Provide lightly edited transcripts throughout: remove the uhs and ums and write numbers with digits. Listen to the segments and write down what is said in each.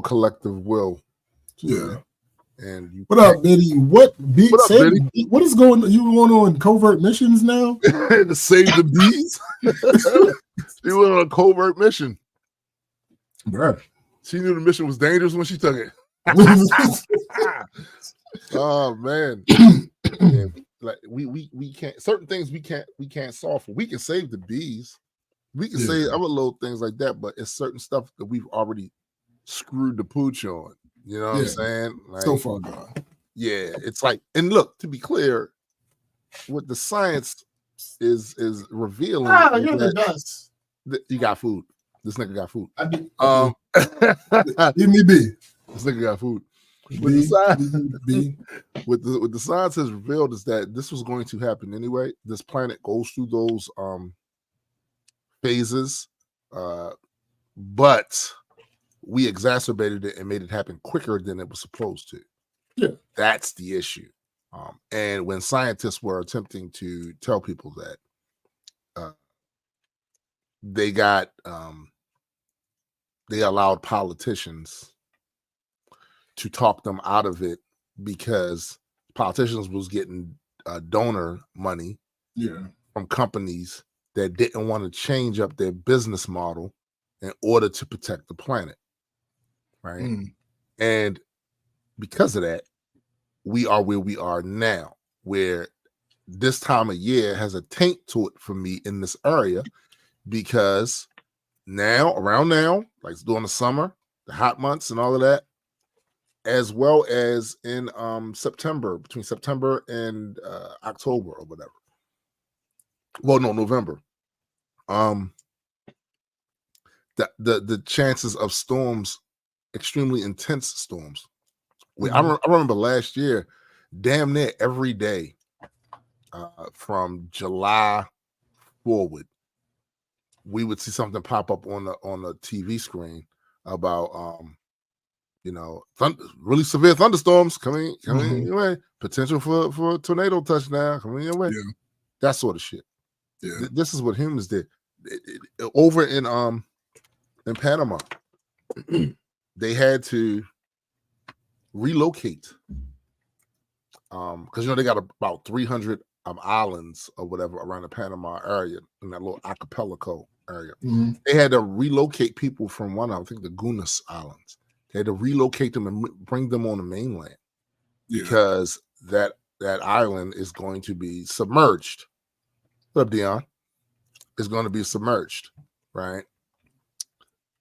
collective will. Yeah. And you what up, Biddy? What up, Biddy? What is going? You going on covert missions now? To save the bees. She went on a covert mission. Bruh. She knew the mission was dangerous when she took it. Oh man. Yeah, like we can't, certain things we can't solve for. We can save the bees. We can say other little things like that, but it's certain stuff that we've already screwed the pooch on. You know what I'm saying? Like, so far gone. Yeah, it's like, and look, to be clear, what the science is revealing. You're the best. You got food. This nigga got food. I do. Give me B. This nigga got food. What the science has revealed is that this was going to happen anyway. This planet goes through those phases, but we exacerbated it and made it happen quicker than it was supposed to. Yeah, that's the issue. And when scientists were attempting to tell people that, they allowed politicians to talk them out of it because politicians was getting donor money from companies that didn't want to change up their business model in order to protect the planet, right? And because of that, we are where we are now, where this time of year has a taint to it for me in this area, because around now, like during the summer, the hot months and all of that, as well as in September, between September and October or whatever. Well, no, November. The chances of storms, extremely intense storms. I remember last year, damn near every day from July forward, we would see something pop up on the TV screen about really severe thunderstorms coming your way, potential for a tornado touchdown coming your way, that sort of shit. Yeah, this is what humans did over in Panama. They had to relocate because they got about 300 islands or whatever around the Panama area, in that little archipelago area. They had to relocate people from I think the Gunas Islands. They had to relocate them and bring them on the mainland because that island is going to be submerged. What up, Dion? It's going to be submerged, right?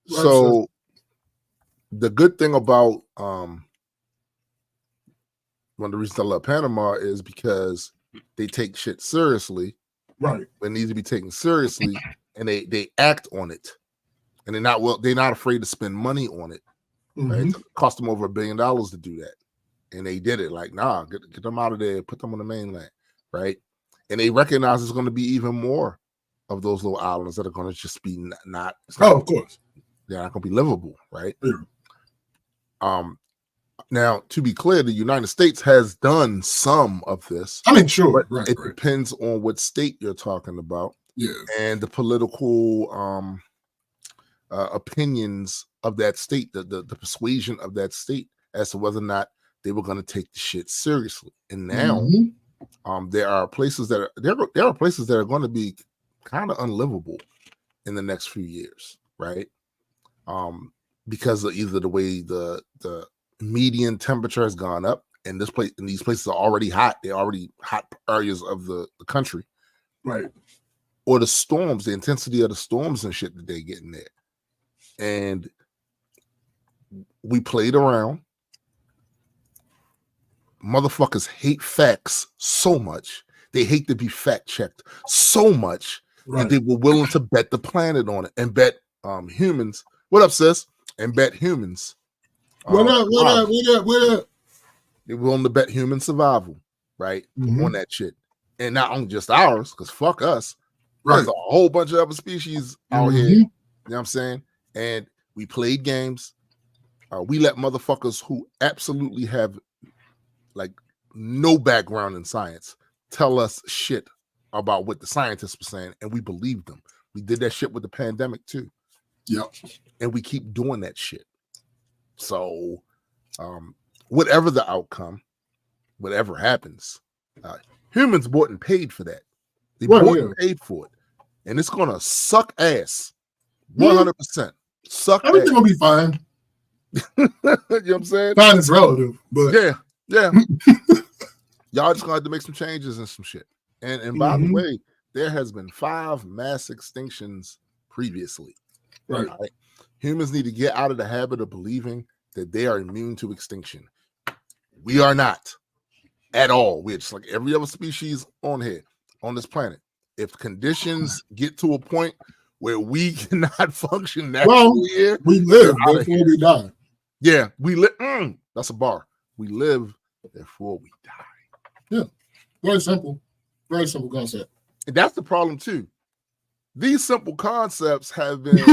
So the good thing about one of the reasons I love Panama is because they take shit seriously. Right. It needs to be taken seriously, and they act on it. And they're not afraid to spend money on it. Right? It cost them over $1 billion to do that. And they did it. Like, nah, get them out of there, put them on the mainland, right? And they recognize there's going to be even more of those little islands that are going to just be not. Of course. They're not going to be livable, right? Yeah. Now, to be clear, the United States has done some of this. I mean, sure. But it depends on what state you're talking about. Yeah. And the political opinions of that state, the persuasion of that state as to whether or not they were going to take the shit seriously. And now there are places that are going to be kind of unlivable in the next few years, right? Because of either the way the median temperature has gone up, and these places are already hot. They're already hot areas of the country, right? Or the storms, the intensity of the storms and shit that they get in there. And we played around. Motherfuckers hate facts so much. They hate to be fact checked so much that they were willing to bet the planet on it and bet humans. What up, sis? And bet humans. What up? They were willing to bet human survival, right? On that shit. And not only just ours, because fuck us. There's a whole bunch of other species out here. You know what I'm saying? And we played games. We let motherfuckers who absolutely have like no background in science tell us shit about what the scientists were saying, and we believed them. We did that shit with the pandemic too. Yep. And we keep doing that shit. So, whatever the outcome, whatever happens, humans bought and paid for that. They bought and paid for it, and it's gonna suck ass, 100%. Suck. Everything will be fine. You know what I'm saying? Fine is relative, but yeah. Y'all just gonna have to make some changes and some shit. And by the way, there has been 5 mass extinctions previously. Right. Humans need to get out of the habit of believing that they are immune to extinction. We are not at all. We're just like every other species on here, on this planet. If conditions get to a point where we cannot function naturally here, we live before we die. Yeah, we live. That's a bar. We live before we die. Yeah, very simple concept. And that's the problem too. These simple concepts have been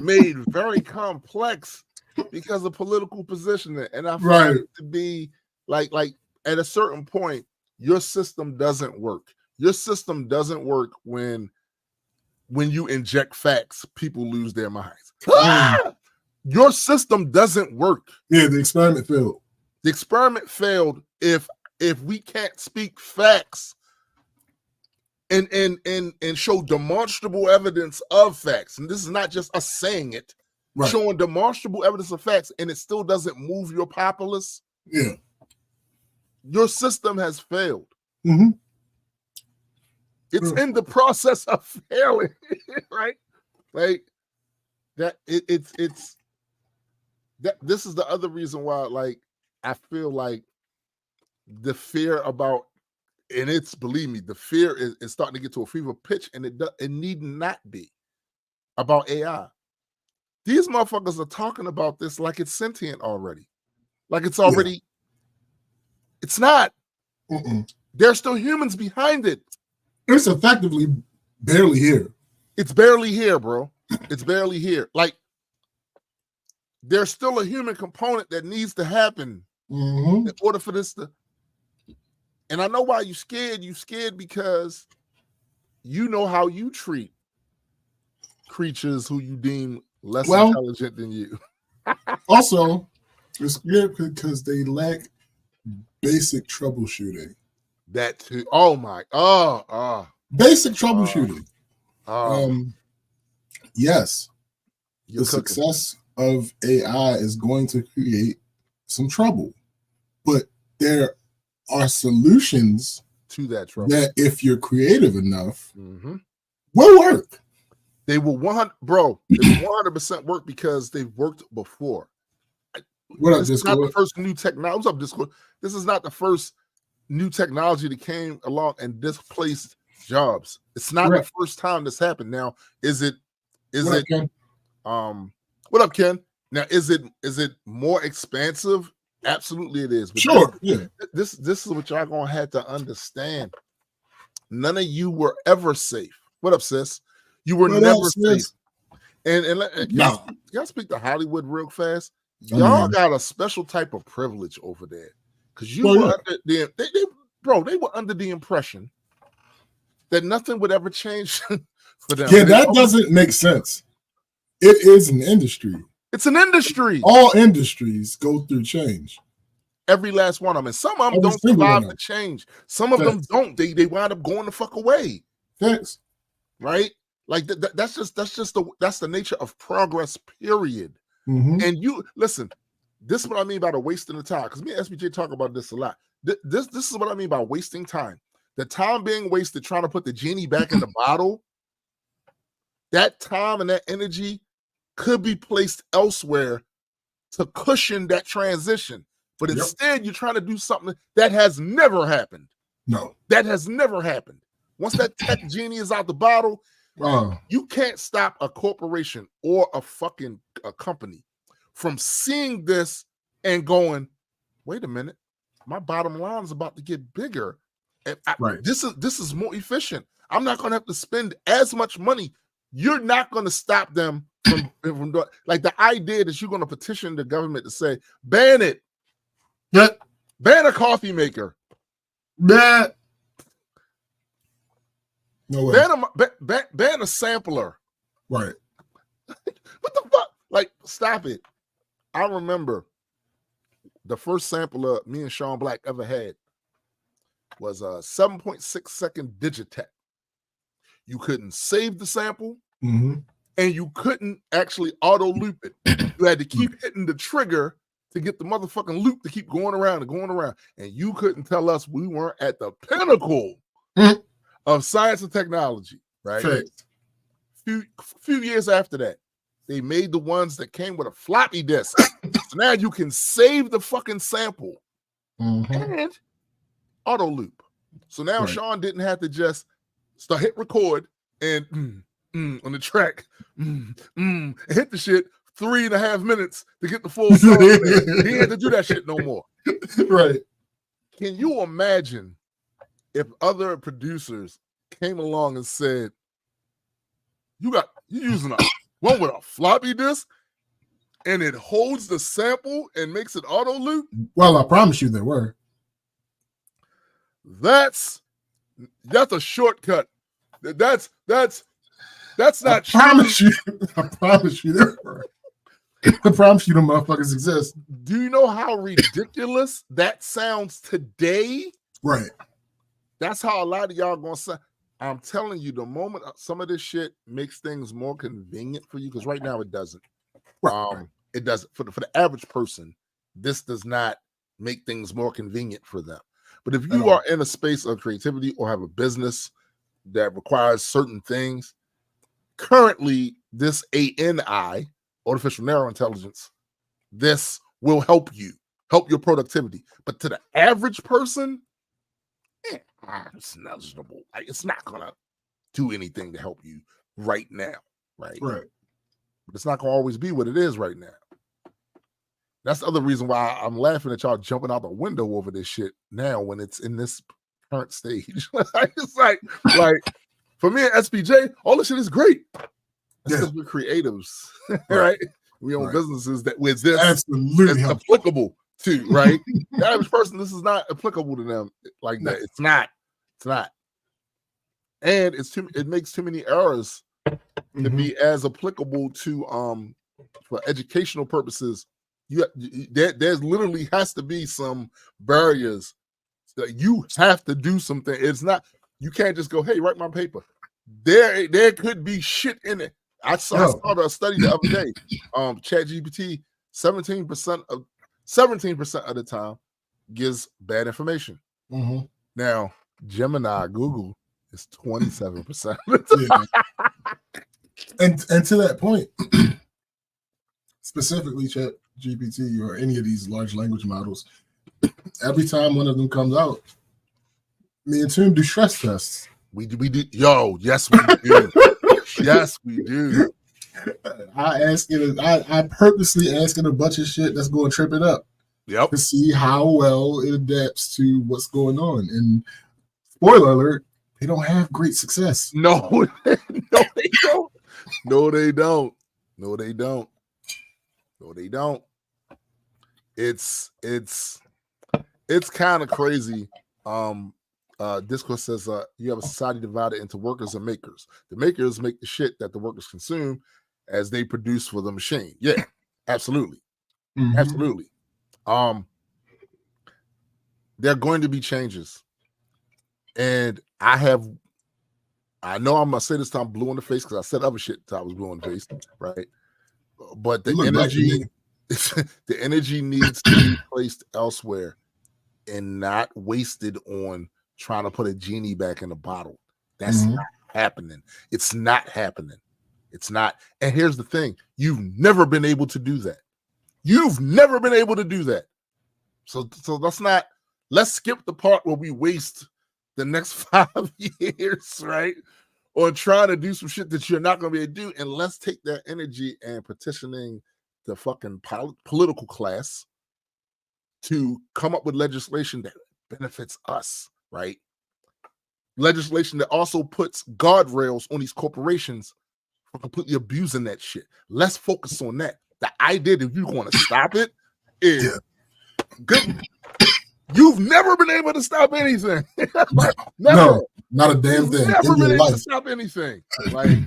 made very complex because of political positioning, and I find it to be like at a certain point, your system doesn't work. Your system doesn't work when you inject facts. People lose their minds. Your system doesn't work. Yeah, the experiment failed. The experiment failed if we can't speak facts and show demonstrable evidence of facts. And this is not just us saying it, showing demonstrable evidence of facts, and it still doesn't move your populace. Yeah. Your system has failed. It's in the process of failing, right? Like that it's that this is the other reason why, like, I feel like the fear about, and it's, believe me, the fear is starting to get to a fever pitch, and it need not be about AI. These motherfuckers are talking about this like it's sentient already. Like it's already, it's not. There's still humans behind it. It's effectively barely here. It's barely here, bro. It's barely here. Like, there's still a human component that needs to happen in order for this to. And I know why you're scared. You're scared because you know how you treat creatures who you deem less intelligent than you. Also, you're scared because they lack basic troubleshooting. That too. Oh my. Basic troubleshooting. Yes, the success of AI is going to create some trouble, but there are solutions to that trouble that, if you're creative enough, will work. They will 100% work because they've worked before. What up, this is not the first new technology. What's up, Discord? This is not the first new technology that came along and displaced jobs. It's not the first time this happened. Now, what up, Ken? Now, is it more expansive? Absolutely, it is. But sure. This is what y'all gonna have to understand. None of you were ever safe. What up, sis? You were never safe. And y'all speak to Hollywood real fast. Y'all got a special type of privilege over there, because you were under they were under the impression that nothing would ever change for them. Yeah, that doesn't make sense. It is an industry. It's an industry. All industries go through change. Every last one of them. And some of them don't survive the change. Some of them don't. They wind up going the fuck away. Thanks. Right? Like that's the nature of progress, period. And you listen, this is what I mean by the wasting of time. Because me and SBJ talk about this a lot. This is what I mean by wasting time. The time being wasted trying to put the genie back in the bottle, that time and that energy could be placed elsewhere to cushion that transition. But instead, you're trying to do something that has never happened. No. That has never happened. Once that tech genie is out the bottle, you can't stop a corporation or a company from seeing this and going, wait a minute, my bottom line is about to get bigger. And this is more efficient. I'm not going to have to spend as much money. You're not going to stop them from doing, like, the idea that you're going to petition the government to say, ban it. Ban a coffee maker. No way. Ban a sampler. Right. What the fuck? Like, stop it. I remember the first sample me and Sean Black ever had was a 7.6 second Digitech. You couldn't save the sample, and you couldn't actually auto loop it. You had to keep hitting the trigger to get the motherfucking loop to keep going around and going around. And you couldn't tell us we weren't at the pinnacle of science and technology, right? Fact. Few years after that, they made the ones that came with a floppy disk. So now you can save the fucking sample and auto loop. So now Sean didn't have to just hit record and on the track and hit the shit 3.5 minutes to get the full song. He had to do that shit no more. Right. Can you imagine if other producers came along and said, you're using a one with a floppy disk and it holds the sample and makes it auto loop? Well, I promise you there were. That's a shortcut. That's not true. I promise you there were. I promise you the motherfuckers exist. Do you know how ridiculous that sounds today? Right. That's how a lot of y'all gonna sound. I'm telling you, the moment some of this shit makes things more convenient for you, because right now it doesn't. Right. It doesn't. For the average person, this does not make things more convenient for them. But if you are in a space of creativity or have a business that requires certain things, currently this ANI, artificial narrow intelligence, this will help your productivity. But to the average person, it's negligible. It's not gonna do anything to help you right now, right? Right. But it's not gonna always be what it is right now. That's the other reason why I'm laughing at y'all jumping out the window over this shit now when it's in this current stage. It's like for me at SPJ, all this shit is great. That's because we're creatives, right? We own businesses that with this absolutely applicable to, right? The average person, this is not applicable to them like that. It's not. And it makes too many errors to be as applicable to for educational purposes. There's literally has to be some barriers that you have to do something. It's not, you can't just go, hey, write my paper. There could be shit in it. I saw a study the other day. ChatGPT 17% of the time gives bad information. Now Gemini, Google is 27% of the time. And to that point, specifically ChatGPT or any of these large language models, every time one of them comes out, me and Tim do stress tests. We do. Yes, we do. Yes, we do. I purposely ask it a bunch of shit that's going to trip it up. Yep. To see how well it adapts to what's going on. And spoiler alert, they don't have great success. No, they don't. No, they don't. It's kind of crazy. Discourse says you have a society divided into workers and makers. The makers make the shit that the workers consume as they produce for the machine. Yeah, absolutely. Absolutely. There are going to be changes. And I know I'm gonna say this time blue in the face because I said other shit until I was blue in the face, right? But the energy needs to be placed elsewhere and not wasted on trying to put a genie back in the bottle. That's not happening. It's not happening. It's not. And here's the thing: you've never been able to do that. So let's skip the part where we waste the next 5 years, right? Or trying to do some shit that you're not going to be able to do. And let's take that energy and petitioning the fucking political class to come up with legislation that benefits us, right? Legislation that also puts guardrails on these corporations for completely abusing that shit. Let's focus on that. The idea that you want to stop it is good. You've never been able to stop anything. Never. No, not a damn thing. Never been able to stop anything. Like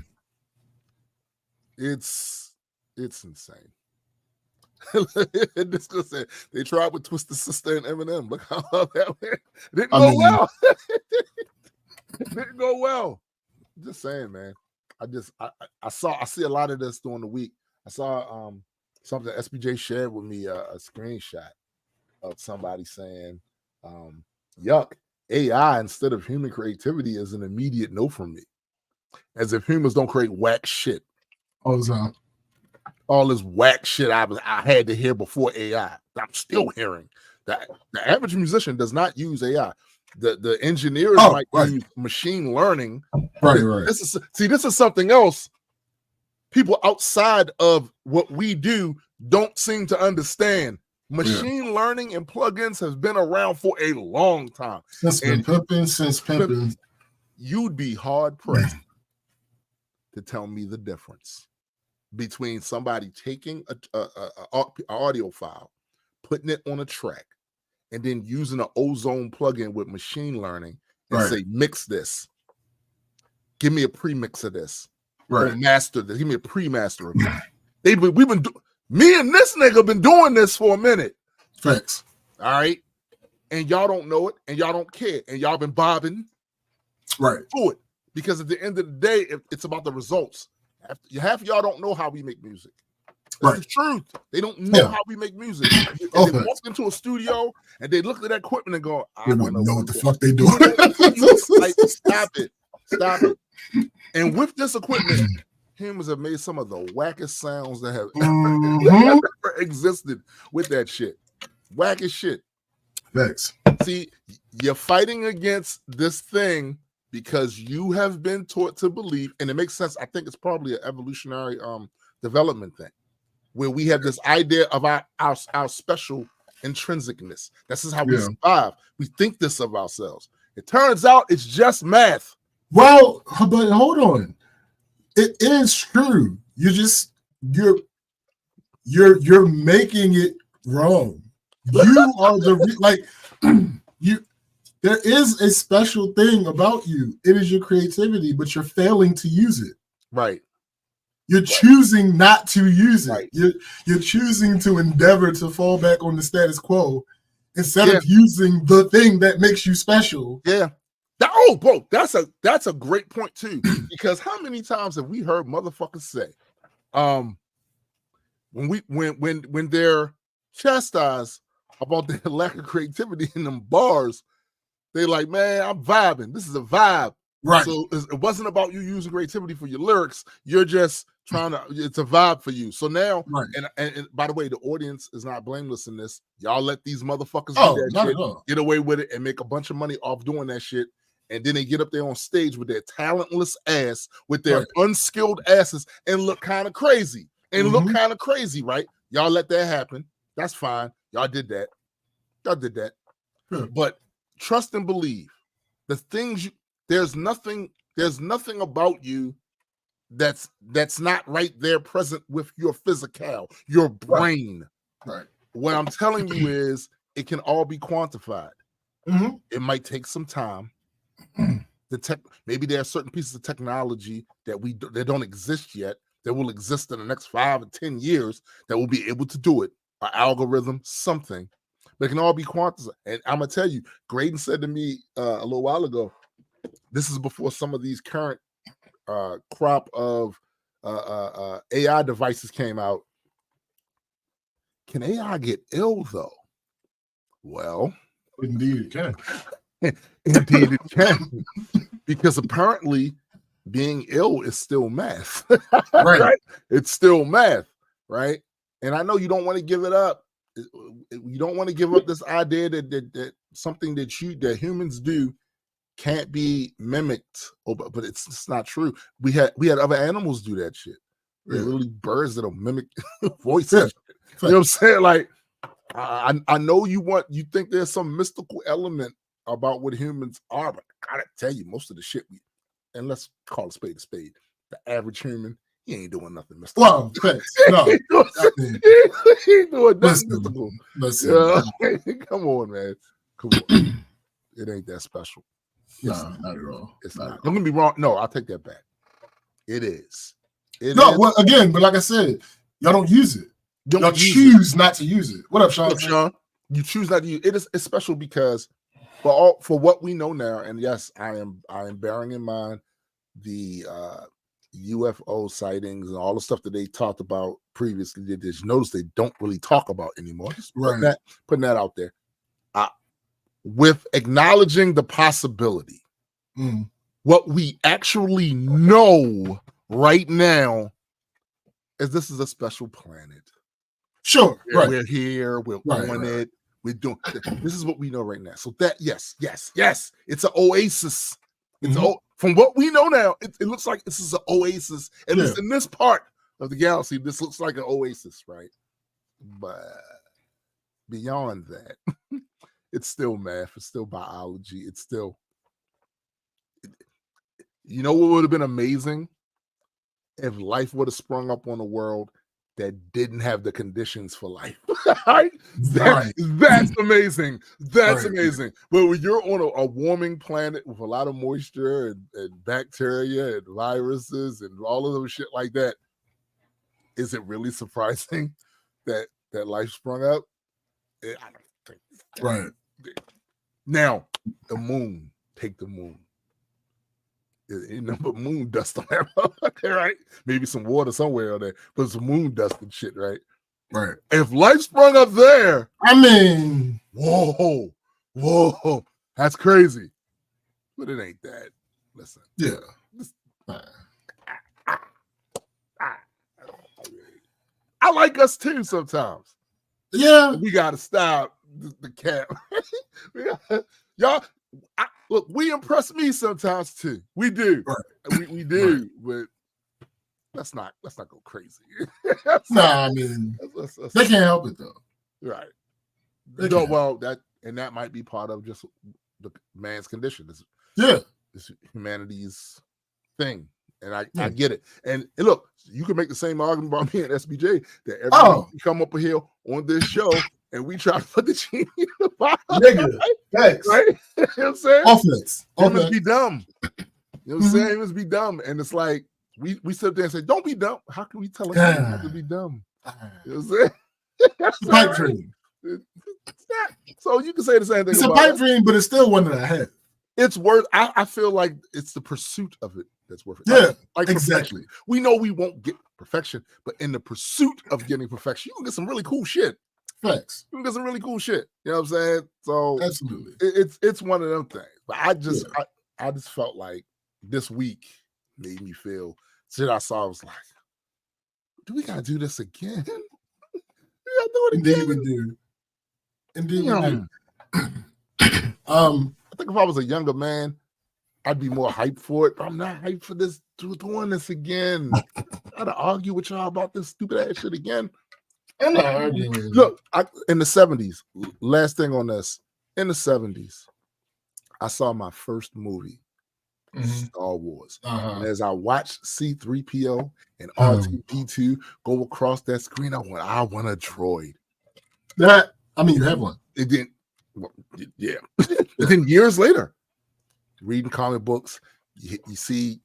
it's insane. This girl said they tried with Twisted Sister and Eminem. Look how that went. Didn't go well. Didn't go well. Just saying, man. I see a lot of this during the week. I saw something SBJ shared with me, a screenshot of somebody saying, yuck, AI instead of human creativity is an immediate no from me. As if humans don't create whack shit. All the time. All this whack shit I had to hear before AI. I'm still hearing that the average musician does not use AI. The engineers might use machine learning. Right. This is something else. People outside of what we do don't seem to understand. Machine learning and plugins has been around for a long time. Since pimping. You'd be hard pressed to tell me the difference between somebody taking an audio file, putting it on a track, and then using an ozone plugin with machine learning and say, mix this. Give me a pre-mix of this. Or master this. Give me a pre-master of this. Me and this nigga been doing this for a minute. Facts. All right. And y'all don't know it, and y'all don't care. And y'all been bobbing to it. Because at the end of the day, it's about the results. Half of y'all don't know how we make music. That's the truth. They don't know how we make music. They walk into a studio and they look at that equipment and go, I don't know what the fuck they doing. Like, stop it. And with this equipment, humans have made some of the wackest sounds that have ever existed with that shit. Wackest shit. Thanks. See, you're fighting against this thing because you have been taught to believe, and it makes sense. I think it's probably an evolutionary development thing, where we have this idea of our special intrinsicness. This is how we survive. We think this of ourselves. It turns out it's just math. Well, but hold on. It is true. You're making it wrong. You are there is a special thing about you. It is your creativity, but you're failing to use it. Right. You're choosing not to use it. You're choosing to endeavor to fall back on the status quo instead of using the thing that makes you special. Yeah. Bro, that's a great point too. Because how many times have we heard motherfuckers say, when they're chastised about their lack of creativity in them bars, they like, man, I'm vibing. This is a vibe. Right. So it wasn't about you using creativity for your lyrics. You're just trying to, it's a vibe for you. So now, and by the way, the audience is not blameless in this. Y'all let these motherfuckers do that shit, get away with it, and make a bunch of money off doing that shit. And then they get up there on stage with their talentless ass, with their unskilled asses, and look kind of crazy. Right? Y'all let that happen. That's fine. Y'all did that. But trust and believe. The things there's nothing about you that's not right there present with your physical, your brain. Right. What I'm telling you is it can all be quantified. It might take some time. Maybe there are certain pieces of technology that don't exist yet that will exist in the next 5 or 10 years that will be able to do it. An algorithm, something, but it can all be quantified. And I'm gonna tell you, Graydon said to me a little while ago, this is before some of these current crop of AI devices came out. Can AI get ill though? Well, indeed it can. Indeed it can. Because apparently being ill is still math. Right? It's still math, right? And I know you don't want to give it up. You don't want to give up this idea that something that humans do can't be mimicked. But it's not true. We had other animals do that shit. They're literally birds that'll mimic voices. You know what I'm saying? Like, I know you think there's some mystical element about what humans are, but I gotta tell you, most of the shit and let's call a spade, the average human, he ain't doing nothing mystical. Well, no, he ain't doing nothing mystical. Listen. Come on, man. Come on. It ain't that special. No, not at all. It's not. Don't get me wrong. No, I'll take that back. It is. Well, again, but like I said, y'all don't use it. Y'all choose not to use it. What up, Sean? What up, Sean? You choose not to use it. It's special because for what we know now, and yes, I am bearing in mind the UFO sightings and all the stuff that they talked about previously. That you notice they don't really talk about anymore. Just putting that out there. With acknowledging the possibility, what we actually know right now is this is a special planet. Sure, we're here, we're on it, we're doing. This is what we know right now. So that yes, it's an oasis. It's from what we know now, it looks like this is an oasis. At least in this part of the galaxy, this looks like an oasis, right? But beyond that, it's still math. It's still biology. It's still, you know what would have been amazing? If life would have sprung up on a world that didn't have the conditions for life. Right? That's amazing. That's amazing. But when you're on a warming planet with a lot of moisture and bacteria and viruses and all of those shit like that, is it really surprising that life sprung up? I don't think. Right. Now, the moon. Take the moon. But moon dust on there, right? Maybe some water somewhere on there, but some moon dust and shit, right? Right. If life sprung up there, I mean, whoa, that's crazy. But it ain't that. Listen. Yeah. I like us too sometimes. Yeah. We gotta stop the cap. Y'all. Look, we impress me sometimes too. We do. Right. We do, but let's not go crazy. I mean, they can't help it though. Right. That might be part of just the man's condition. It's humanity's thing. And I get it. And look, you can make the same argument about me and SBJ that every time we come up here on this show and we try to put the genie in the bottle. Nigga, thanks. Right? You know what I'm saying? Offense. He must be dumb. You know what I'm saying? He must be dumb. And it's like, we sit there and say, don't be dumb. How can we tell a man not to be dumb? You know what I'm saying? It's a pipe dream. So you can say the same thing. It's a pipe dream, but it's still one that I had. It's worth. I feel like it's the pursuit of it that's worth it. Yeah, like exactly. Perfection. We know we won't get perfection, but in the pursuit of getting perfection, you can get some really cool shit. Facts. You can get some really cool shit. You know what I'm saying? So absolutely, it's one of them things. But I just felt like this week made me feel shit. I saw, I was like, do we gotta do this again? We gotta do it again. Indeed we do. I think if I was a younger man, I'd be more hyped for it, but I'm not hyped for this, doing this again. I gotta argue with y'all about this stupid ass shit again. I'm not arguing. Look, in the 70s, last thing on this, in the 70s, I saw my first movie, Star Wars. And as I watched C-3PO and R2-D2 go across that screen, I want a droid. You have one. It didn't. Well, yeah. But then years later, reading comic books, you see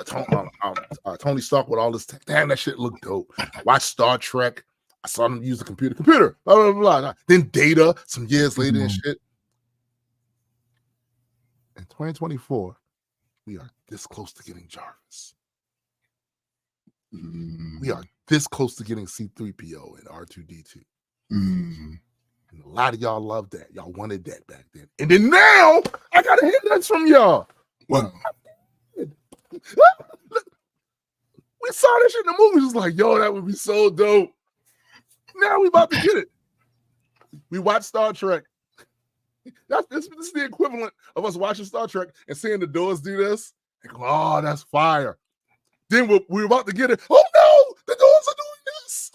Tony Stark with all this. Damn, that shit looked dope. Watch Star Trek. I saw them use the computer. Blah, blah, blah. Then Data some years later and shit. In 2024, we are this close to getting Jarvis. We are this close to getting C-3PO and R2-D2. And a lot of y'all loved that. Y'all wanted that back then. And then now, I got to hear that from y'all. Wow. We saw that shit in the movies. It's like, yo, that would be so dope. Now we about to get it. We watched Star Trek. This is the equivalent of us watching Star Trek and seeing the doors do this. And go, oh, that's fire. Then we're about to get it. Oh, no, the doors are doing this.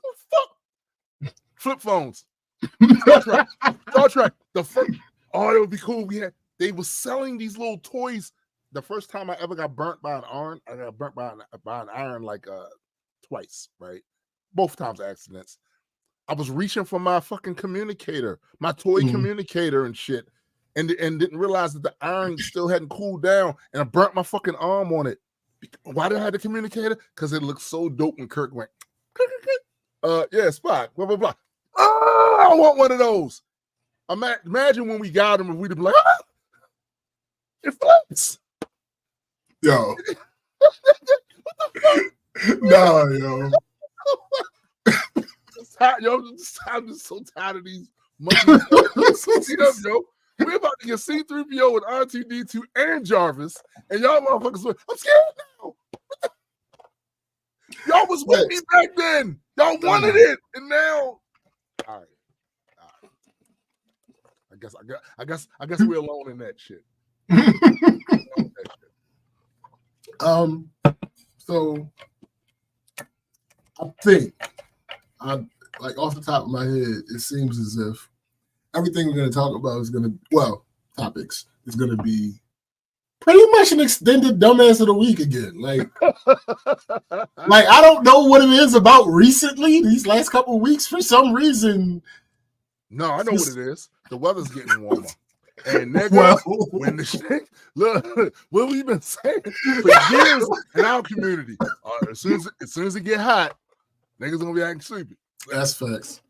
Oh, fuck. Flip phones. Star Trek. The first. Oh, it would be cool. They were selling these little toys. The first time I ever got burnt by an iron, I got burnt by an iron like twice, right? Both times accidents. I was reaching for my fucking communicator, my toy communicator and shit, and didn't realize that the iron still hadn't cooled down, and I burnt my fucking arm on it Why did I have the communicator? Because it looked so dope when Kirk went, yeah, Spock, blah, blah, blah. Oh, I want one of those. Imagine when we got them and we'd be like, it floats. Yo. Nah, yo. I'm just so tired of these monkeys. Yo. We're about to get C-3PO with R2-D2 and Jarvis, and y'all motherfuckers, I'm scared now. Y'all was with me back then. Y'all wanted it, and now. All right. I guess we're alone in that shit. So I think, like off the top of my head, it seems as if everything we're going to talk about is going to, topics is going to be pretty much an extended dumbass of the week again. Like I don't know what it is about recently, these last couple of weeks, for some reason. No, I know what it is. The weather's getting warmer. And nigga, when the shit, look, what we've been saying for years in our community, as soon as it get hot, niggas gonna be acting stupid. That's facts.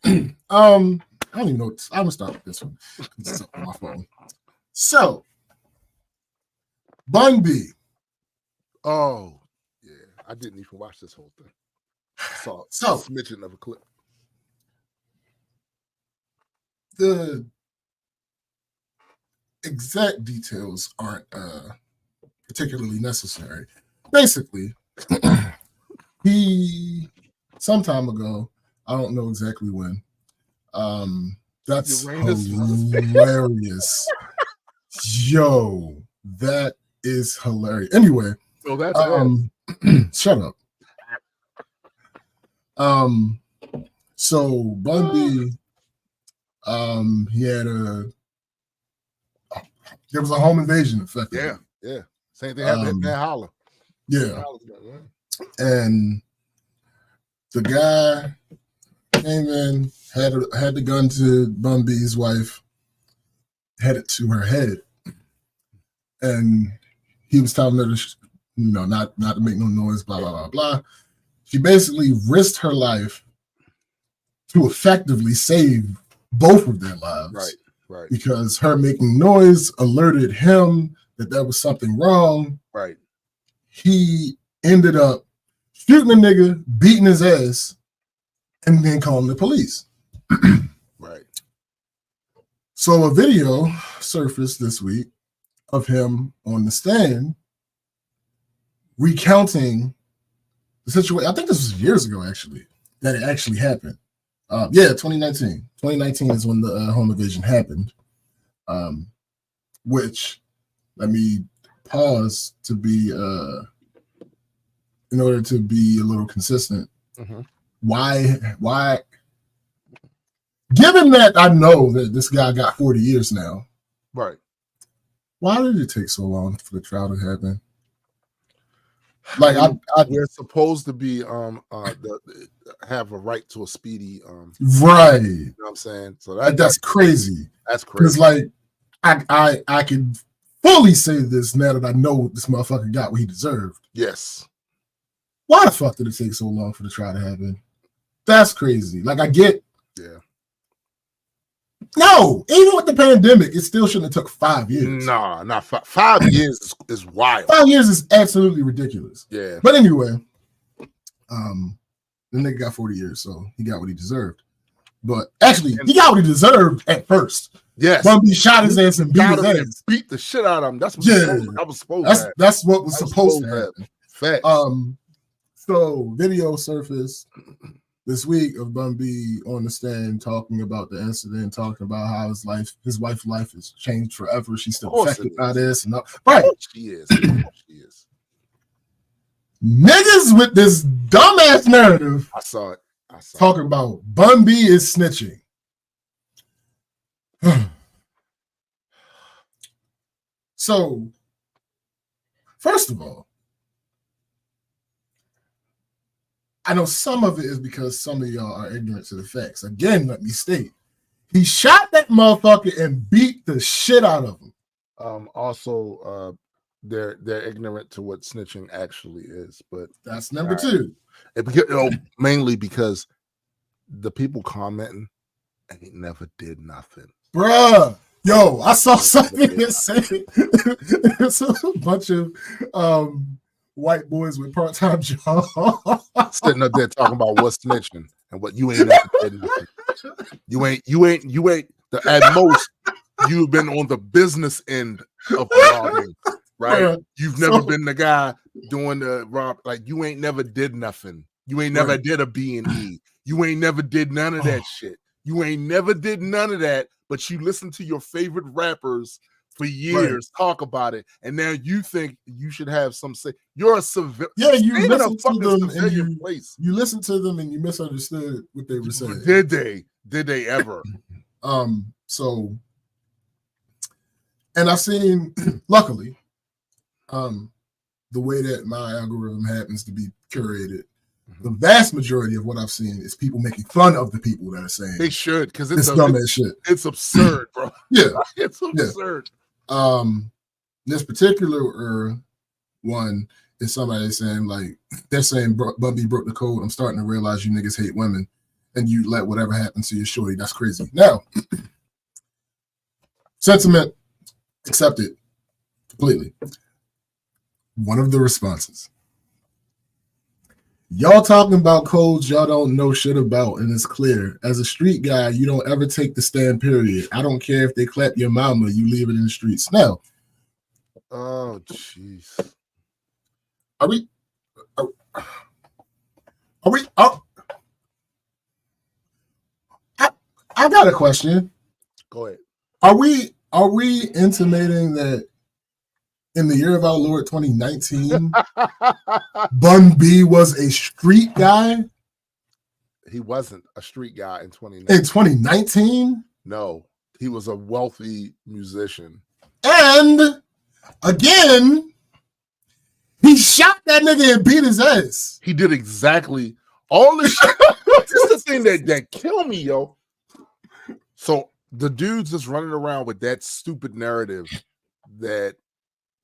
I don't even know. I'm gonna start with this one. It's on my phone. So, Bun B. Oh, yeah. I didn't even watch this whole thing. I saw a smidgen of a clip. The exact details aren't particularly necessary. Basically, he some time ago, I don't know exactly when. That's hilarious. Yo, that is hilarious. Anyway, that's shut up. So Bun B, there was a home invasion effectively. Yeah. Same thing happened at Holla. Yeah. And the guy came in, had the gun to Bun B's wife, had it to her head, and he was telling her to, not to make no noise, blah blah blah blah. She basically risked her life to effectively save both of their lives. Right. Because her making noise alerted him that there was something wrong. Right. He ended up shooting a nigga, beating his ass, and then calling the police. Right. So a video surfaced this week of him on the stand recounting the situation. I think this was years ago, actually, that it actually happened. 2019. 2019 is when the home invasion happened. Which, let me pause to be, in order to be a little consistent. Mm-hmm. Why? Given that I know that this guy got 40 years now, right? Why did it take so long for the trial to happen? Like we're supposed to be have a right to a speedy right. You know what I'm saying? So that's crazy. That's crazy. Because like I can fully say this now that I know this motherfucker got what he deserved. Yes. Why the fuck did it take so long for the trial to happen? That's crazy. Like I get. Yeah. No, even with the pandemic, it still shouldn't have took 5 years. Nah, 5 years is wild. 5 years is absolutely ridiculous. Yeah. But anyway, the nigga got 40 years, so he got what he deserved. But actually, he got what he deserved at first. Yes. Bun B shot his ass and beat his ass. Beat the shit out of him. That's what was supposed to happen. That's what was supposed to happen. Facts. So video surfaced this week of Bun B on the stand talking about the incident, talking about how his wife's life has changed forever. She's still affected by this. And right. She is. She is. Niggas with this dumbass narrative. I saw it. Talking about Bun B is snitching. So, first of all, I know some of it is because some of y'all are ignorant to the facts. Again, let me state, he shot that motherfucker and beat the shit out of him. Also, they're ignorant to what snitching actually is. But that's number two. Mainly because the people commenting ain't never did nothing. Bruh. Yo, I saw something that said it's a bunch of white boys with part-time jobs sitting up there talking about what's snitching and what you ain't never did nothing. You ain't at most you've been on the business end of robbing, right? Yeah. You've never been the guy doing the rob, like you ain't never did nothing. You ain't never did a B&E. You ain't never did none of that shit. You ain't never did none of that, but you listen to your favorite rappers for years talk about it, and now you think you should have some say. You're a civilian. Yeah, you listen to them and you listen to them and you misunderstood what they were saying. Did they? Did they ever? So, and I've seen, luckily, the way that my algorithm happens to be curated, the vast majority of what I've seen is people making fun of the people that are saying they should, because it's dumb as shit. It's absurd, bro. Yeah, it's absurd. This particular one is somebody saying, like, they're saying Bun B broke the code. I'm starting to realize you niggas hate women and you let whatever happen to your shorty. That's crazy. Now, sentiment accepted completely. One of the responses. Y'all talking about codes y'all don't know shit about, and it's clear. As a street guy, you don't ever take the stand, period. I don't care if they clap your mama, you leave it in the streets. Now, oh, jeez. I got a question. Go ahead. Are we intimating that in the year of our Lord 2019, Bun B was a street guy? He wasn't a street guy in 2019. In 2019? No, he was a wealthy musician. And again, he shot that nigga and beat his ass. He did exactly all this shit. This is the thing that killed me, yo. So the dude's just running around with that stupid narrative that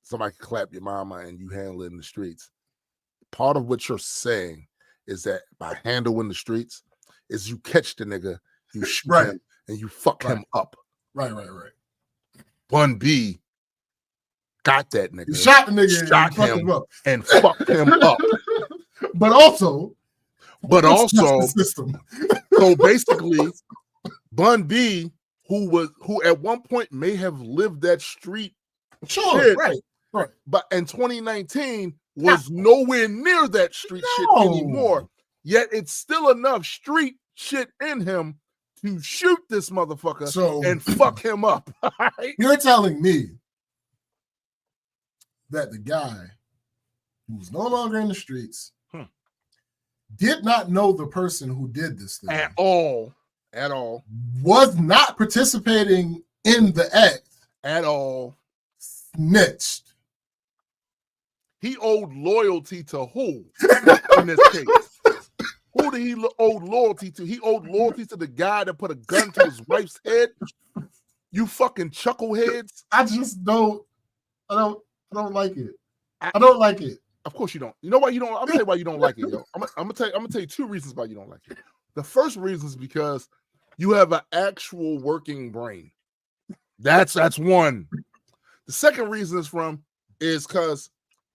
somebody can clap your mama and you handle it in the streets. Part of what you're saying is that by handling the streets is you catch the nigga, you shoot him, and you fuck him up. Right. Bun B got that nigga. He shot the nigga shot him up and fucked him up. But also, the system. So basically, Bun B, who at one point may have lived that street, shit, right. But in 2019 was nowhere near that street shit anymore. Yet it's still enough street shit in him to shoot this motherfucker and fuck him up. Right? You're telling me that the guy who's no longer in the streets did not know the person who did this thing at all, was not participating in the act at all, snitched. He owed loyalty to who in this case? Who did he owe loyalty to? He owed loyalty to the guy that put a gun to his wife's head. You fucking chuckleheads. I just don't. I don't like it. I don't like it. Of course you don't. You know why you don't? I'm gonna tell you why you don't like it, yo. I'm gonna tell you two reasons why you don't like it. The first reason is because you have an actual working brain. That's one. The second reason is because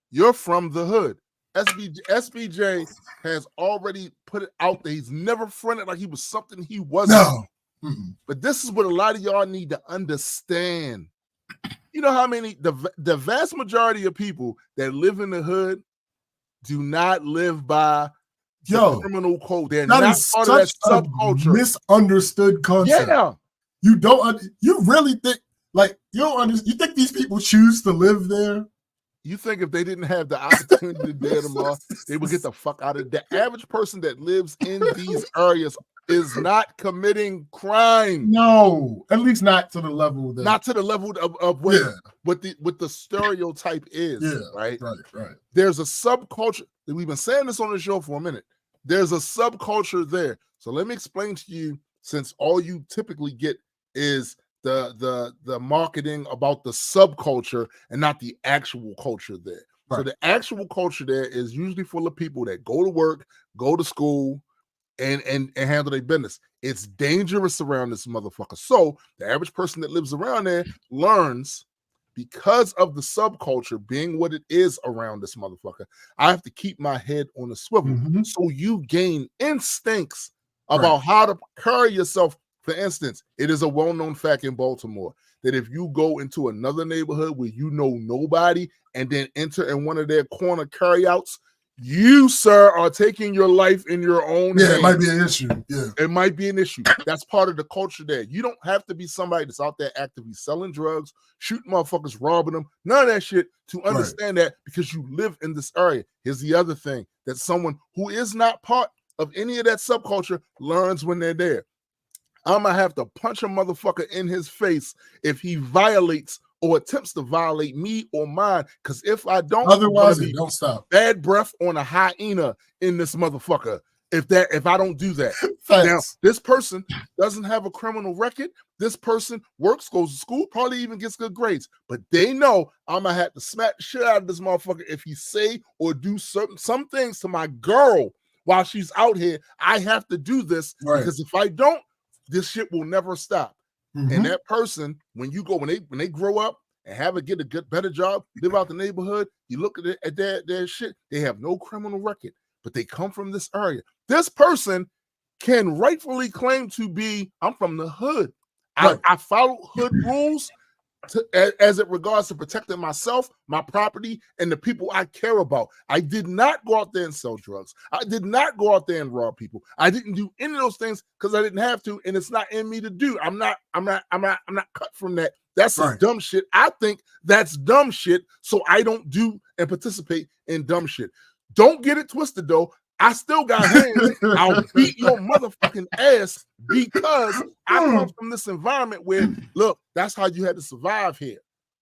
you're from the hood. SBJ has already put it out there. He's never fronted like he was something he wasn't. No. But this is what a lot of y'all need to understand. You know how many the vast majority of people that live in the hood do not live by the criminal code. They're not part of that subculture. Misunderstood concept. Yeah. You really think you think these people choose to live there? You think if they didn't have the opportunity to dare tomorrow, they would get the fuck out of it. The average person that lives in these areas is not committing crime. No, at least not to the level of what the stereotype is. Yeah, right. Right. There's a subculture. We've been saying this on the show for a minute. There's a subculture there. So let me explain to you, since all you typically get is the marketing about the subculture and not the actual culture there. Right. So the actual culture there is usually full of people that go to work, go to school, and handle their business. It's dangerous around this motherfucker. So the average person that lives around there learns, because of the subculture being what it is around this motherfucker, I have to keep my head on a swivel. So you gain instincts about how to carry yourself. For instance, it is a well-known fact in Baltimore that if you go into another neighborhood where you know nobody and then enter in one of their corner carryouts, you, sir, are taking your life in your own hands. It might be an issue. Yeah, it might be an issue. That's part of the culture there. You don't have to be somebody that's out there actively selling drugs, shooting motherfuckers, robbing them, none of that shit to understand that, because you live in this area. Here's the other thing that someone who is not part of any of that subculture learns when they're there. I'm going to have to punch a motherfucker in his face if he violates or attempts to violate me or mine, because if I don't, otherwise it don't stop. Bad breath on a hyena in this motherfucker if I don't do that. Now, this person doesn't have a criminal record. This person works, goes to school, probably even gets good grades, but they know I'm going to have to smack the shit out of this motherfucker if he say or do some things to my girl while she's out here. I have to do this because if I don't, this shit will never stop. And that person, when they grow up and get a good, better job, live out the neighborhood, you look at their shit, they have no criminal record, but they come from this area. This person can rightfully claim to be, I'm from the hood. I follow hood rules as it regards to protecting myself, my property, and the people I care about. I did not go out there and sell drugs. I did not go out there and rob people. I didn't do any of those things because I didn't have to, and it's not in me to do. I'm not cut from that. That's some dumb shit. I think that's dumb shit, so I don't do and participate in dumb shit. Don't get it twisted though. I still got hands. I'll beat your motherfucking ass because I come from this environment where, look, that's how you had to survive here.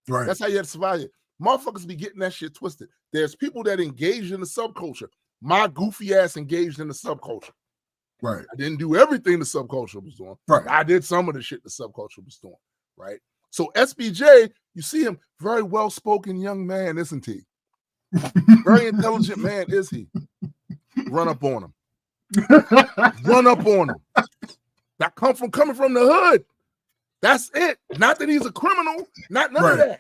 That's how you had to survive here. Motherfuckers be getting that shit twisted. There's people that engage in the subculture. My goofy ass engaged in the subculture. I didn't do everything the subculture was doing. I did some of the shit the subculture was doing. So SBJ, you see him, very well-spoken young man, isn't he? Very intelligent man, is he? Run up on him. Run up on him. That coming from the hood. That's it. Not that he's a criminal. None of that.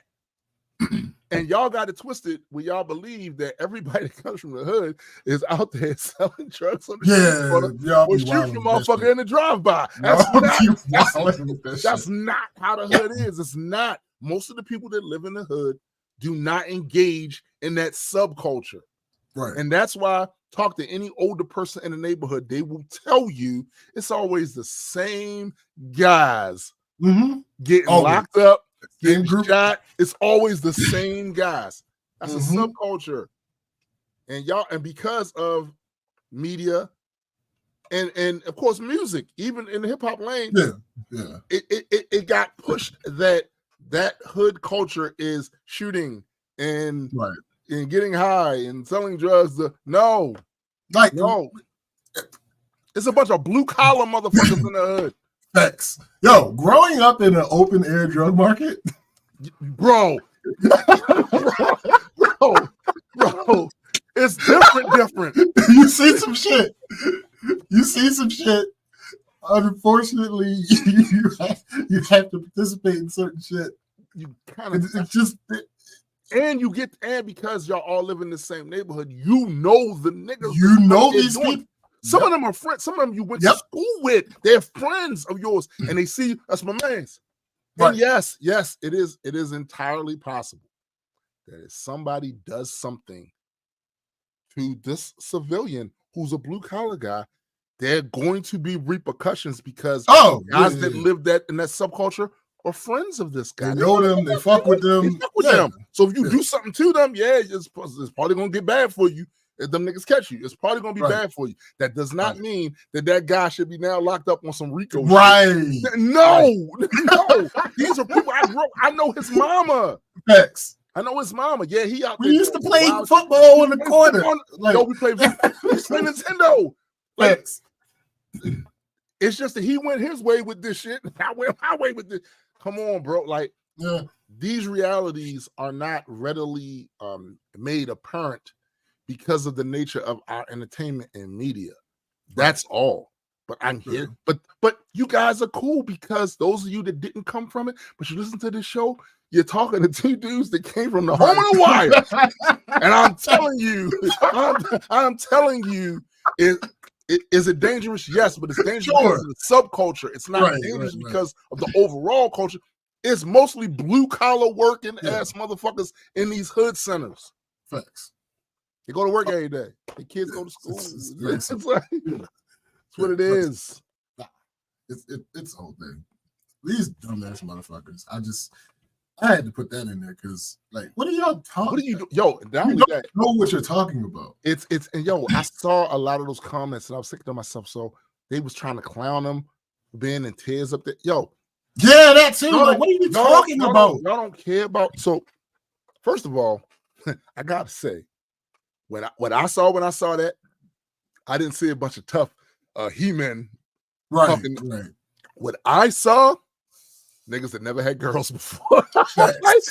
And y'all got it twisted where y'all believe that everybody that comes from the hood is out there selling drugs on the street or shooting a motherfucker in the drive-by. That's not how the hood is. It's not. Most of the people that live in the hood do not engage in that subculture. And that's why talk to any older person in the neighborhood, they will tell you it's always the same guys getting locked up, getting shot. It's always the same guys. That's a subculture. And because of media and of course music, even in the hip-hop lane, it got pushed that hood culture is shooting and getting high and selling drugs. No. It's a bunch of blue-collar motherfuckers in the hood. Facts. Yo, growing up in an open-air drug market, bro, it's different. You see some shit. Unfortunately, you have to participate in certain shit. You kind of and because y'all all live in the same neighborhood, you know the niggas. You know these people. Some of them are friends. Some of them you went to school with. They're friends of yours, and they see you. That's my man's. And yes, it is entirely possible that if somebody does something to this civilian who's a blue collar guy, there are going to be repercussions because guys that live in that subculture are friends of this guy. They know them. They fuck with them. So if you do something to them, it's probably gonna get bad for you. If them niggas catch you, it's probably gonna be bad for you. That does not mean that guy should be now locked up on some RICO. No. These are people I know his mama. I know his mama. Yeah, he out there. We used to play football in the corner. We played Nintendo. It's just that he went his way with this shit. I went my way with this. Come on, bro. Like, these realities are not readily made apparent because of the nature of our entertainment and media. That's all. But I'm here. But you guys are cool because those of you that didn't come from it, but you listen to this show, you're talking to two dudes that came from the home of the wire. And I'm telling you, I'm telling you, is it dangerous? Yes, but it's dangerous because of the subculture. It's not dangerous because of the overall culture. It's mostly blue collar working ass motherfuckers in these hood centers. Facts. They go to work every day. The kids go to school. It's like, it's what it is. It's the whole thing. These dumbass motherfuckers. I had to put that in there because, like, what are y'all talking? What are you do? Yo, not only that, know what you're talking about. It's and yo, I saw a lot of those comments and I was thinking to myself, so they was trying to clown them, being in tears up there. Yo, yeah, that too. Like, what are you talking about? Y'all don't care about. So, first of all, I gotta say, when I saw that, I didn't see a bunch of tough He-Men. Right. What I saw, niggas that never had girls before.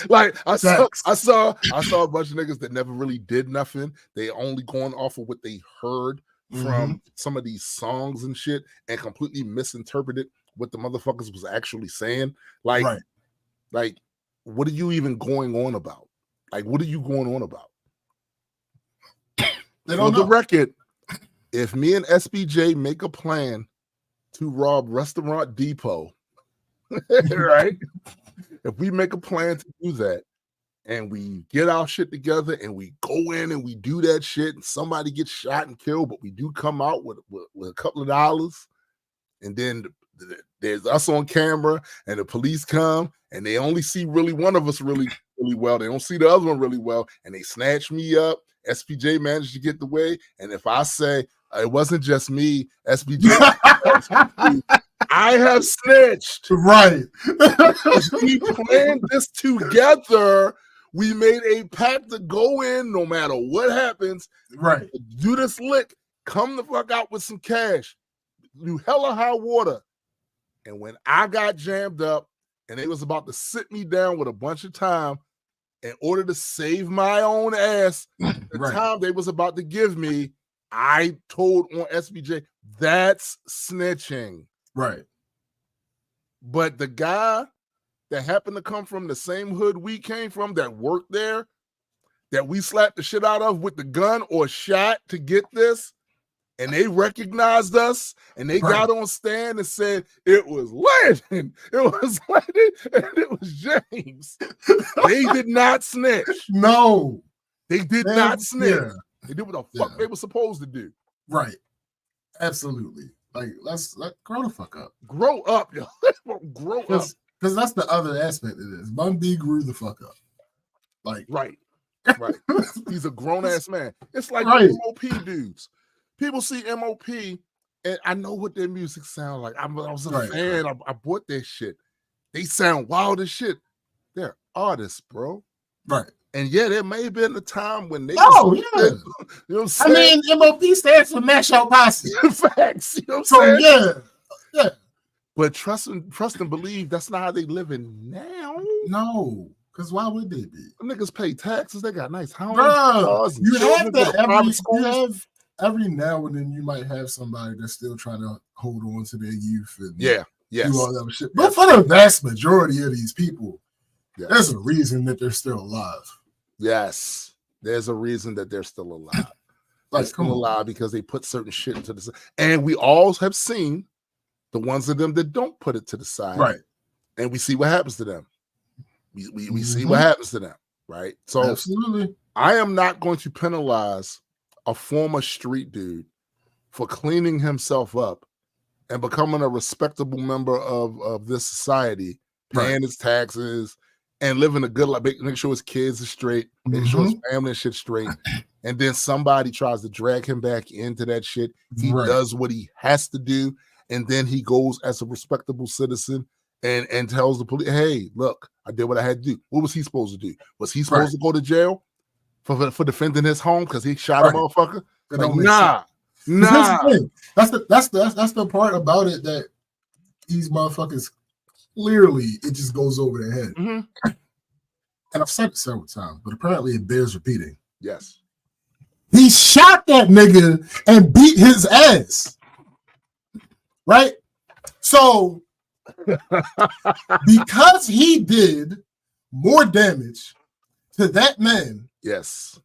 like I saw a bunch of niggas that never really did nothing. They only going off of what they heard from some of these songs and shit and completely misinterpreted what the motherfuckers was actually saying. Like, what are you even going on about? Like, what are you going on about? On the record, if me and SBJ make a plan to rob Restaurant Depot, right? If we make a plan to do that and we get our shit together and we go in and we do that shit and somebody gets shot and killed, but we do come out with a couple of dollars, and then there's us on camera and the police come and they only see really one of us really well. They don't see the other one really well, and they snatch me up. SPJ managed to get the way, and if I say it wasn't just me, SPJ, I have snitched. Right. We planned this together. We made a pact to go in no matter what happens. Right. Do this lick. Come the fuck out with some cash. Do hella high water. And when I got jammed up and they was about to sit me down with a bunch of time in order to save my own ass, the time they was about to give me, I told on SBJ, that's snitching. Right. But the guy that happened to come from the same hood we came from, that worked there, that we slapped the shit out of with the gun or shot to get this, and they recognized us, and they got on stand and said, it was Landon, it was Landon, and it was James. They did not snitch. No. They did not snitch. Yeah. They did what the fuck they were supposed to do. Right. Absolutely. Like, let's grow the fuck up. Grow up, yo. Grow up. Because that's the other aspect of this. Bun B grew the fuck up. Like, right. He's a grown ass man. It's like the MOP dudes. People see MOP, and I know what their music sounds like. I was a fan. I bought their shit. They sound wild as shit. They're artists, bro. Right. And yeah, there may have been a time when they. Oh, yeah. You know what I'm saying? I mean, MOP stands for Mash Out Posse. Facts. You know what I'm saying? Yeah. But trust and believe that's not how they living now. No. Because why would they be? Them niggas pay taxes. They got nice homes. Bro, you have that every now and then you might have somebody that's still trying to hold on to their youth and do all that shit. But for the vast majority of these people, there's a reason that they're still alive. Yes, there's a reason that they're still alive. They're still alive because they put certain shit into the side. And we all have seen the ones of them that don't put it to the side. Right. And we see what happens to them. We see what happens to them. Right. So absolutely, I am not going to penalize a former street dude for cleaning himself up and becoming a respectable member of this society, paying his taxes and living a good life, making sure his kids are straight, making sure his family and shit straight. And then somebody tries to drag him back into that shit. He does what he has to do. And then he goes as a respectable citizen and tells the police, hey, look, I did what I had to do. What was he supposed to do? Was he supposed to go to jail for defending his home because he shot a motherfucker? Like, nah. That's the part about it that these motherfuckers clearly it just goes over their head. Mm-hmm. And I've said it several times, but apparently it bears repeating. Yes. He shot that nigga and beat his ass. Right? So, because he did more damage to that man, yes,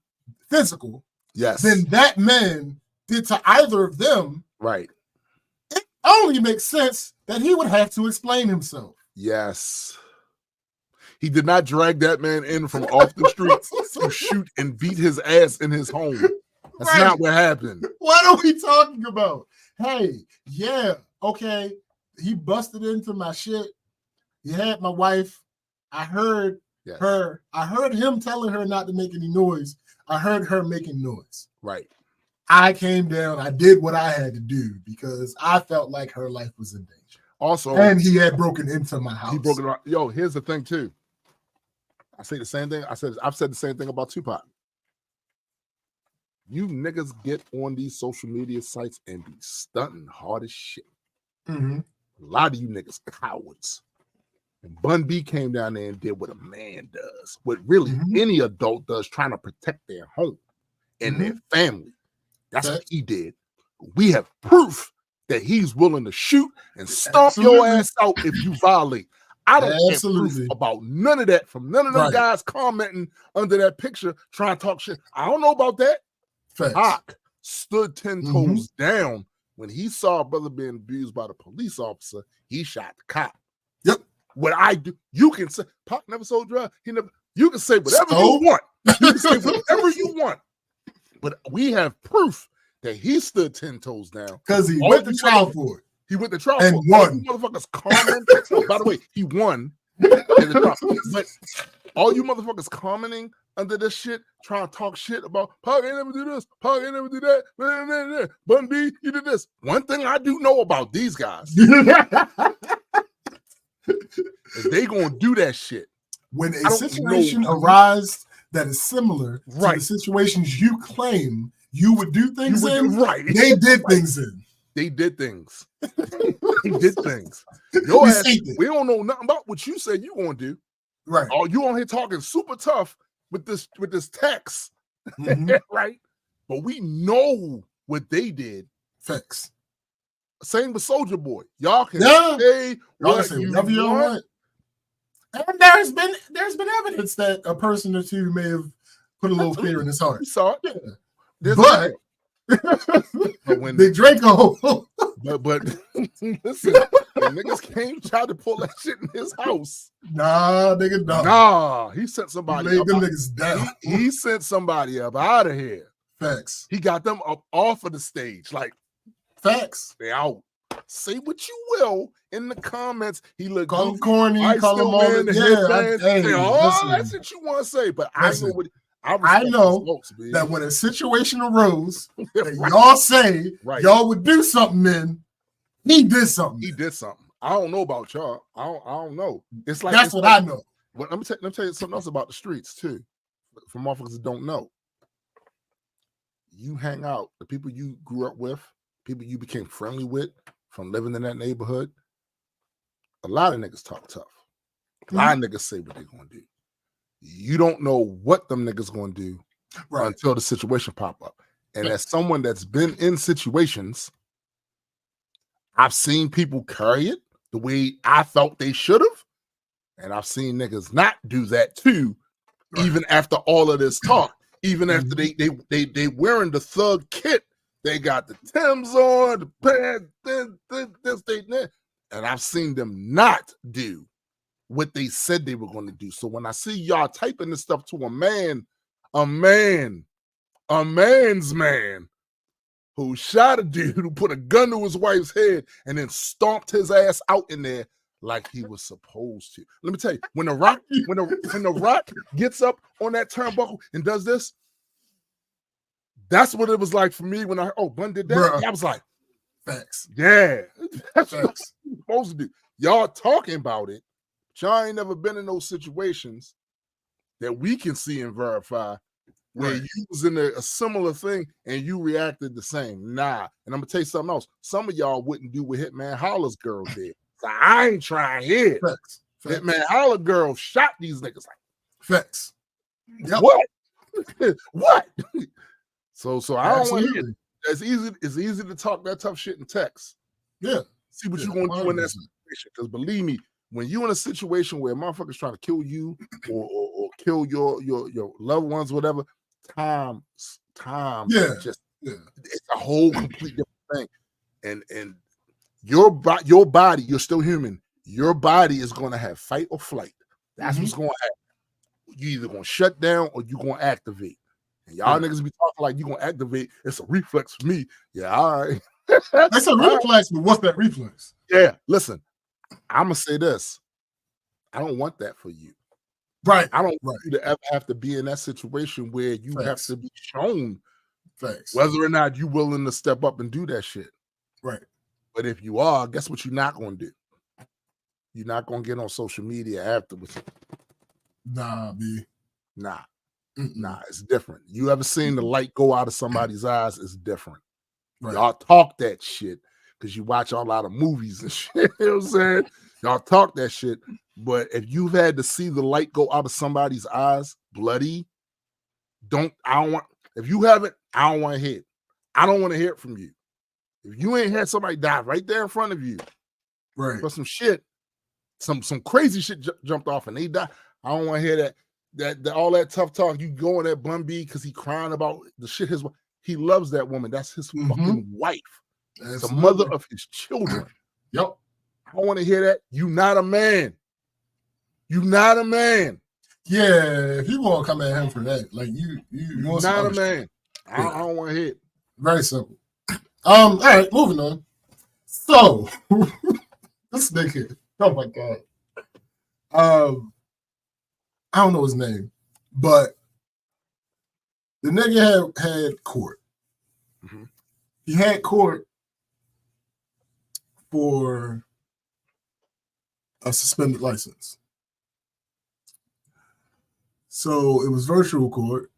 physical, yes, than that man did to either of them, right, it only makes sense that he would have to explain himself. Yes. He did not drag that man in from off the street to shoot and beat his ass in his home. That's right. Not what happened. What are we talking about? Hey, yeah, okay. He busted into my shit. He had my wife. I heard her. I heard him telling her not to make any noise. I heard her making noise. Right. I came down. I did what I had to do because I felt like her life was in danger. Also, and he had broken into my house. He broke it. Yo, here's the thing too. I say the same thing. I've said the same thing about Tupac. You niggas get on these social media sites and be stunting hard as shit. Mm-hmm. A lot of you niggas cowards. And Bun B came down there and did what a man does, what really any adult does, trying to protect their home and their family. That's what he did. We have proof that he's willing to shoot and stomp your ass out if you violate. I don't get proof about none of that from none of them guys commenting under that picture trying to talk shit. I don't know about that. Pac stood 10 toes down when he saw a brother being abused by the police officer. He shot the cop. Yep. What I do, you can say Pac never sold drugs. He never. You can say whatever you want. You can say whatever you want. But we have proof that he stood 10 toes down because he went to trial for it. He went to trial and for won. All you motherfuckers commenting. By the way, he won. But all you motherfuckers commenting under this shit, trying to talk shit about Pac ain't never do this, Pac ain't never do that. Bun B, you did this. One thing I do know about these guys is they gonna do that shit. When a situation arises that is similar to the situations you claim you would do things in, they did things in. They did things. They did things. Your ass, we don't know nothing about what you said you gonna do. Right. Oh, you on here talking super tough with this text. Right? But we know what they did. Facts. Same with Soulja Boy. Y'all can say what you want. And there's been evidence that a person or two may have put a little fear in his heart. We saw it. Yeah. But when Big Draco, but listen, the niggas came tried to pull that shit in his house. Nah, nigga, no. Nah, he sent somebody. He laid them niggas down. He sent somebody up out of here. Facts. He got them up off of the stage. Like facts. They out. Say what you will in the comments. He looked call him corny, call him all that's what you want to say. But listen, I know what I know folks, that when a situation arose that y'all say y'all would do something in, he did something. He did something. I don't know about y'all. I don't know. It's like that's what I know. But let me tell you something else about the streets too. For motherfuckers that don't know. You hang out, the people you grew up with, people you became friendly with from living in that neighborhood. A lot of niggas talk tough. A lot of niggas say what they're gonna do. You don't know what them niggas gonna do until the situation pop up. And as someone that's been in situations, I've seen people carry it the way I felt they should have, and I've seen niggas not do that too, even after all of this talk. Even after they wearing the thug kit, they got the Timbs on, the pants, this, and I've seen them not do what they said they were going to do. So when I see y'all typing this stuff to a man's man who shot a dude who put a gun to his wife's head and then stomped his ass out in there like he was supposed to. Let me tell you, when the Rock gets up on that turnbuckle and does this, that's what it was like for me when Bun did that. Bruh. I was like, facts. Yeah, that's what you're supposed to do. Y'all talking about it. Y'all ain't never been in those situations that we can see and verify where you was in a similar thing and you reacted the same. Nah. And I'm gonna tell you something else. Some of y'all wouldn't do what Hitman Holler's girl did. So I ain't trying here. Facts. Man, all the girls shot these niggas. Like, facts. Yep. What? What? So I don't want to hear it. It's easy to talk that tough shit in text. Yeah. See what you're going to do in that situation. Because believe me, when you're in a situation where motherfuckers trying to kill you or kill your loved ones, whatever, time it's a whole complete different thing. And your body, you're still human. Your body is going to have fight or flight. That's what's going to happen. You either going to shut down or you're going to activate. And y'all niggas be talking like you're going to activate. It's a reflex for me. Yeah, all right. That's a reflex, but what's that reflex? Yeah, listen, I'm going to say this. I don't want that for you. Right. I don't want you to ever have to be in that situation where you have to be shown whether or not you're willing to step up and do that shit. Right. But if you are, guess what you're not going to do? You're not going to get on social media afterwards. Nah, B. Nah. Nah, it's different. You ever seen the light go out of somebody's eyes? It's different. Right. Y'all talk that shit because you watch a lot of movies and shit. You know what I'm saying? Y'all talk that shit. But if you've had to see the light go out of somebody's eyes, bloody, if you haven't, I don't want to hear it. I don't want to hear it from you. If you ain't had somebody die right there in front of you, right, for some shit, some crazy shit jumped off and they died, I don't want to hear that all that tough talk. You go on that Bun B because he crying about the shit he loves that woman. That's his fucking wife. It's the mother of his children. Yep. I don't want to hear that. You not a man. You not a man. Yeah, if you want to come at him for that, like you not a man. I don't want to hear it. Very simple. All right, moving on. So this nigga, oh my god. I don't know his name, but the nigga had court. Mm-hmm. He had court for a suspended license. So it was virtual court,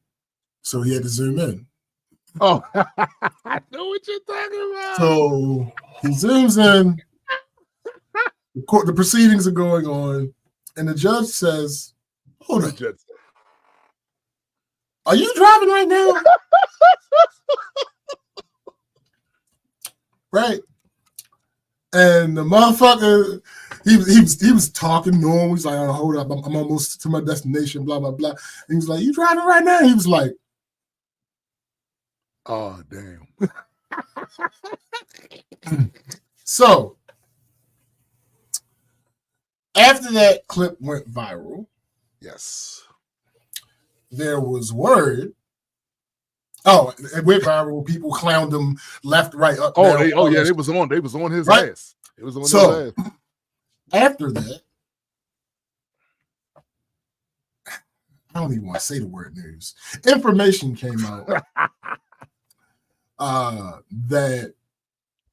so he had to zoom in. Oh, I know what you're talking about. So he zooms in. The proceedings are going on, and the judge says, "Hold on, are you driving right now?" Right, and the motherfucker, he was talking normal. He's like, "Oh, hold up, I'm almost to my destination." Blah blah blah. And he was like, "You driving right now?" And he was like, "Oh damn." So after that clip went viral, yes, there was word. Oh, it went viral. People clowned him left, right, up. Oh, down, they was on his ass. It was on his ass. After that, I don't even want to say the word news. Information came out that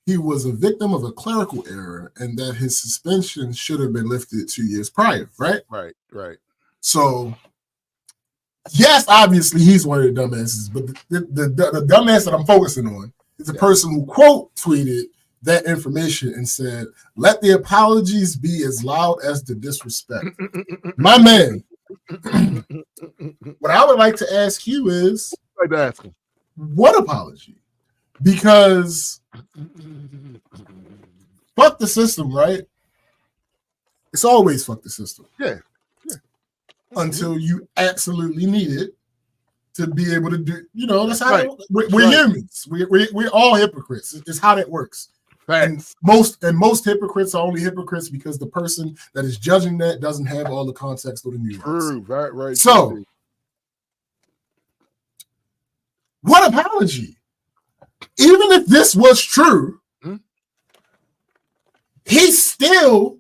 he was a victim of a clerical error and that his suspension should have been lifted 2 years prior. Right. So, yes, obviously he's one of the dumbasses, but the dumbass that I'm focusing on is the person who quote tweeted that information and said, "Let the apologies be as loud as the disrespect." My man, what I would like to ask you is, what apology? Because fuck the system, right? It's always fuck the system. Yeah. Until you absolutely need it to be able to do, that's how we're humans. We're all hypocrites. It's how that works. And most hypocrites are only hypocrites because the person that is judging that doesn't have all the context or the nuance. True, right. So, what apology? Even if this was true, he still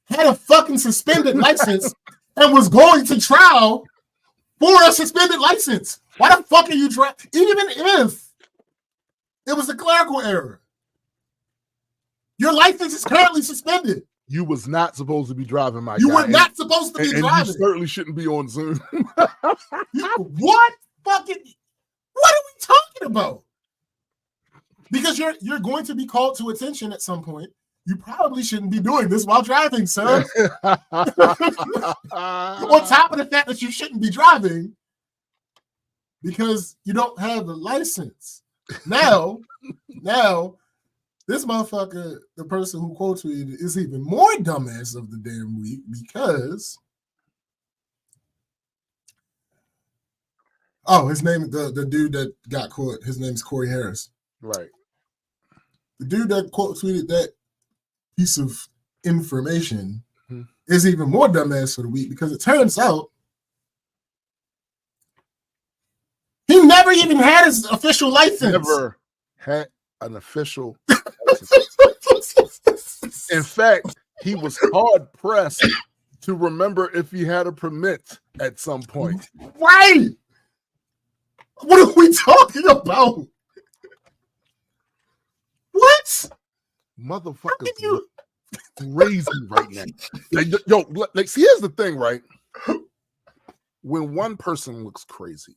had a fucking suspended license and was going to trial for a suspended license. Why the fuck are you trying? Even if it was a clerical error, your license is currently suspended. You was not supposed to be driving, my guy. You were not supposed to be driving. And you certainly shouldn't be on Zoom. What are we talking about? Because you're going to be called to attention at some point. you probably shouldn't be doing this while driving, sir. On top of the fact that you shouldn't be driving because you don't have a license. Now, this motherfucker, the person who quote tweeted, is even more dumbass of the damn week because his name, the dude that got caught, his name is Corey Harris. Right. The dude that quote tweeted that piece of information is even more dumbass for the week because it turns out he never even had his official license. Never had an official license. In fact, he was hard pressed to remember if he had a permit at some point. Right. What are we talking about? What? Motherfuckers crazy right now. Like, see, here's the thing, right? When one person looks crazy,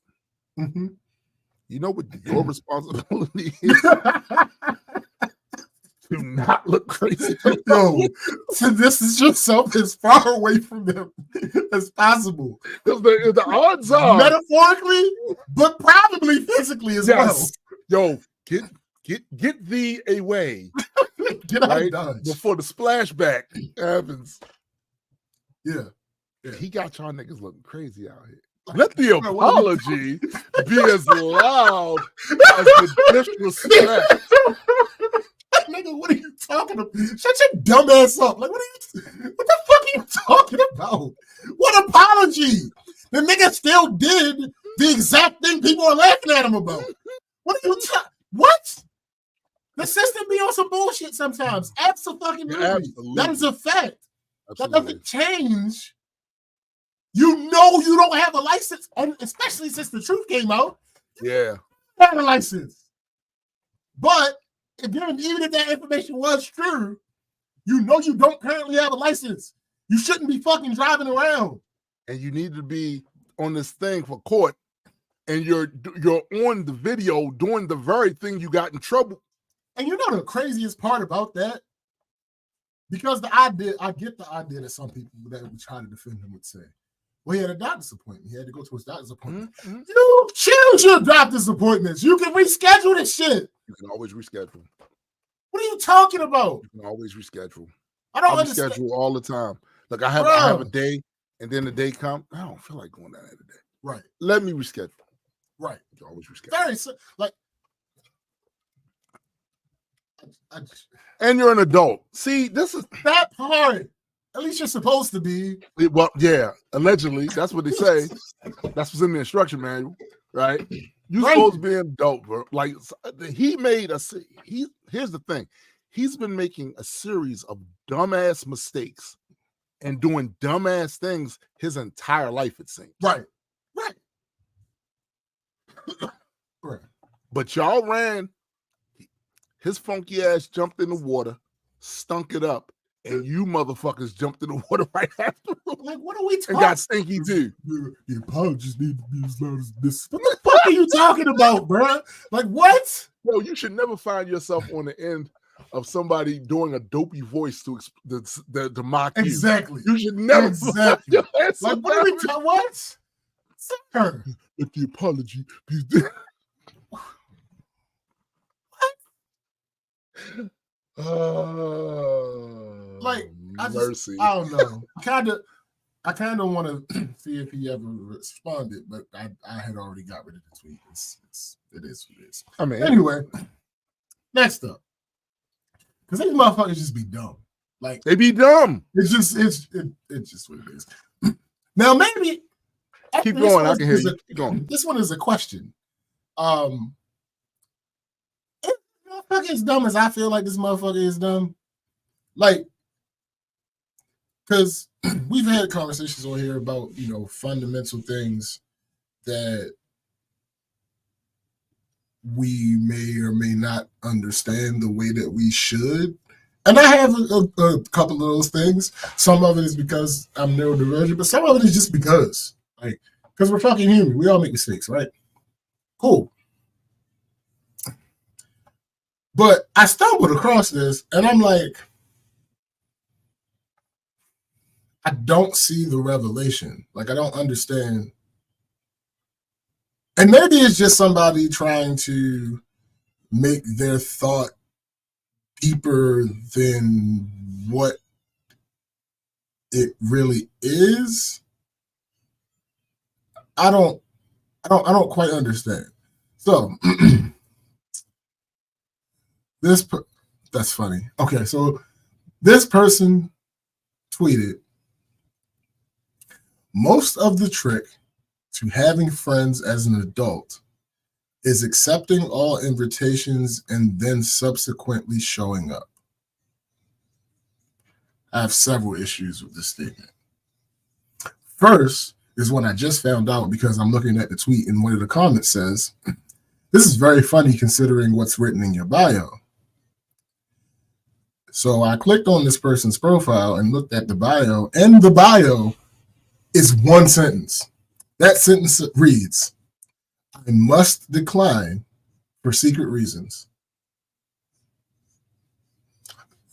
you know what your responsibility is? To not look crazy. Yo, so this is yourself as far away from them as possible. The odds are metaphorically, but probably physically as well. Yo, get thee away. Get out of Dodge before the splashback happens. Yeah. He got y'all niggas looking crazy out here. Let the apology be as loud as the disrespect. Nigga, what are you talking about? Shut your dumb ass up. Like, what the fuck are you talking about? What apology? The nigga still did the exact thing people are laughing at him about. What are you talking? What? The system be on some bullshit sometimes. Absolutely. That is a fact. Absolutely. That doesn't change. You know you don't have a license, and especially since the truth came out. Yeah. You have a license. But again, even if that information was true, you know you don't currently have a license. You shouldn't be fucking driving around. And you need to be on this thing for court, and you're on the video doing the very thing you got in trouble. And you know the craziest part about that? Because I get the idea that some people that would try to defend him would say, well, he had a doctor's appointment. He had to go to his doctor's appointment. You choose your doctor's appointments. You can reschedule this shit. You can always reschedule. What are you talking about? You can always reschedule. I don't understand. Reschedule all the time. Like I have a day, and then the day comes. I don't feel like going down there today. Right. Let me reschedule. Right. You can always reschedule. And you're an adult. See, this is that part. At least you're supposed to be. Well, yeah, allegedly. That's what they say. That's what's in the instruction manual, right? You're supposed to be an adult, bro. Like he made here's the thing. He's been making a series of dumbass mistakes and doing dumbass things his entire life, it seems. Right. But y'all ran. His funky ass jumped in the water, stunk it up, and you motherfuckers jumped in the water right after. Like, what are we talking? And got stinky too. The apologies need to be as loud as this. What the fuck are you talking about, bro? Like, what? Yo, you should never find yourself on the end of somebody doing a dopey voice to mock you. Exactly. You should never. Exactly. Like, what are we talking? What? Sir. If the apology be. Like, mercy. I don't know. I kind of want to see if he ever responded, but I had already got rid of the tweet. It is what it is. I mean, anyway, next up, because these motherfuckers just be dumb. Like they be dumb. It's just what it is. Now maybe keep going. I can hear you. Keep going. This one is a question. Motherfucker is dumb as I feel like this motherfucker is dumb. Like, because we've had conversations on here about, fundamental things that we may or may not understand the way that we should. And I have a couple of those things. Some of it is because I'm neurodivergent, but some of it is just because we're fucking human. We all make mistakes, right? Cool. But I stumbled across this, and I'm like, I don't see the revelation. Like, I don't understand. And maybe it's just somebody trying to make their thought deeper than what it really is. I don't quite understand. So that's funny. Okay, so this person tweeted, most of the trick to having friends as an adult is accepting all invitations and then subsequently showing up. I have several issues with this statement. First is when I just found out, because I'm looking at the tweet and one of the comments says, this is very funny considering what's written in your bio. So I clicked on this person's profile and looked at the bio, and the bio is one sentence. That sentence reads, I must decline for secret reasons.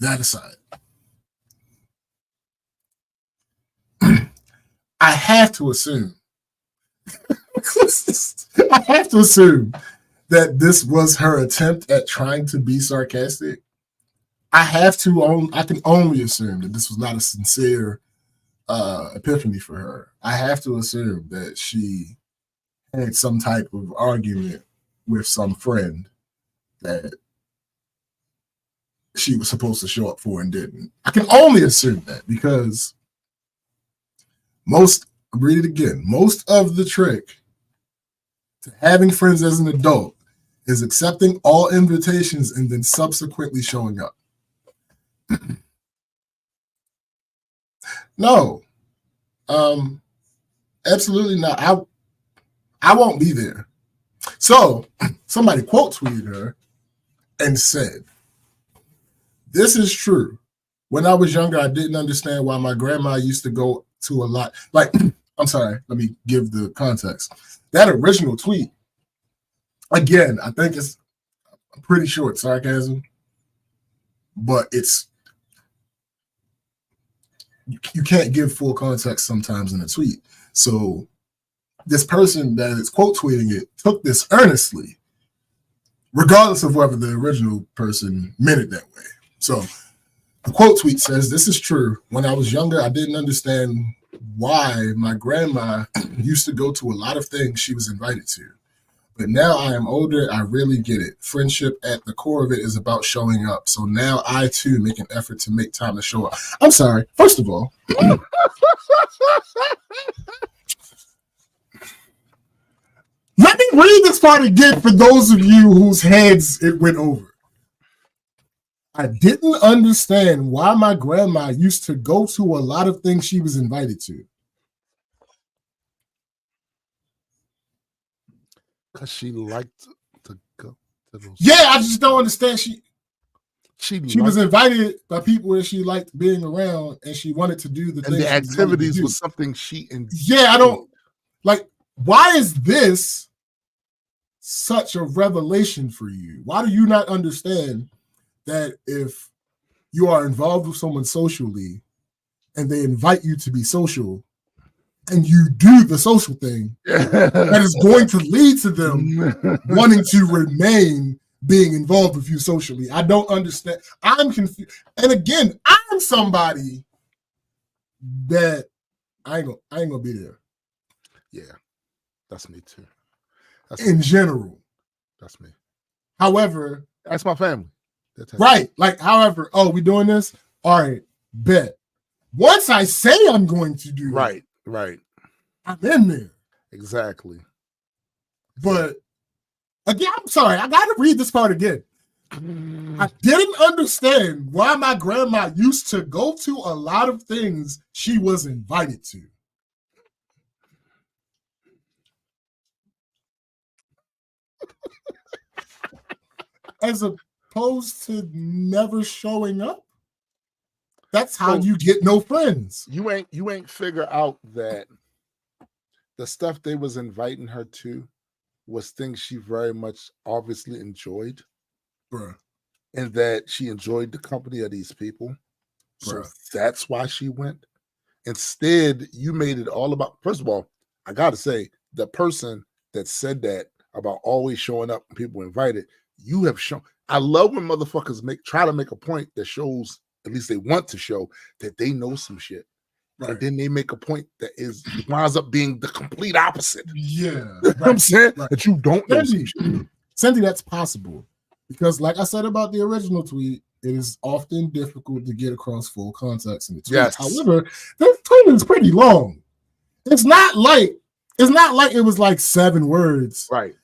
That aside, I have to assume that this was her attempt at trying to be sarcastic. I can only assume that this was not a sincere epiphany for her. I have to assume that she had some type of argument with some friend that she was supposed to show up for and didn't. I can only assume that, because read it again, most of the trick to having friends as an adult is accepting all invitations and then subsequently showing up. No, absolutely not. I won't be there. So somebody quote tweeted her and said, this is true. When I was younger, I didn't understand why my grandma used to go to a lot. Like, I'm sorry, let me give the context. That original tweet, again, I think it's pretty short sarcasm, but you can't give full context sometimes in a tweet. So this person that is quote tweeting it took this earnestly, regardless of whether the original person meant it that way. So the quote tweet says, this is true. When I was younger, I didn't understand why my grandma used to go to a lot of things she was invited to. But now I am older, I really get it. Friendship at the core of it is about showing up. So now I too make an effort to make time to show up. I'm sorry. First of all, let me read this part again for those of you whose heads it went over. I didn't understand why my grandma used to go to a lot of things she was invited to. Because she liked to go to those. Yeah, I just don't understand. She was invited by people that she liked being around, and she wanted to do the things. And the activities was something she enjoyed. Yeah, I don't like. Why is this such a revelation for you? Why do you not understand that if you are involved with someone socially and they invite you to be social and you do the social thing, that is going to lead to them wanting to remain being involved with you socially? I don't understand. I'm confused. And again, I'm somebody that I ain't gonna be there. Yeah, that's me too. In general. That's me. However, that's my family. Right. Like, however, we doing this? All right, bet. Once I say I'm going to do right, I'm in there. Exactly. But again, I'm sorry, I gotta read this part again. I didn't understand why my grandma used to go to a lot of things she was invited to. As opposed to never showing up. That's how you get no friends. You ain't figure out that the stuff they was inviting her to was things she very much obviously enjoyed. Bruh. And that she enjoyed the company of these people. Bruh. So that's why she went. Instead, you made it all about, first of all, I got to say, the person that said that about always showing up when people invited, you have shown. I love when motherfuckers try to make a point that shows, at least they want to show, that they know some shit. Right. And then they make a point that winds up being the complete opposite. Yeah. You know what I'm saying? Right. That you don't know some shit. Sandy, that's possible. Because like I said about the original tweet, it is often difficult to get across full context in the tweet. Yes. However, the tweet is pretty long. It's not like it was like 7 words. Right.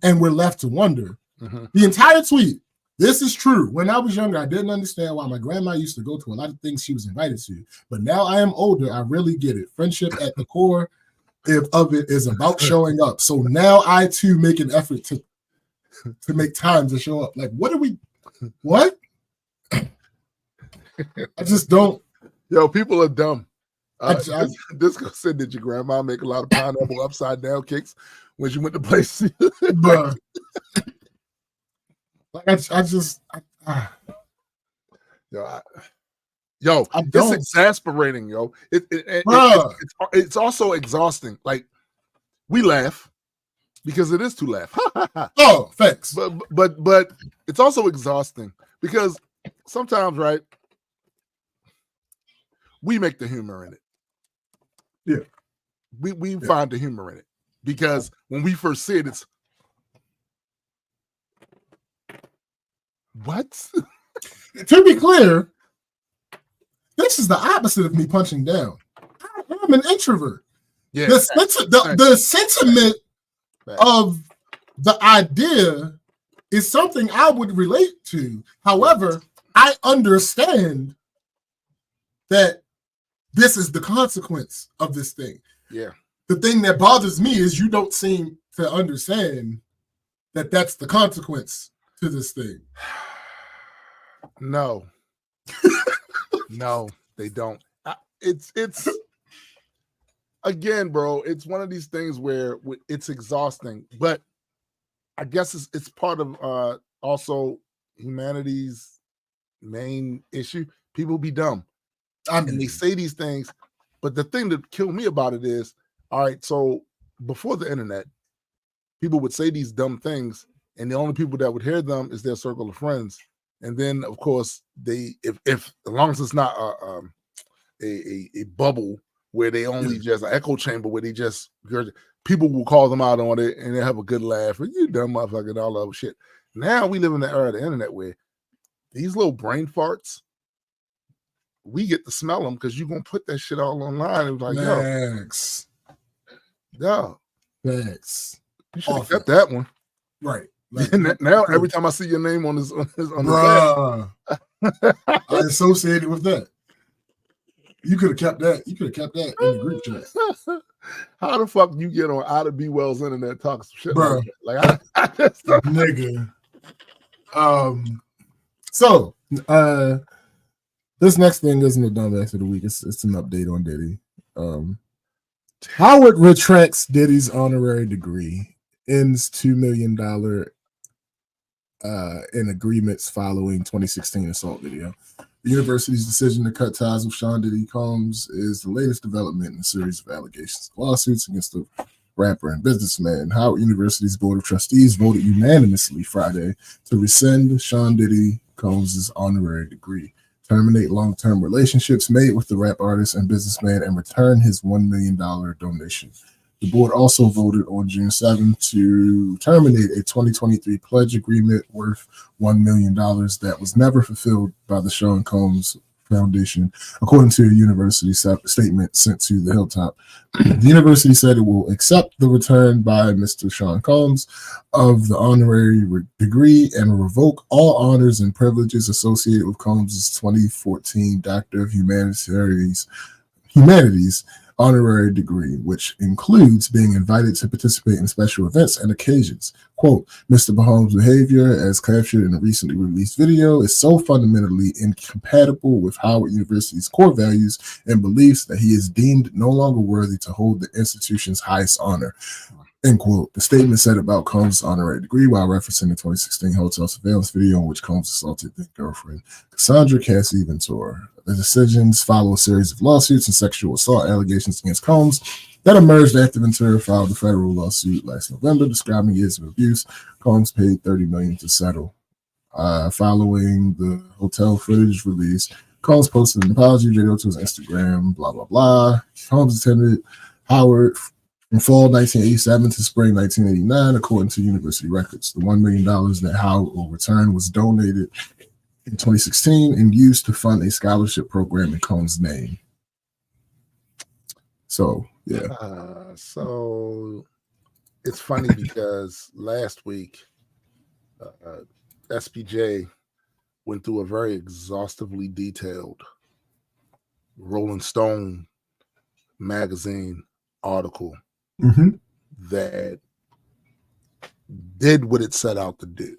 And we're left to wonder. Mm-hmm. The entire tweet. This is true. When I was younger, I didn't understand why my grandma used to go to a lot of things she was invited to. But now I am older, I really get it. Friendship at the core of it is about showing up. So now I too make an effort to make time to show up. Like, what? I just don't. Yo, people are dumb. This girl said, did your grandma make a lot of pineapple upside down kicks when she went to play? Bruh. Like it's exasperating, yo. It's also exhausting. Like, we laugh because it is to laugh. Oh, thanks. But it's also exhausting because sometimes, right, we make the humor in it. Yeah. We find the humor in it because when we first see it, it's what? To be clear, this is the opposite of me punching down. I'm an introvert. Yeah, the sentiment of the idea is something I would relate to. However, I understand that this is the consequence of this thing. Yeah. The thing that bothers me is you don't seem to understand that that's the consequence to this thing. No. No, they don't. It's again, bro, it's one of these things where it's exhausting, but I guess it's part of also humanity's main issue. People be dumb. And they say these things, but the thing that killed me about it is, all right, so before the internet, people would say these dumb things, and the only people that would hear them is their circle of friends. And then, of course, if as long as it's not a bubble where they only just an echo chamber where they just people will call them out on it and they have a good laugh. And you dumb motherfucker and all that other shit. Now we live in the era of the internet where these little brain farts, we get to smell them because you're gonna put that shit all online. It was like, thanks. Yo, thanks. You should have kept that one, right? Like, now every time I see your name on the I associate it with that. You could have kept that. You could have kept that in the group chat. How the fuck you get on Ida B. Wells' internet talking some shit, bro? Like I just nigga. So this next thing isn't a dumbass of the week. It's an update on Diddy. Howard retracts Diddy's honorary degree, ends $2 million in agreements following 2016 assault video. The university's decision to cut ties with Sean Diddy Combs is the latest development in a series of allegations and lawsuits against the rapper and businessman. Howard University's Board of Trustees voted unanimously Friday to rescind Sean Diddy Combs' honorary degree, terminate long-term relationships made with the rap artist and businessman, and return his $1 million donation. The board also voted on June 7th to terminate a 2023 pledge agreement worth $1 million that was never fulfilled by the Sean Combs Foundation, according to a university statement sent to the Hilltop. The university said it will accept the return by Mr. Sean Combs of the honorary degree and revoke all honors and privileges associated with Combs' 2014 Doctor of Humanities honorary degree, which includes being invited to participate in special events and occasions. Quote, Mr. Mahomes' behavior, as captured in a recently released video, is so fundamentally incompatible with Howard University's core values and beliefs that he is deemed no longer worthy to hold the institution's highest honor. End quote. The statement said about Combs' honorary degree while referencing the 2016 hotel surveillance video in which Combs assaulted their girlfriend, Cassandra Cassie Ventura. The decisions follow a series of lawsuits and sexual assault allegations against Combs that emerged after Ventura filed a federal lawsuit last November describing years of abuse. Combs paid $30 million to settle. Following the hotel footage release, Combs posted an apology video to his Instagram, blah, blah, blah. Combs attended Howard from fall 1987 to spring 1989, according to university records. The $1 million that Howard will return was donated in 2016 and used to fund a scholarship program in Combs' name. So, yeah. So it's funny because last week, SPJ went through a very exhaustively detailed Rolling Stone magazine article that did what it set out to do,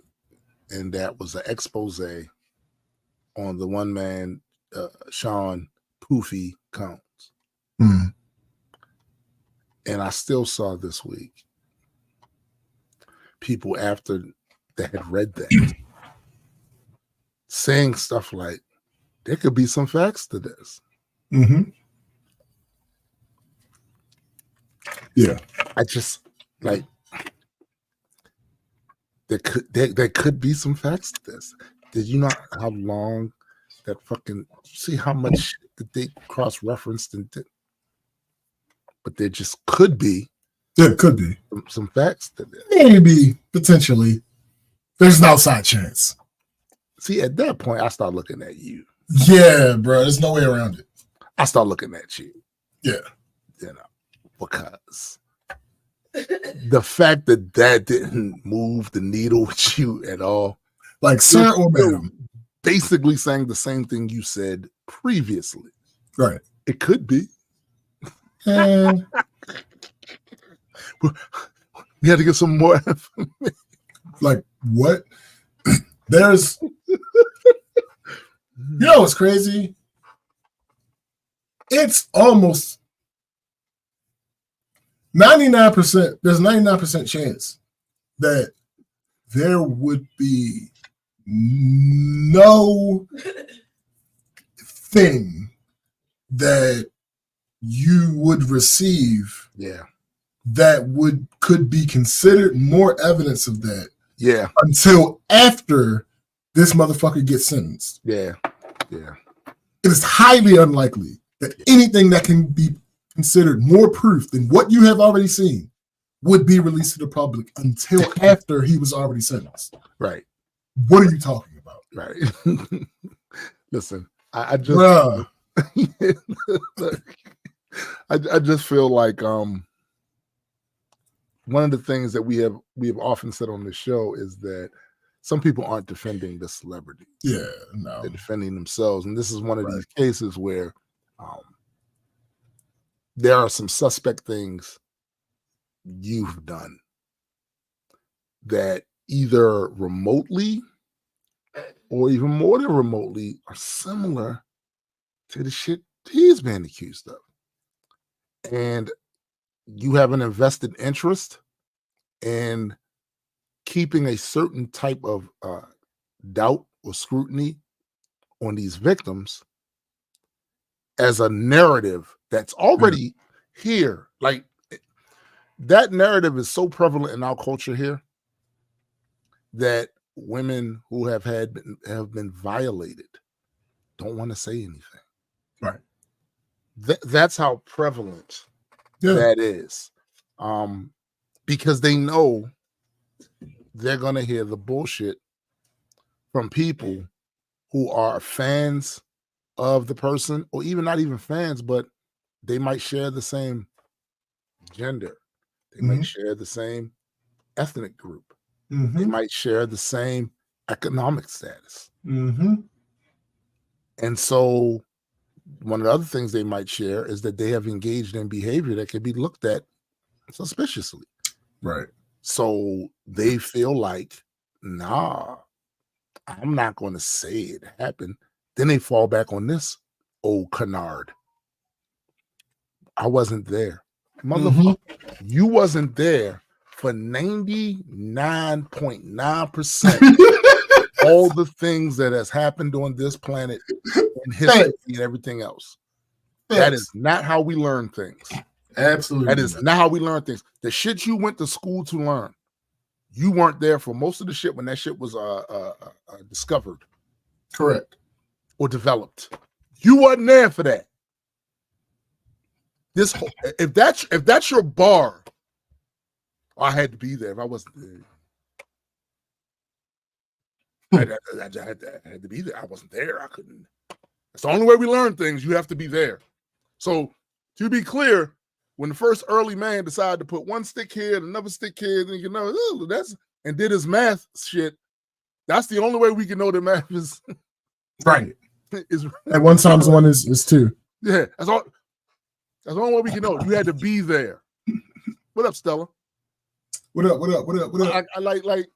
and that was an expose on the one man, Sean Poofy Combs. And I still saw this week people after they had read that saying stuff like, there could be some facts to this. Yeah. I just like there could be some facts to this. Did you know how long that fucking see how much that they cross-referenced and did? But there just could be. Yeah, it could be some facts to this. Maybe potentially. There's an outside chance. See, at that point, I start looking at you. Yeah, bro. There's no way around it. I start looking at you. Yeah. You know, because the fact that didn't move the needle with you at all. Like, sir or madam. Basically saying the same thing you said previously. Right. It could be. We had to get some more information. Like, what? There's, you know what's crazy? It's almost 99%, there's 99% chance that there would be no thing that you would receive that could be considered more evidence of that until after this motherfucker gets sentenced. It is highly unlikely that anything that can be considered more proof than what you have already seen would be released to the public until after he was already sentenced. Right. What are you talking about? Right. Listen, I just I just feel like one of the things that we have often said on this show is that some people aren't defending the celebrity. Yeah, no. They're defending themselves. And this is one of these cases where there are some suspect things you've done that either remotely or even more than remotely are similar to the shit he's been accused of. And you have an invested interest in keeping a certain type of doubt or scrutiny on these victims as a narrative that's already here. Like, that narrative is so prevalent in our culture here that women who have been violated don't want to say anything. Right. That's how prevalent that is. Because they know they're going to hear the bullshit from people who are fans of the person, or even not even fans, but they might share the same gender. They might share the same ethnic group. They might share the same economic status. And so one of the other things they might share is that they have engaged in behavior that can be looked at suspiciously. Right. So they feel like, nah, I'm not going to say it happened. Then they fall back on this old canard. I wasn't there. Motherfucker, you wasn't there for 99.9% all the things that has happened on this planet in history and everything else. That is not how we learn things. Absolutely. That is not how we learn things. The shit you went to school to learn, you weren't there for most of the shit when that shit was discovered. Correct. Or developed. You wasn't there for that. This whole, if that's your bar, I had to be there. If I wasn't there, I had to be there. I wasn't there. I couldn't. That's the only way we learn things. You have to be there. So to be clear, when the first early man decided to put one stick here and another stick here, then you know that's and did his math shit. That's the only way we can know that math is right. Is and 1 times 1 is 2. Yeah, that's all. That's the only way we can know. You had to be there. What up, Stella? What up? What up? What up? What up? I like.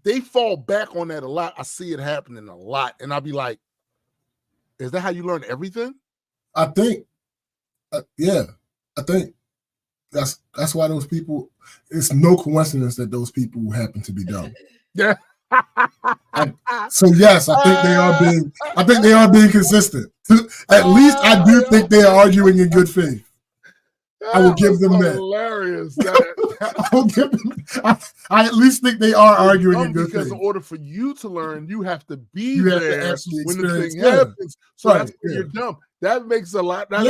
They fall back on that a lot. I see it happening a lot, and I'll be like, "Is that how you learn everything?" I think, yeah, I think that's why those people. It's no coincidence that those people happen to be dumb. Yeah. So yes, I think they are being consistent. At least I do think they are arguing in good faith. I will give them that. Hilarious. I at least think they are arguing in good faith. Because in order for you to learn, you have to be there when the thing happens. So that's when you're dumb. That makes a lot. That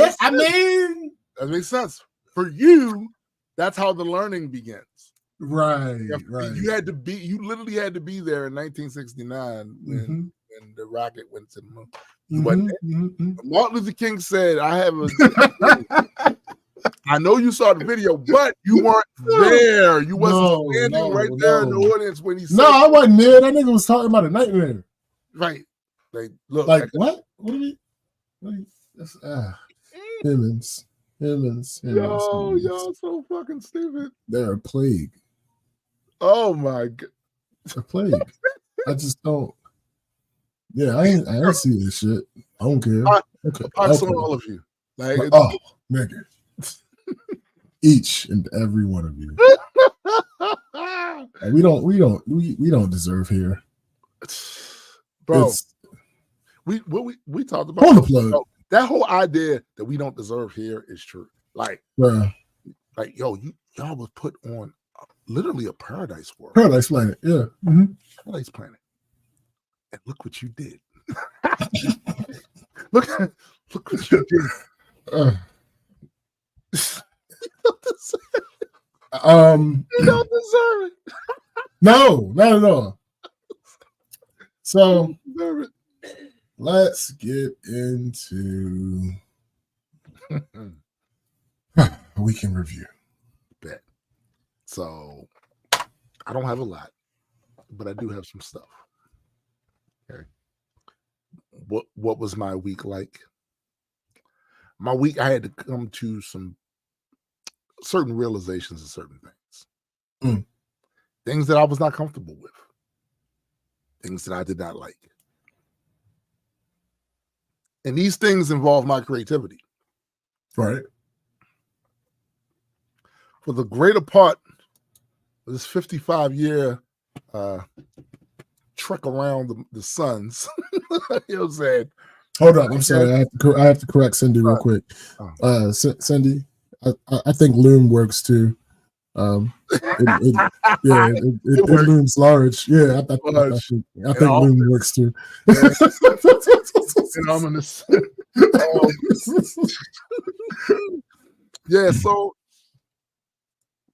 makes sense. For you, that's how the learning begins. Right. You had to be. You literally had to be there in 1969 when the rocket went to the moon. You wasn't there. Martin Luther King said, "I have a." I know you saw the video, but you weren't there. You wasn't standing there in the audience when he said. No, I wasn't there. That nigga was talking about a nightmare. Right. Like, look. Like what? What do we? That's Humans. Yo, y'all so fucking stupid. They're a plague. Oh my god. A plague. I just don't. Yeah, I ain't see this shit. I don't care. Pox on all of you. Like, oh, nigga. Each and every one of you. And we don't deserve here. Bro. We talked about that whole idea that we don't deserve here is true. Like, like yo, y'all was put on literally a paradise world. Paradise planet, yeah. Paradise planet. And look what you did. look what you did. You don't deserve it. No, not at all. So let's get into a weekend review. Bet. So I don't have a lot, but I do have some stuff. Okay. What was my week like? My week, I had to come to some certain realizations of certain things. Things that I was not comfortable with. Things that I did not like. And these things involve my creativity. Right. For the greater part of this 55-year trek around the suns, you know what I'm saying? Hold up, I'm sorry. I have to correct Cindy real quick. Cindy, I think loom works too. It looms large. Yeah, I think loom works too. Yeah, so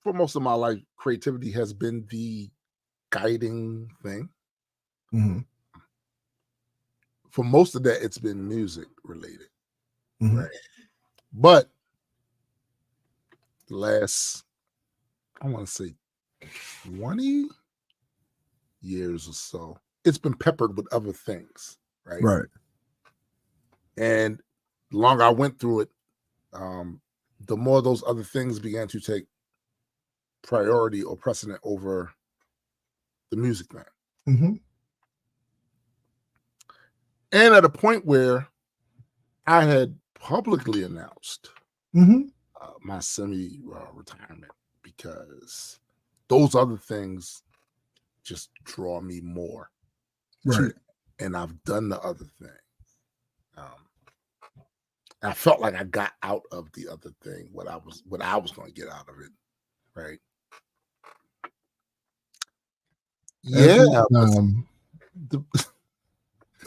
for most of my life, creativity has been the guiding thing. For most of that, it's been music related, right? But the last, I want to say 20 years or so, it's been peppered with other things, right? Right. And the longer I went through it, the more those other things began to take priority or precedent over the music man. And at a point where I had publicly announced my semi-retirement because those other things just draw me more. Right. And I've done the other thing. I felt like I got out of the other thing what I was going to get out of it. Right. Yeah.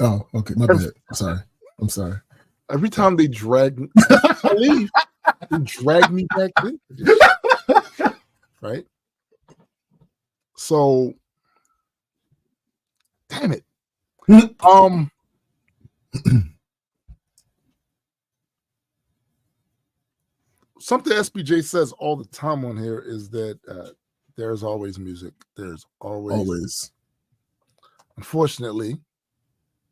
Oh, okay. My bad. I'm sorry. Every time they drag me, I leave. They drag me back in. Right. So, damn it. Something SBJ says all the time on here is that there's always music. There's always. Unfortunately,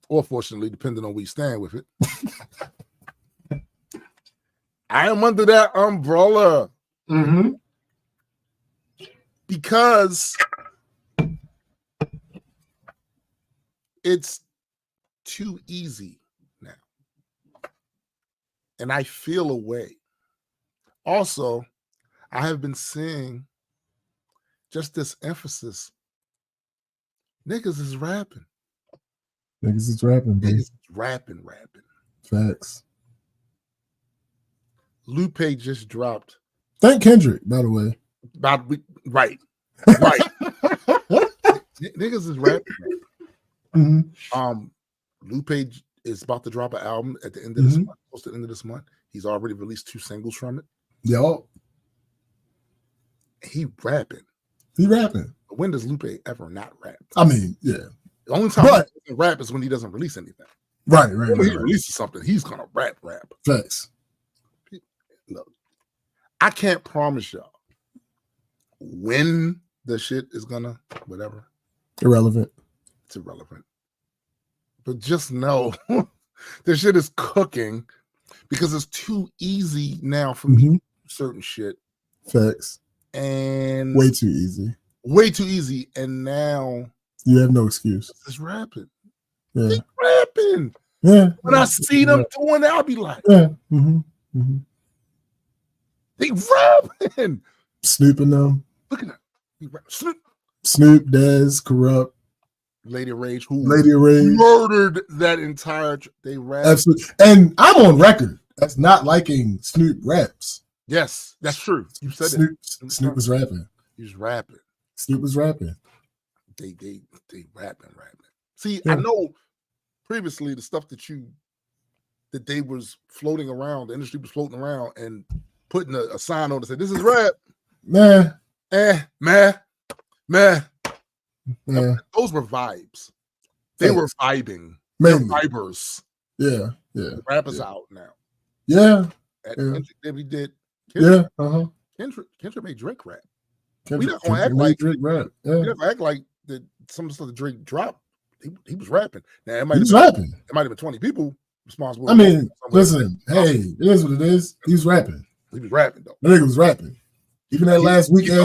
or fortunately, depending on where you stand with it, I am under that umbrella. Mm-hmm. Because it's too easy now. And I feel a way. Also, I have been seeing just this emphasis. Niggas is rapping. Niggas is rapping, baby. Niggas is rapping. Facts. Lupe just dropped. Thank Kendrick, by the way. Right. Niggas is rapping. Mm-hmm. Lupe is about to drop an album at the end of this month. Close to the end of this month. He's already released 2 singles from it. Yo. He rapping. But when does Lupe ever not rap? I mean, yeah. The only time he doesn't rap is when he doesn't release anything. Right. When he releases something, he's gonna rap. Facts. Look, I can't promise y'all when the shit is gonna whatever. Irrelevant. It's irrelevant. But just know this shit is cooking because it's too easy now for me to do certain shit. Facts. And way too easy. And now you have no excuse. It's rapping. Yeah. They rapping. Yeah. When I see them doing that, I'll be like, yeah. They rapping. Snoop and them. Look at that. Snoop, Dez, Corrupt. Lady Rage, murdered that entire. They rap. Absolutely. And I'm on record as not liking Snoop raps. Yes, that's true. You said Snoop was rapping. He was rapping. Snoop was rapping. They rapping. See, I know previously the stuff that they was floating around, the industry was floating around and putting a sign on to say, this is rap. Meh. Those were vibes. They were vibing. They're vibers. Yeah. The rappers out now. Yeah. Kendrick that we did. Kendrick made Drake rap. We not gonna act like Drake rap. We not gonna act like that some of the stuff that Drake dropped. He was rapping. Now it might have been 20 people responsible. I mean, listen, hey, it is what it is. He was rapping. He was rapping though. The nigga was rapping. Even that last week that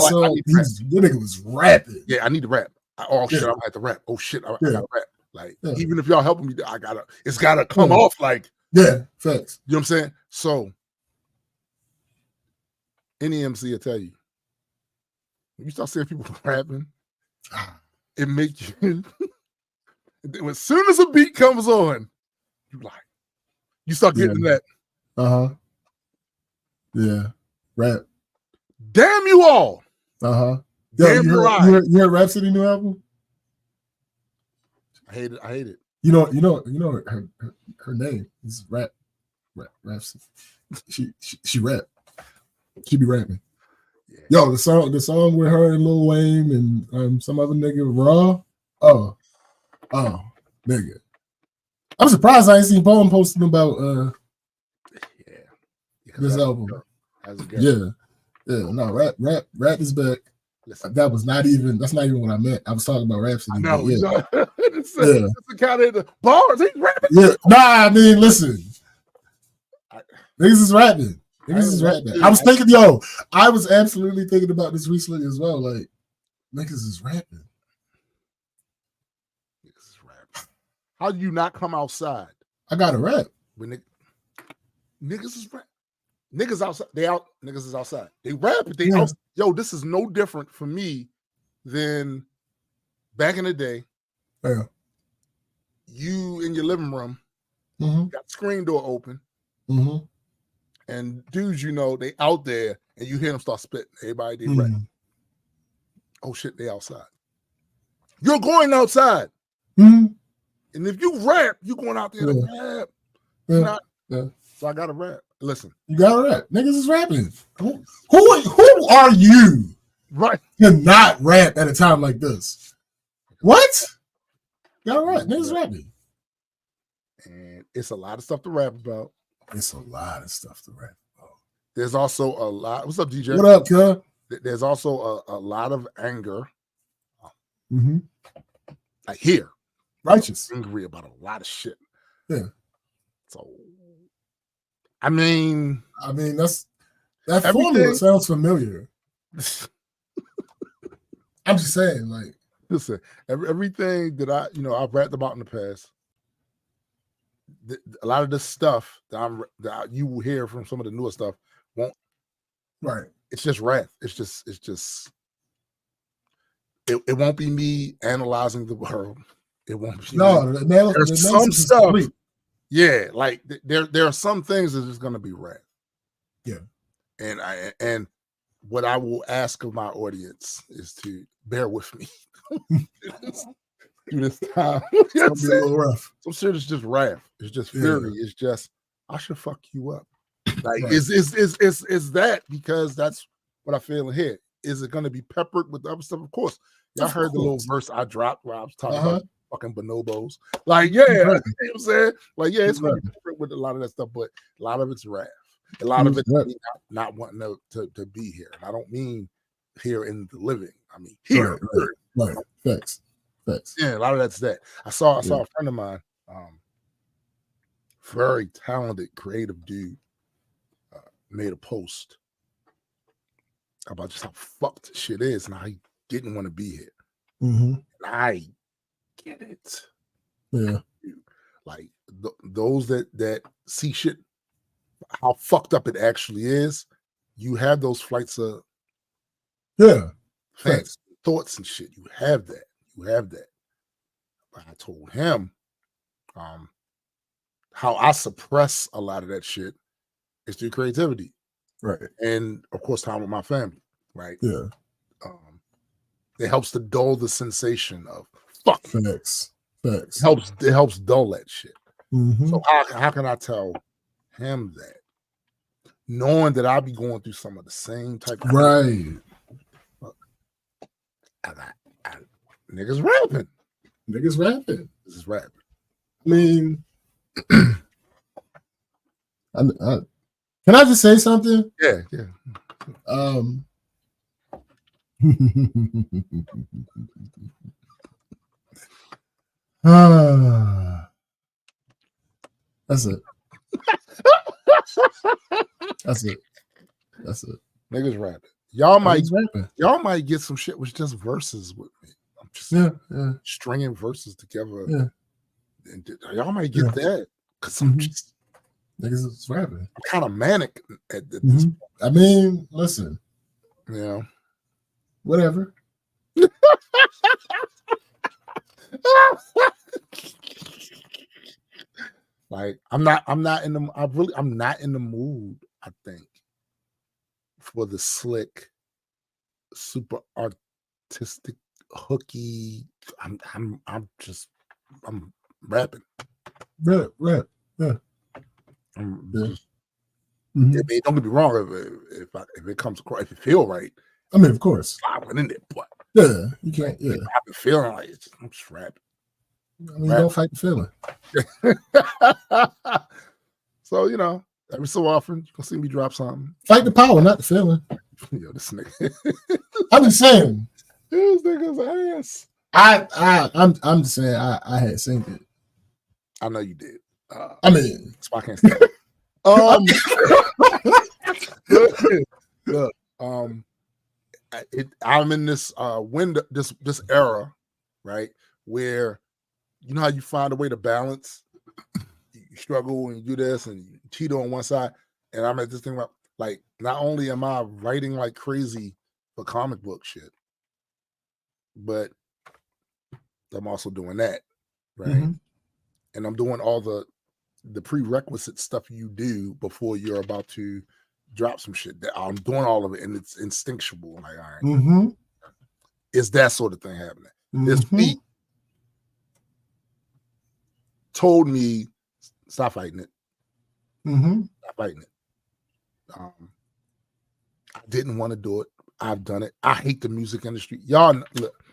nigga was rapping. Yeah, I need to rap. Shit, I'm gonna have to rap. Oh shit, I gotta rap. Like, even if y'all helping me, it's gotta come off like facts. You know what I'm saying? So any MC will tell you, when you start seeing people rapping, it makes you as soon as a beat comes on, you start getting that. Yeah. Rap. Damn you all. Damn you heard Rhapsody new album? I hate it. You know her name is Rhapsody. She rap. She be rapping. Yeah. Yo, the song with her and Lil Wayne and some other nigga Raw. Oh, nigga. I'm surprised I ain't seen Poem posting about this album. Yeah. No, rap is back. Listen, that's not even what I meant. I was talking about Rhapsody. No, it's the kind of the bars. He's rapping. Yeah. Nah, I mean, listen. Niggas is rapping. I was absolutely thinking about this recently as well. Like, niggas is rapping. How do you not come outside? I gotta rap. When niggas is rap. niggas outside. Niggas is outside. They rap. Yo, this is no different for me than back in the day. Yeah. You in your living room, got the screen door open, and dudes, they out there, and you hear them start spitting. Everybody, they rap. Oh shit, they outside. You're going outside. And if you rap, you going out there to rap. So I gotta rap. Listen. You gotta rap. Niggas is rapping. Who are you to not rap at a time like this? What? You gotta rap. Niggas rapping. And it's a lot of stuff to rap about. It's a lot of stuff to rap about. There's also a lot. What's up, DJ? What up, cuz? There's also a lot of anger. I hear. Righteous. Angry about a lot of shit. Yeah. So, I mean that formula sounds familiar. I'm just saying, like, listen, everything that I've rapped about in the past, a lot of this stuff that you will hear from some of the newer stuff won't. Right. It's just wrath. It's just. It won't be me analyzing the world. It won't be. There's some stuff. Complete. Yeah, like there are some things that is going to be wrath. Yeah. And what I will ask of my audience is to bear with me through this time. It's gonna be a little rough. Some shit is just wrath. It's just fury. It's just I should fuck you up. Like is that because that's what I feel in here? Is it going to be peppered with other stuff? Of course. Y'all heard the little verse I dropped where I was talking about fucking bonobos. Like, you know what I'm saying? Like, it's going to be peppered with a lot of that stuff, but a lot of it's wrath. A lot of it's not wanting to be here. And I don't mean here in the living. I mean here. Right. Facts. Yeah, a lot of that's that. I saw a friend of mine, very talented, creative dude, made a post about just how fucked shit is and how he didn't want to be here. And I get it. Yeah. Like those that see shit, how fucked up it actually is, you have those flights of thoughts and shit. You have that. But I told him how I suppress a lot of that shit is through creativity. Right. And of course, time with my family. Right. Yeah. It helps to dull the sensation of fuck. Facts. It helps dull that shit. So how can I tell him that? Knowing that I'll be going through some of the same type of thing. Niggas rapping. This is rapping. I mean, can I just say something? Yeah. That's it. Niggas rapping. Y'all might get some shit with just verses with me. I'm just stringing verses together. Yeah. And y'all might get that because I'm just niggas is rapping. I'm kind of manic at this point. I mean, listen. Yeah. Whatever. Like I'm not in the mood, I think, for the slick, super artistic, hooky. I'm rapping. Rap. Yeah. I mean, don't get me wrong. If it comes across, if it feel right, I mean, of course, I went in there, but you can't. Yeah, I've been feeling like I'm just rapping. I mean, don't fight the feeling. So every so often you can see me drop something. Fight the power, not the feeling. Yo, this nigga. I'm just saying. This nigga's ass. I'm just saying. I had seen it. I know you did. I mean, that's why I can't stand it. I'm in this window, this era, right, where you know how you find a way to balance. You struggle and you do this and you cheat on one side, and I'm at this thing about Like, not only am I writing like crazy for comic book shit, but I'm also doing that, right? Mm-hmm. And I'm doing all the prerequisite stuff you do before you're about to drop some shit. I'm doing all of it, and it's instinctual. Like, all right, Mm-hmm. it's that sort of thing happening. This Mm-hmm. week told me, stop fighting it. Mm-hmm. Stop fighting it. I didn't want to do it. I've done it. I hate the music industry. Y'all, look,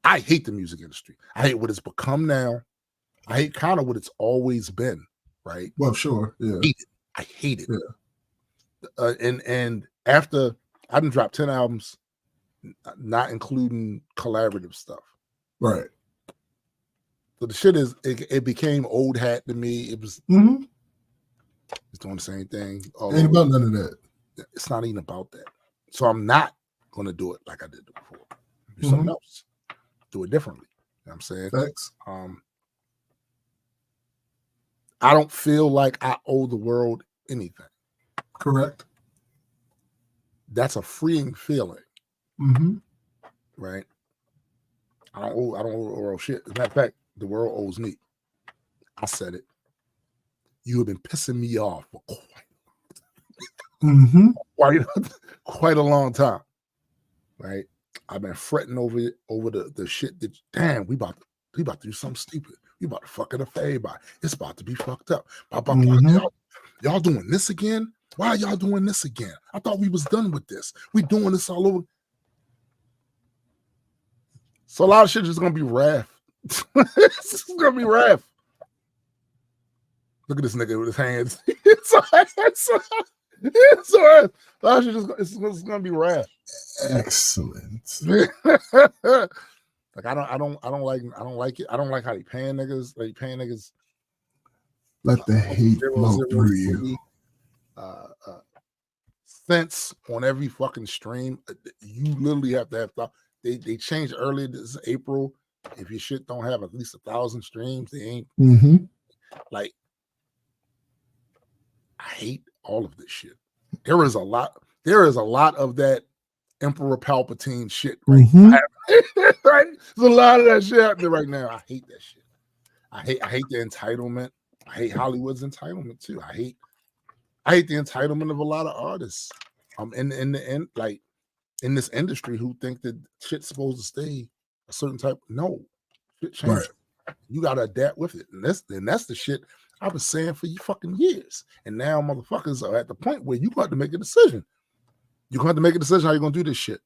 I hate the music industry. I hate what it's become now. I hate kind of what it's always been, right? Well, sure. Yeah. I hate it. Yeah. And after I done dropped 10 albums, not including collaborative stuff. Right. So the shit is, it became old hat to me. It was it's doing the same thing. Ain't about none of that. It's not even about that. So I'm not going to do it like I did before. Do something else. Do it differently. You know what I'm saying? Thanks. I don't feel like I owe the world anything. Correct. That's a freeing feeling. Mm-hmm. Right? I don't owe the world shit. As a matter of fact, the world owes me. I said it. You have been pissing me off for quite a long time. Right? I've been fretting over the shit that, damn, we about to do something stupid. We about to fuck it up for everybody. It's about to be fucked up. Y'all doing this again? Why are y'all doing this again? I thought we was done with this. We doing this all over. So a lot of shit is gonna be wrath. It's gonna be wrath. Look at this nigga with his hands. It's all right. A lot of shit it's gonna be wrath. Excellent. Like I don't like it. I don't like how they paying niggas. Like paying niggas. Let the hate flow through you. Cents on every fucking stream. You literally have to have thought. They changed earlier this April. If your shit don't have at least 1,000 streams, they ain't like. I hate all of this shit. There is a lot of that Emperor Palpatine shit right now. Right? There's a lot of that shit happening right now. I hate that shit. I hate the entitlement. I hate Hollywood's entitlement too. I hate the entitlement of a lot of artists. In this industry who think that shit's supposed to stay a certain type. No, shit changes. Right. You gotta adapt with it. And that's the shit I was saying for you fucking years. And now motherfuckers are at the point where you got to make a decision. You're going to have to make a decision how you're going to do this shit,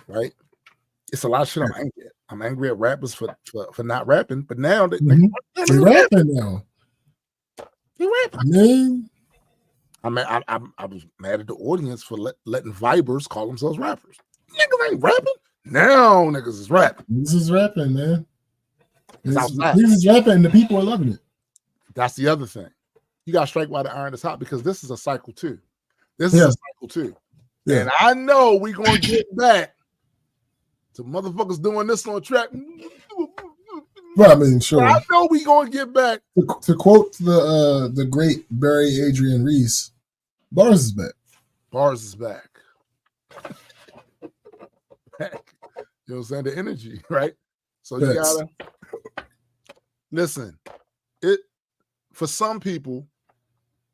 right? It's a lot of shit I'm angry at. I'm angry at rappers for not rapping, but now they rapping now. They rapping. I was mad at the audience for letting vibers call themselves rappers. Niggas ain't rapping. Now niggas is rapping. This is rapping, man. This is rapping and the people are loving it. That's the other thing. You got to strike while the iron is hot because this is a cycle too. This is a cycle too. Yeah. And I know we're going to get back to motherfuckers doing this on track. Well, I mean, sure. But I know we're going to get back. To quote the great Barry Adrian Reese, bars is back. Bars is back. You know what I'm saying? The energy, right? So you got to listen. For some people,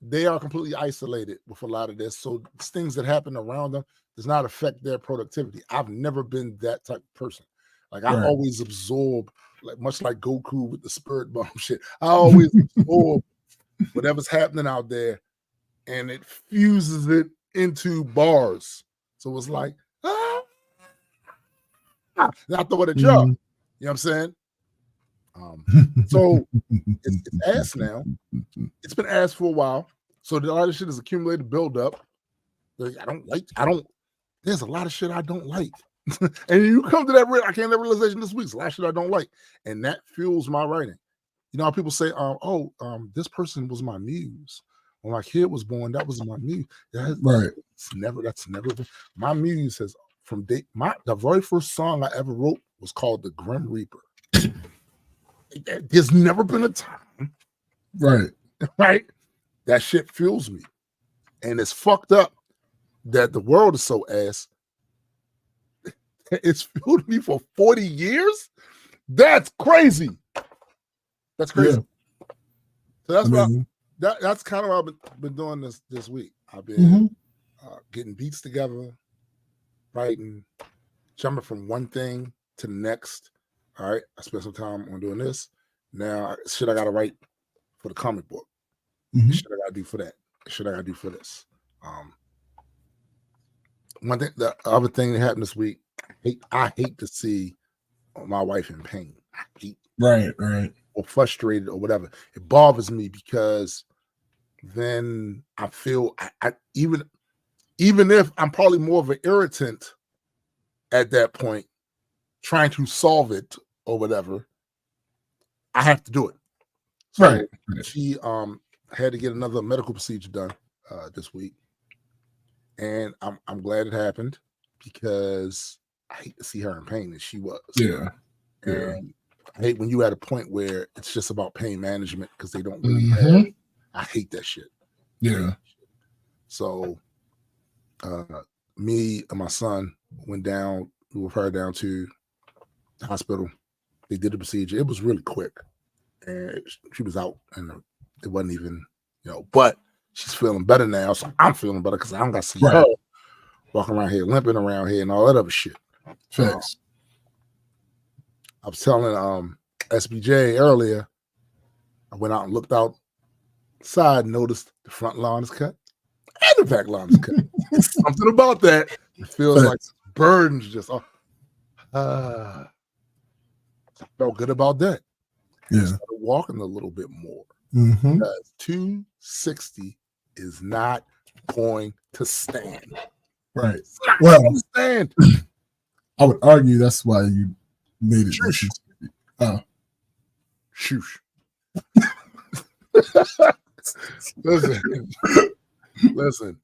they are completely isolated with a lot of this. So things that happen around them does not affect their productivity. I've never been that type of person. Like I always absorb, like much like Goku with the spirit bomb shit. I always absorb whatever's happening out there, and it fuses it into bars. So it's like, I throw it at y'all. You know what I'm saying? So it's asked now. It's been asked for a while. So a lot of shit is accumulated, build up. There's a lot of shit I don't like. And you come to that, I came to that realization this week. There's a lot of shit I don't like. And that fuels my writing. You know how people say, this person was my muse. When my kid was born, that was my muse. That's never been. My muse has the very first song I ever wrote was called The Grim Reaper. There's never been a time. Right. That shit fuels me. And it's fucked up that the world is so ass. It's fueled me for 40 years. That's crazy. That's crazy. Yeah. So that's kind of what I've been doing this week. I've been getting beats together, writing, jumping from one thing to the next. All right, I spent some time on doing this. Now, shit I got to write for the comic book. Shit I got to do for that. Shit I got to do for this. One thing, the other thing that happened this week, I hate to see my wife in pain. I hate right, or frustrated or whatever. It bothers me because then I feel I even if I'm probably more of an irritant at that point, trying to solve it or whatever, I have to do it. So right. She had to get another medical procedure done this week, and I'm glad it happened because I hate to see her in pain as she was. Yeah. And I hate when you at a point where it's just about pain management because they don't really have. I hate that shit. Yeah. So me and my son went down with her down to the hospital. They did the procedure. It was really quick. And she was out and it wasn't even, but she's feeling better now. So I'm feeling better because I don't got to see her walking around here, limping around here and all that other shit. Facts. I was telling SBJ earlier, I went out and looked outside, noticed the front lawn is cut and the back lawn is cut. Something about that. It feels like burdens just I felt good about that. Yeah. I started walking a little bit more. Because 260 is not going to stand. Right. Well, stand. I would argue that's why you made it. Shush. Shush. Listen.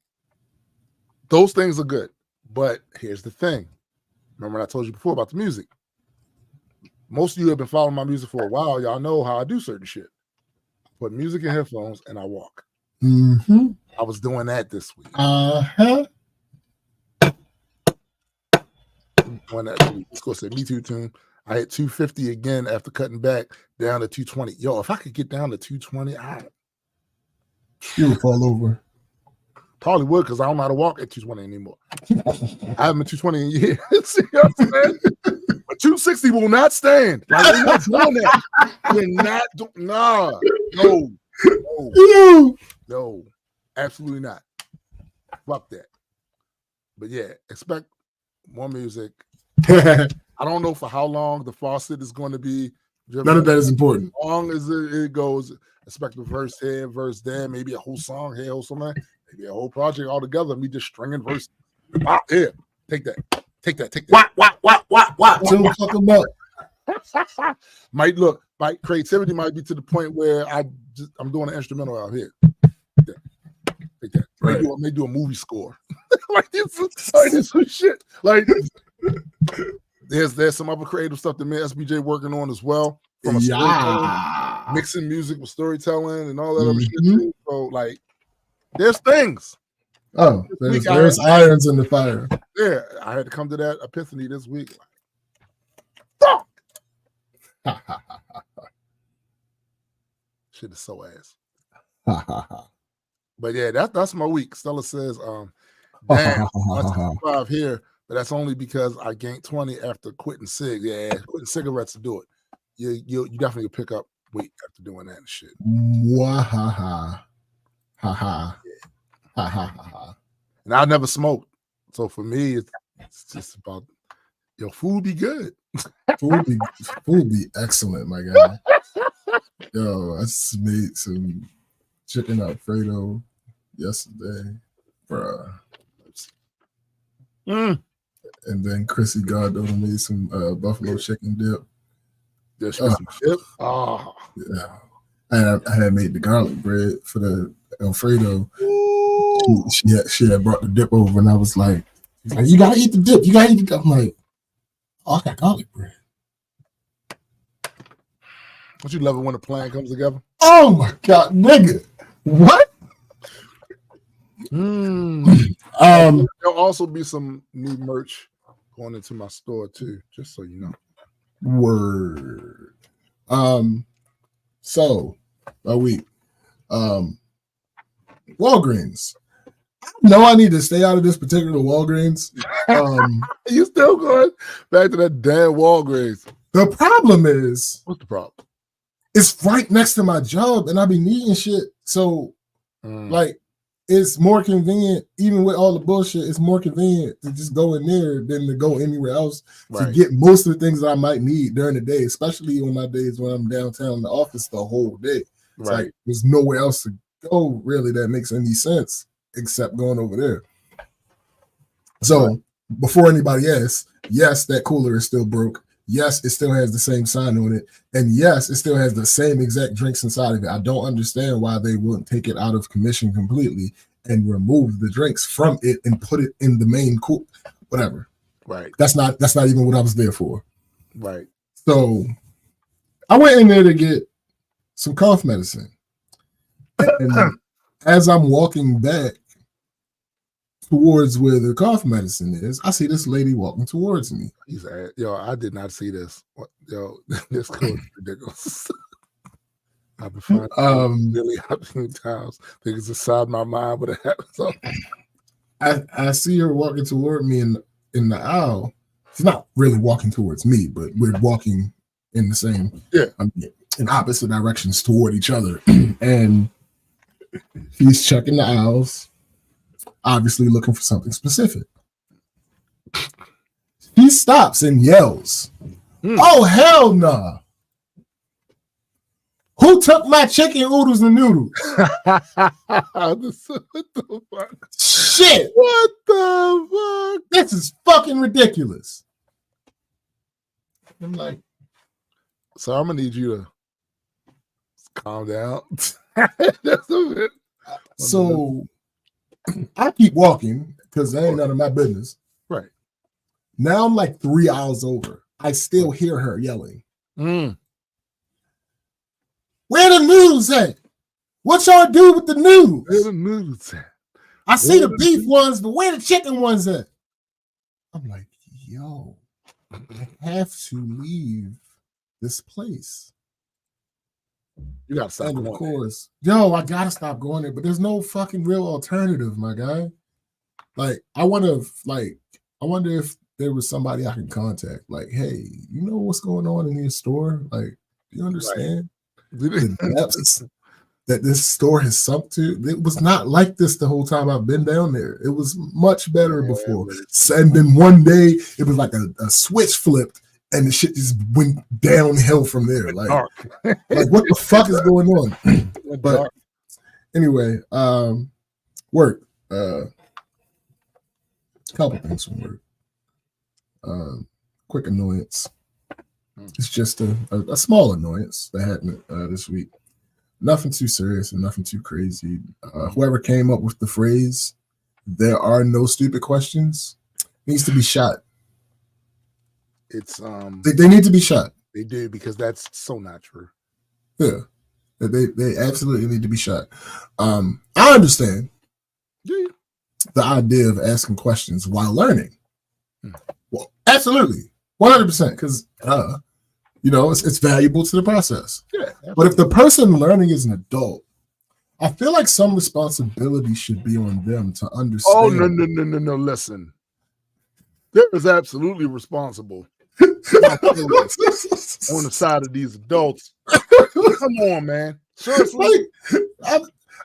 Those things are good. But here's the thing. Remember what I told you before about the music? Most of you have been following my music for a while. Y'all know how I do certain shit. I put music in headphones and I walk. I was doing that this week. Doing that this week. Let's go say Me Too tune. I hit 250 again after cutting back down to 220. Yo, if I could get down to 220, you would fall over. Probably would because I don't know how to walk at 220 anymore. I haven't been 220 in years. See what I'm saying? But 260 will not stand. Like, we're not doing that. We're not doing No, absolutely not. Fuck that. But yeah, expect more music. I don't know for how long the faucet is going to be. None of that is important. As long as it goes, expect a verse here, verse there, maybe a whole song here, whole something, maybe a whole project all together. Me just stringing verses. Here, take that. What? Talk about. My creativity might be to the point where I'm doing an instrumental out here. Take that. Right. May do a movie score. like this some shit. Like there's some other creative stuff that me and SBJ working on as well. From a mixing music with storytelling and all that other shit too. So like there's things. Oh, there's irons in the fire. Yeah, I had to come to that epiphany this week. Shit is so ass. But yeah, that's my week. Stella says, damn, I'm 5 here, but that's only because I gained 20 after quitting cig. Yeah, quitting cigarettes to do it. You definitely pick up weight after doing that and shit. And I never smoked. So for me, it's just about food be good. food be excellent, my guy. Yo, I just made some chicken Alfredo yesterday, bruh. And then Chrissy Gardner made some buffalo chicken dip. There's some dip. Oh, yeah. And I had made the garlic bread for the Alfredo. She had brought the dip over, and I was like, "You gotta eat the dip. You gotta eat the dip." I'm like, "Oh, I got garlic bread." Don't you love it when a plan comes together? Oh my god, nigga! What? There'll also be some new merch going into my store too, just so you know. Word. So a week. Walgreens. No, I need to stay out of this particular Walgreens. You still going back to that damn Walgreens? The problem is, what's the problem? It's right next to my job, and I be needing shit. So, like, it's more convenient, even with all the bullshit. It's more convenient to just go in there than to go anywhere else to get most of the things that I might need during the day, especially on my days when I'm downtown in the office the whole day. It's like there's nowhere else to go really that makes any sense except going over there. So before anybody asks, yes, that cooler is still broke. Yes, it still has the same sign on it. And yes, it still has the same exact drinks inside of it. I don't understand why they wouldn't take it out of commission completely and remove the drinks from it and put it in the main cool, whatever. Right. That's not even what I was there for. Right. So I went in there to get some cough medicine. And as I'm walking back towards where the cough medicine is, I see this lady walking towards me. He's like, yo, I did not see this. Yo, this cool is ridiculous. I've been finding really opportune times. I think it's inside my mind, but it happens. I see her walking toward me in the aisle. She's not really walking towards me, but we're walking in the same, in opposite directions toward each other. And he's checking the aisles, obviously looking for something specific. He stops and yells, "Oh, hell nah. Who took my chicken oodles and noodles?" What the fuck? Shit. What the fuck? This is fucking ridiculous. I'm like, so I'm gonna need you to calm down. That's a bit. So I keep walking because that ain't none of my business. Right. Now I'm like 3 hours over. I still hear her yelling. Where the noodles at? What y'all do with the noodles? Where the noodles at? I see the beef ones, but where the chicken ones at? I'm like, yo, I have to leave this place. You gotta stop going. Of course, yo, I gotta stop going there, but there's no fucking real alternative, my guy. Like, I wonder if there was somebody I can contact. Like, hey, you know what's going on in your store? Like, do you understand the depths that this store has sunk to? It was not like this the whole time I've been down there. It was much better before. And then one day it was like a switch flipped and the shit just went downhill from there. Like what the fuck is going on? But anyway, work. Couple things from work. Quick annoyance. It's just a small annoyance that happened this week. Nothing too serious and nothing too crazy. Whoever came up with the phrase, "There are no stupid questions," needs to be shot. It's they need to be shot. They do, because that's so not true. Yeah. They absolutely need to be shot. I understand the idea of asking questions while learning. Well, absolutely. 100%, because it's valuable to the process. Yeah, but if the person learning is an adult, I feel like some responsibility should be on them to understand. Oh, no. Listen. There is absolutely responsible on the side of these adults. Come on, man. Seriously.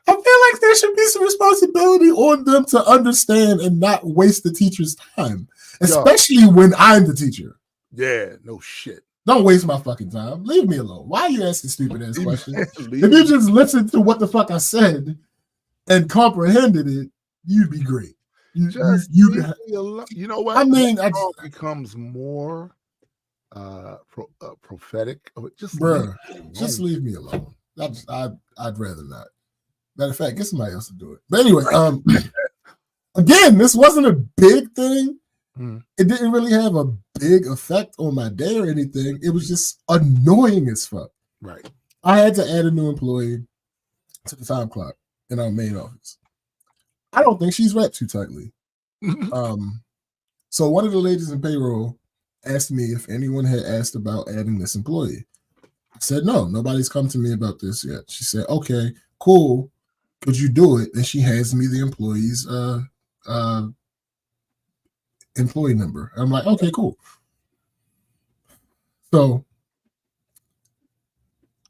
I feel like there should be some responsibility on them to understand and not waste the teacher's time, especially when I'm the teacher. Yeah, no shit. Don't waste my fucking time. Leave me alone. Why are you asking stupid ass questions? If you just listened to what the fuck I said and comprehended it, you'd be great. You know what? I mean, it becomes more prophetic. Just leave me alone. I'd rather not. Matter of fact, get somebody else to do it. But anyway, again, this wasn't a big thing. It didn't really have a big effect on my day or anything. It was just annoying as fuck. Right. I had to add a new employee to the time clock in our main office. I don't think she's wrapped too tightly. So one of the ladies in payroll asked me if anyone had asked about adding this employee. I said, no, nobody's come to me about this yet. She said, okay, cool. Could you do it? And she hands me the employee's employee number. I'm like, okay, cool. So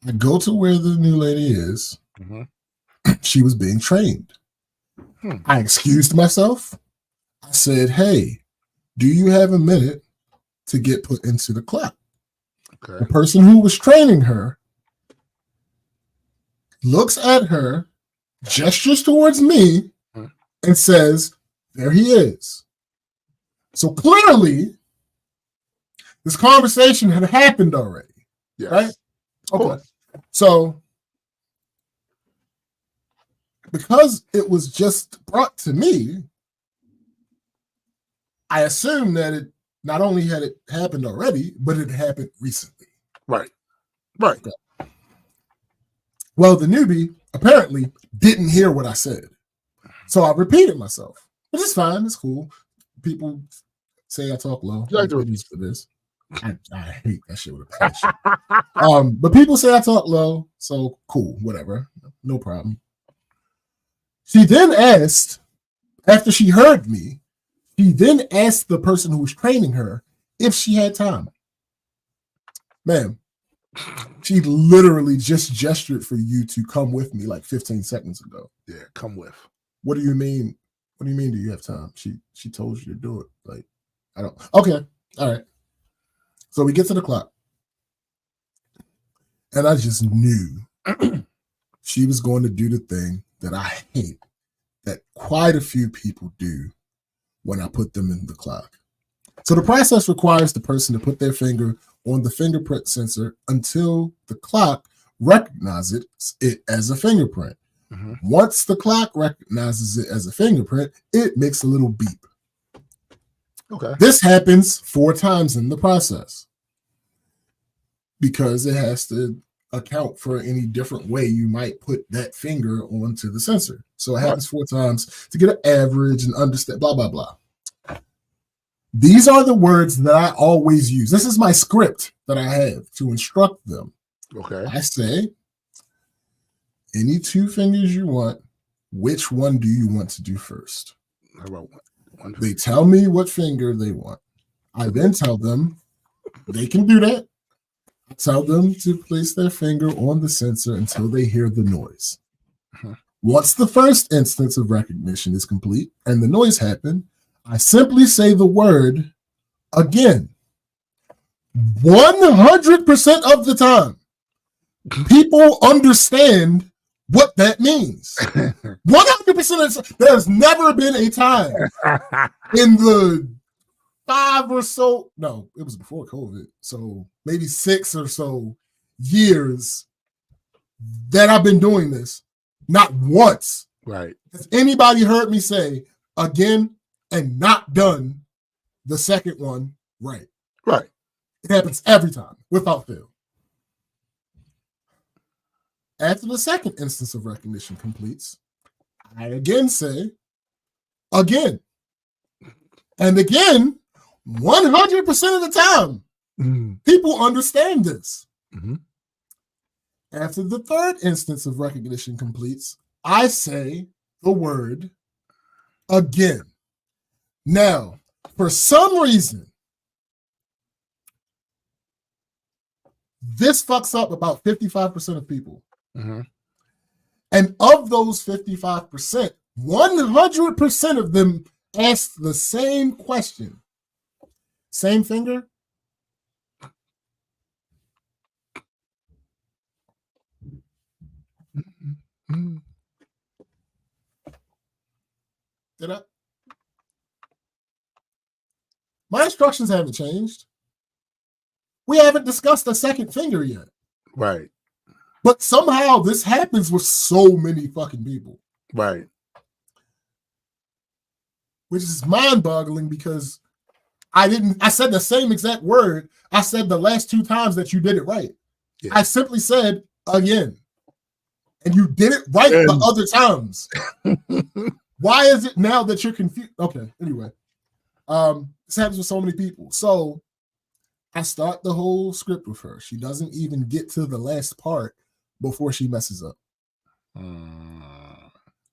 I go to where the new lady is. Mm-hmm. She was being trained. I excused myself. I said, hey, do you have a minute to get put into the clock? Okay. The person who was training her looks at her, gestures towards me, and says, there he is. So clearly, this conversation had happened already. Yes. Right? Okay. So, because it was just brought to me, I assumed that it not only had it happened already, but it happened recently. Right. Right. Okay. Well, the newbie apparently didn't hear what I said. So I repeated myself. Which is fine. It's cool. People say I talk low. Like for this. I hate that shit with a passion. But people say I talk low, so cool, whatever. No problem. She then asked, after she heard me, she then asked the person who was training her if she had time. Ma'am, she literally just gestured for you to come with me like 15 seconds ago. Yeah, come with. What do you mean? What do you mean? Do you have time? She told you to do it. Like, I don't. Okay, all right. So we get to the clock, and I just knew she was going to do the thing that I hate, that quite a few people do when I put them in the clock. So the process requires the person to put their finger on the fingerprint sensor until the clock recognizes it as a fingerprint. Mm-hmm. Once the clock recognizes it as a fingerprint, it makes a little beep. Okay. This happens 4 times in the process because it has to account for any different way you might put that finger onto the sensor. So it happens 4 times to get an average and understand, blah, blah, blah. These are the words that I always use. This is my script that I have to instruct them. Okay. I say, any 2 fingers you want, which one do you want to do first? How about one? They tell me what finger they want. I then tell them they can do that. I tell them to place their finger on the sensor until they hear the noise. Uh-huh. Once the first instance of recognition is complete and the noise happens, I simply say the word again. 100% of the time, people understand what that means. 100%. There's never been a time in the 5 or so, no, it was before COVID, so maybe 6 or so years that I've been doing this, not once. Right. Has anybody heard me say again and not done the second one right? Right. It happens every time without fail. After the second instance of recognition completes, I again say, again. And again, 100% of the time, people understand this. Mm-hmm. After the third instance of recognition completes, I say the word again. Now, for some reason, this fucks up about 55% of people. Mm-hmm. And of those 55%, 100% of them ask the same question. Same finger? Mm-hmm. Did I? My instructions haven't changed. We haven't discussed a second finger yet. Right. But somehow this happens with so many fucking people. Right. Which is mind-boggling because I said the same exact word I said the last 2 times that you did it right. Yeah. I simply said again. And you did it right the other times. Why is it now that you're confused? Okay, anyway. This happens with so many people. So I start the whole script with her. She doesn't even get to the last part before she messes up.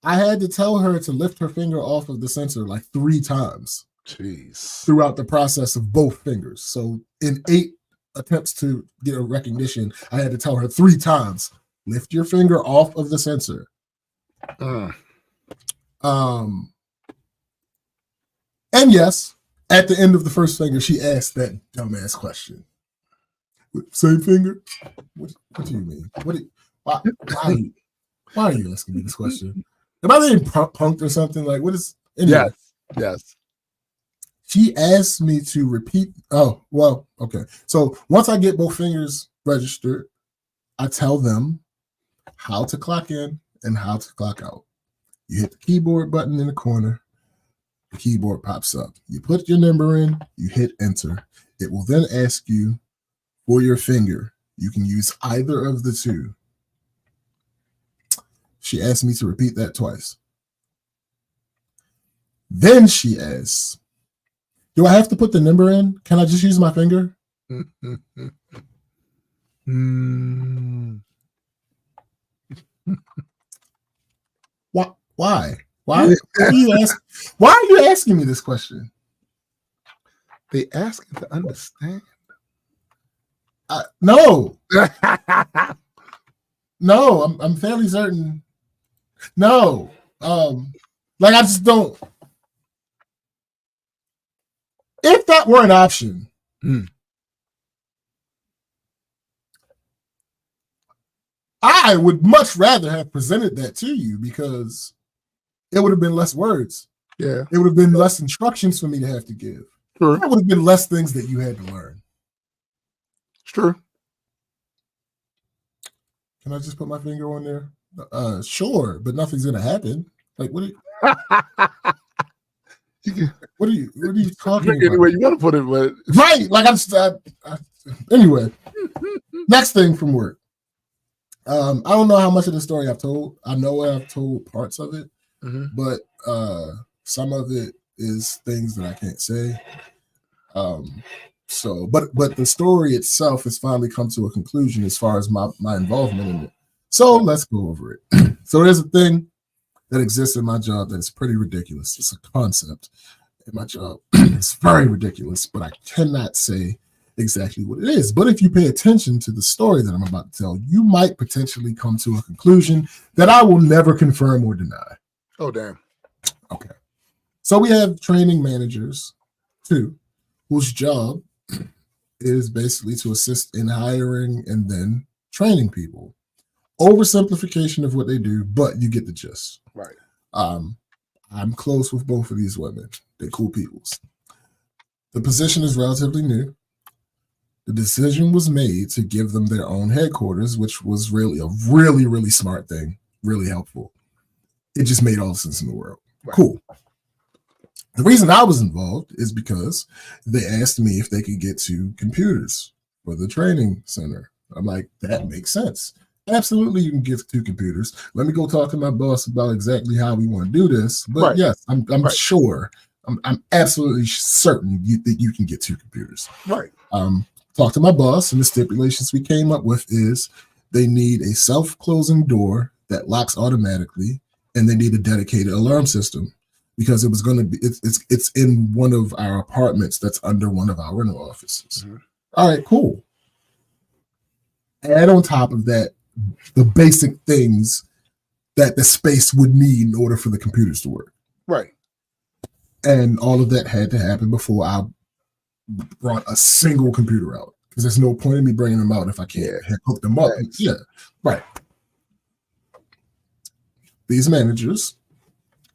I had to tell her to lift her finger off of the sensor like 3 times. Jeez. Throughout the process of both fingers. So in 8 attempts to get a recognition, I had to tell her 3 times, lift your finger off of the sensor. And yes, at the end of the first finger, she asked that dumbass question. Same finger? What do you mean? Why are you asking me this question? Am I being punked or something? Like, what is? Anyway, yes. She asked me to repeat. Oh, well, okay. So once I get both fingers registered, I tell them how to clock in and how to clock out. You hit the keyboard button in the corner. The keyboard pops up. You put your number in. You hit enter. It will then ask you for your finger. You can use either of the 2. She asked me to repeat that twice. Then she asks, do I have to put the number in? Can I just use my finger? What? Why? Why are you asking me this question? They asking to understand. No. No, I'm fairly certain. No. Like I just don't. If that were an option, I would much rather have presented that to you because it would have been less words. Yeah. It would have been less instructions for me to have to give. Sure. It would have been less things that you had to learn. It's true. Can I just put my finger on there? Sure, but nothing's gonna happen. Like what? What are you talking about? Anyway, you want to put it, but right? Like anyway. Next thing from work. I don't know how much of the story I've told. I know I've told parts of it, but some of it is things that I can't say. So, but the story itself has finally come to a conclusion as far as my involvement in it. So let's go over it. So there's a thing that exists in my job that is pretty ridiculous. It's a concept in my job. It's very ridiculous, but I cannot say exactly what it is. But if you pay attention to the story that I'm about to tell, you might potentially come to a conclusion that I will never confirm or deny. Oh, damn. Okay. So we have training managers, too, whose job is basically to assist in hiring and then training people. Oversimplification of what they do, but you get the gist. Right. I'm close with both of these women. They're cool peoples. The position is relatively new. The decision was made to give them their own headquarters, which was really a really, really smart thing, really helpful. It just made all the sense in the world. Right. Cool. The reason I was involved is because they asked me if they could get 2 computers for the training center. I'm like, that makes sense. Absolutely, you can get 2 computers. Let me go talk to my boss about exactly how we want to do this. But right. Yes, I'm right. Sure. I'm absolutely certain that you can get 2 computers. Right. Talk to my boss, and the stipulations we came up with is they need a self-closing door that locks automatically, and they need a dedicated alarm system because it was going to be it's in one of our apartments that's under one of our rental offices. All right, cool. Add on top of that the basic things that the space would need in order for the computers to work. Right. And all of that had to happen before I brought a single computer out, because there's no point in me bringing them out if I can't hook them up. Right. Yeah, right. These managers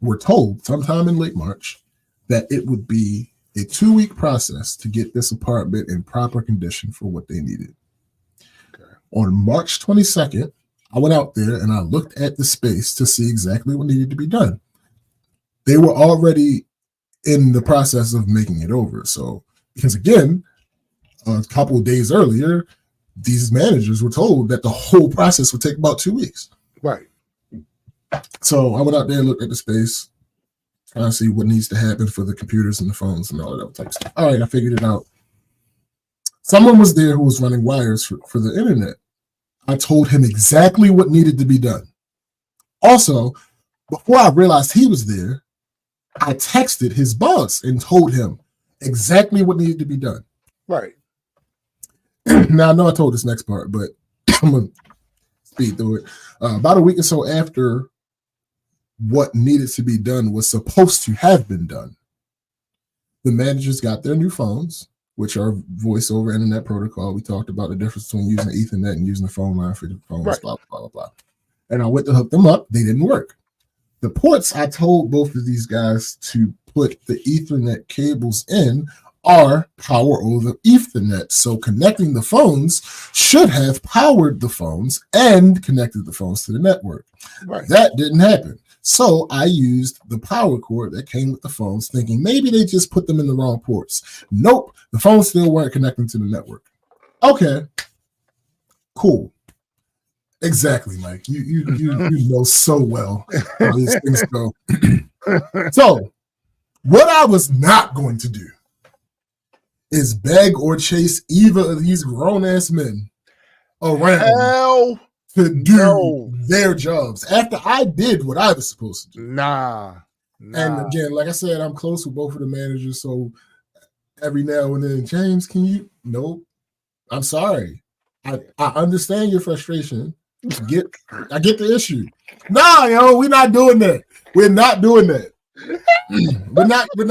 were told sometime in late March that it would be a 2-week process to get this apartment in proper condition for what they needed. Okay. On March 22nd, I went out there and I looked at the space to see exactly what needed to be done. They were already in the process of making it over. So, because again, a couple of days earlier, these managers were told that the whole process would take about 2 weeks. Right. So I went out there and looked at the space. trying to see what needs to happen for the computers and the phones and all of that type of stuff. All right, I figured it out. Someone was there who was running wires for the internet. I told him exactly what needed to be done. Also, before I realized he was there, I texted his boss and told him exactly what needed to be done. Right. Now, I know I told this next part, but I'm going to speed through it. About a week or so after what needed to be done was supposed to have been done, the managers got their new phones, which are voice over internet protocol. We talked about the difference between using Ethernet and using the phone line for the phones, right. Blah, blah, blah, blah. And I went to hook them up. They didn't work. The ports I told both of these guys to put the Ethernet cables in are power over Ethernet. So connecting the phones should have powered the phones and connected the phones to the network. Right. That didn't happen. So I used the power cord that came with the phones, thinking maybe they just put them in the wrong ports. Nope, the phones still weren't connecting to the network. Okay, cool. Exactly, Mike. You know so well how these things go. So, what I was not going to do is beg or chase either of these grown-ass men around to do their jobs after I did what I was supposed to do. Nah. And again, like I said, I'm close with both of the managers, so every now and then, James, can you? Nope. I'm sorry. I understand your frustration. I get the issue. Nah, we're not doing that. We're not doing that. We're not doing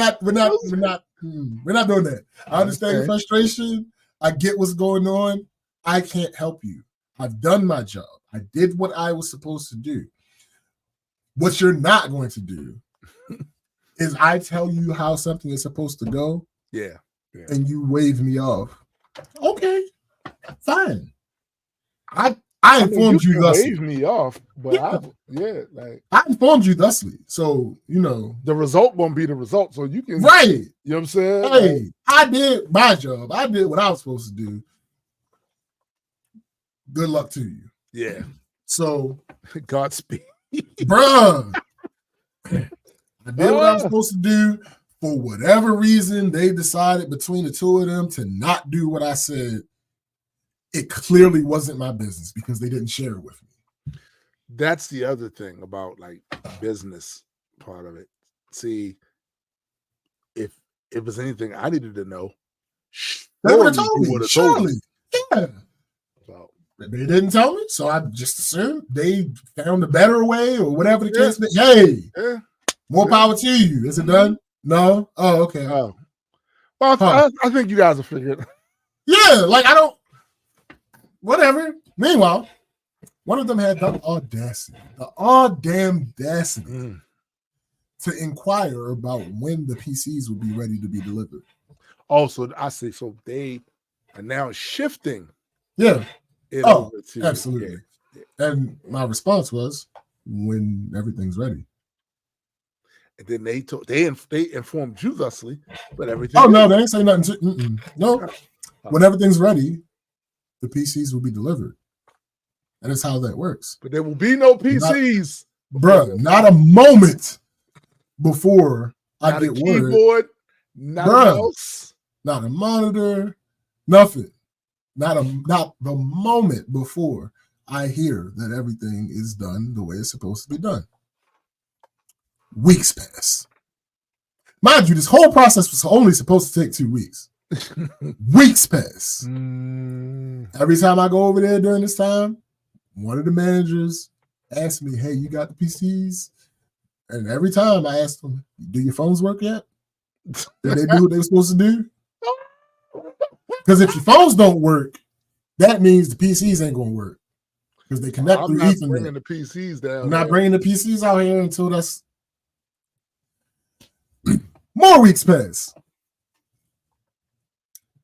that. I understand your frustration. I get what's going on. I can't help you. I've done my job. I did what I was supposed to do. What you're not going to do is I tell you how something is supposed to go. Yeah. And you wave me off. Okay, fine. I informed you thusly. Wave me off, but I informed you thusly. So, the result won't be the result. So you can, right. You know what I'm saying? Hey, I did my job. I did what I was supposed to do. Good luck to you. Yeah. So, Godspeed. Bruh. I did what I was supposed to do. For whatever reason, they decided between the two of them to not do what I said. It clearly wasn't my business because they didn't share it with me. That's the other thing about like business part of it. See, if it was anything I needed to know, they would have told me. Surely. Yeah. So, they didn't tell me, so I just assumed they found a better way or whatever the case may be. Hey, more power to you. Is it done? No? Oh, okay. Oh. Well, I think you guys will figure it out. Yeah, like I don't. Whatever. Meanwhile, one of them had the audacity to inquire about when the PCs would be ready to be delivered. Also, I see. So they are now shifting. Yeah. Absolutely. Yeah. And my response was, when everything's ready. And then they informed you thusly, but everything. Oh no, they ain't say nothing. No, when everything's ready, the PCs will be delivered. And that's how that works. But there will be no PCs. Not a moment before I get word. Keyboard, not a mouse. Not a monitor, nothing. Not the moment before I hear that everything is done the way it's supposed to be done. Weeks pass. Mind you, this whole process was only supposed to take 2 weeks. Weeks pass. Every time I go over there during this time, one of the managers asks me, hey, you got the PCs? And every time I ask them, do your phones work yet? Did they do what they were supposed to do? Because if your phones don't work, that means the PCs ain't going to work. Because they connect through Ethernet. I'm not bringing the PCs down. I'm not bringing the PCs out here until that's... More weeks pass.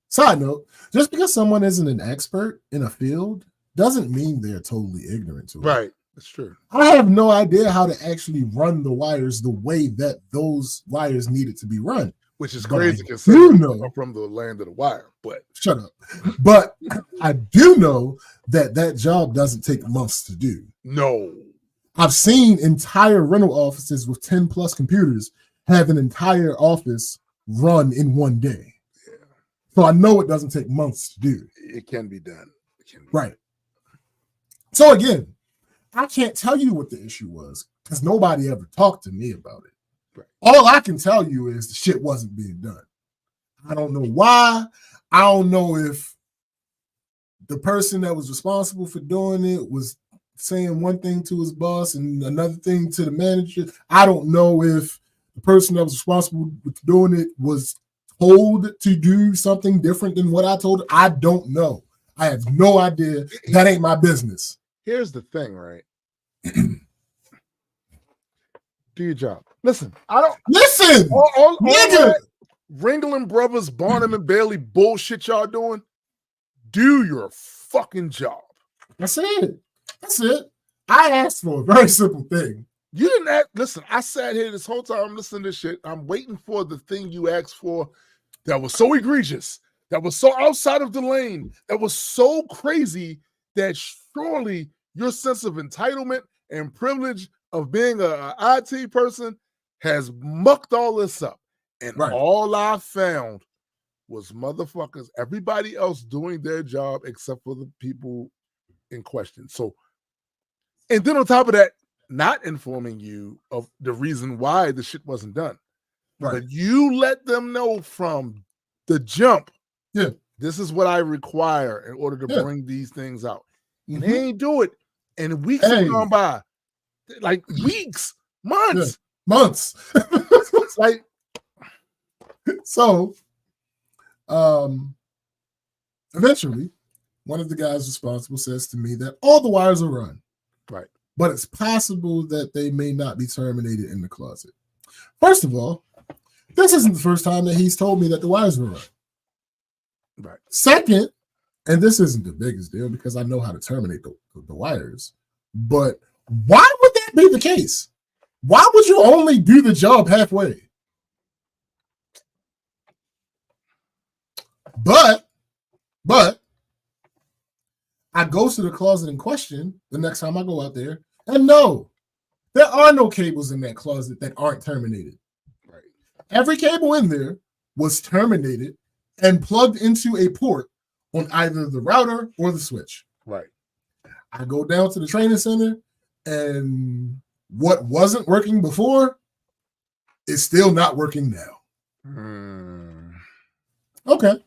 Side note, just because someone isn't an expert in a field doesn't mean they're totally ignorant to it. Right. That's true. I have no idea how to actually run the wires the way that those wires needed to be run. Which is crazy considering I'm from the land of the wire. But shut up. But I do know that job doesn't take months to do. No. I've seen entire rental offices with 10 plus computers have an entire office run in one day. Yeah. So I know it doesn't take months to do. It can be done. Right. So again, I can't tell you what the issue was because nobody ever talked to me about it. Right. All I can tell you is the shit wasn't being done. I don't know why. I don't know if the person that was responsible for doing it was saying one thing to his boss and another thing to the manager. I don't know if the person that was responsible for doing it was told to do something different than what I told her. I don't know. I have no idea. That ain't my business. Here's the thing, right? Do your job. Listen, I don't listen. All that Ringling Brothers, Barnum and Bailey bullshit y'all doing. Do your fucking job. That's it. That's it. I asked for a very simple thing. You didn't ask. Listen, I sat here this whole time listening to this shit. I'm waiting for the thing you asked for that was so egregious, that was so outside of the lane, that was so crazy that surely your sense of entitlement and privilege of being an IT person has mucked all this up. And all I found was motherfuckers, everybody else doing their job except for the people in question. So, and then on top of that, not informing you of the reason why the shit wasn't done. Right. But you let them know from the jump, this is what I require in order to bring these things out. And they ain't do it. And weeks have gone by. Like weeks, months. Months. Like, so eventually one of the guys responsible says to me that all the wires are run. Right. But it's possible that they may not be terminated in the closet. First of all, this isn't the first time that he's told me that the wires were run. Right. Second, and this isn't the biggest deal because I know how to terminate the wires, but why would that be the case? Why would you only do the job halfway? But I go to the closet in question the next time I go out there, and no, there are no cables in that closet that aren't terminated. Right. Every cable in there was terminated and plugged into a port on either the router or the switch. Right. I go down to the training center, and what wasn't working before is still not working now. Okay.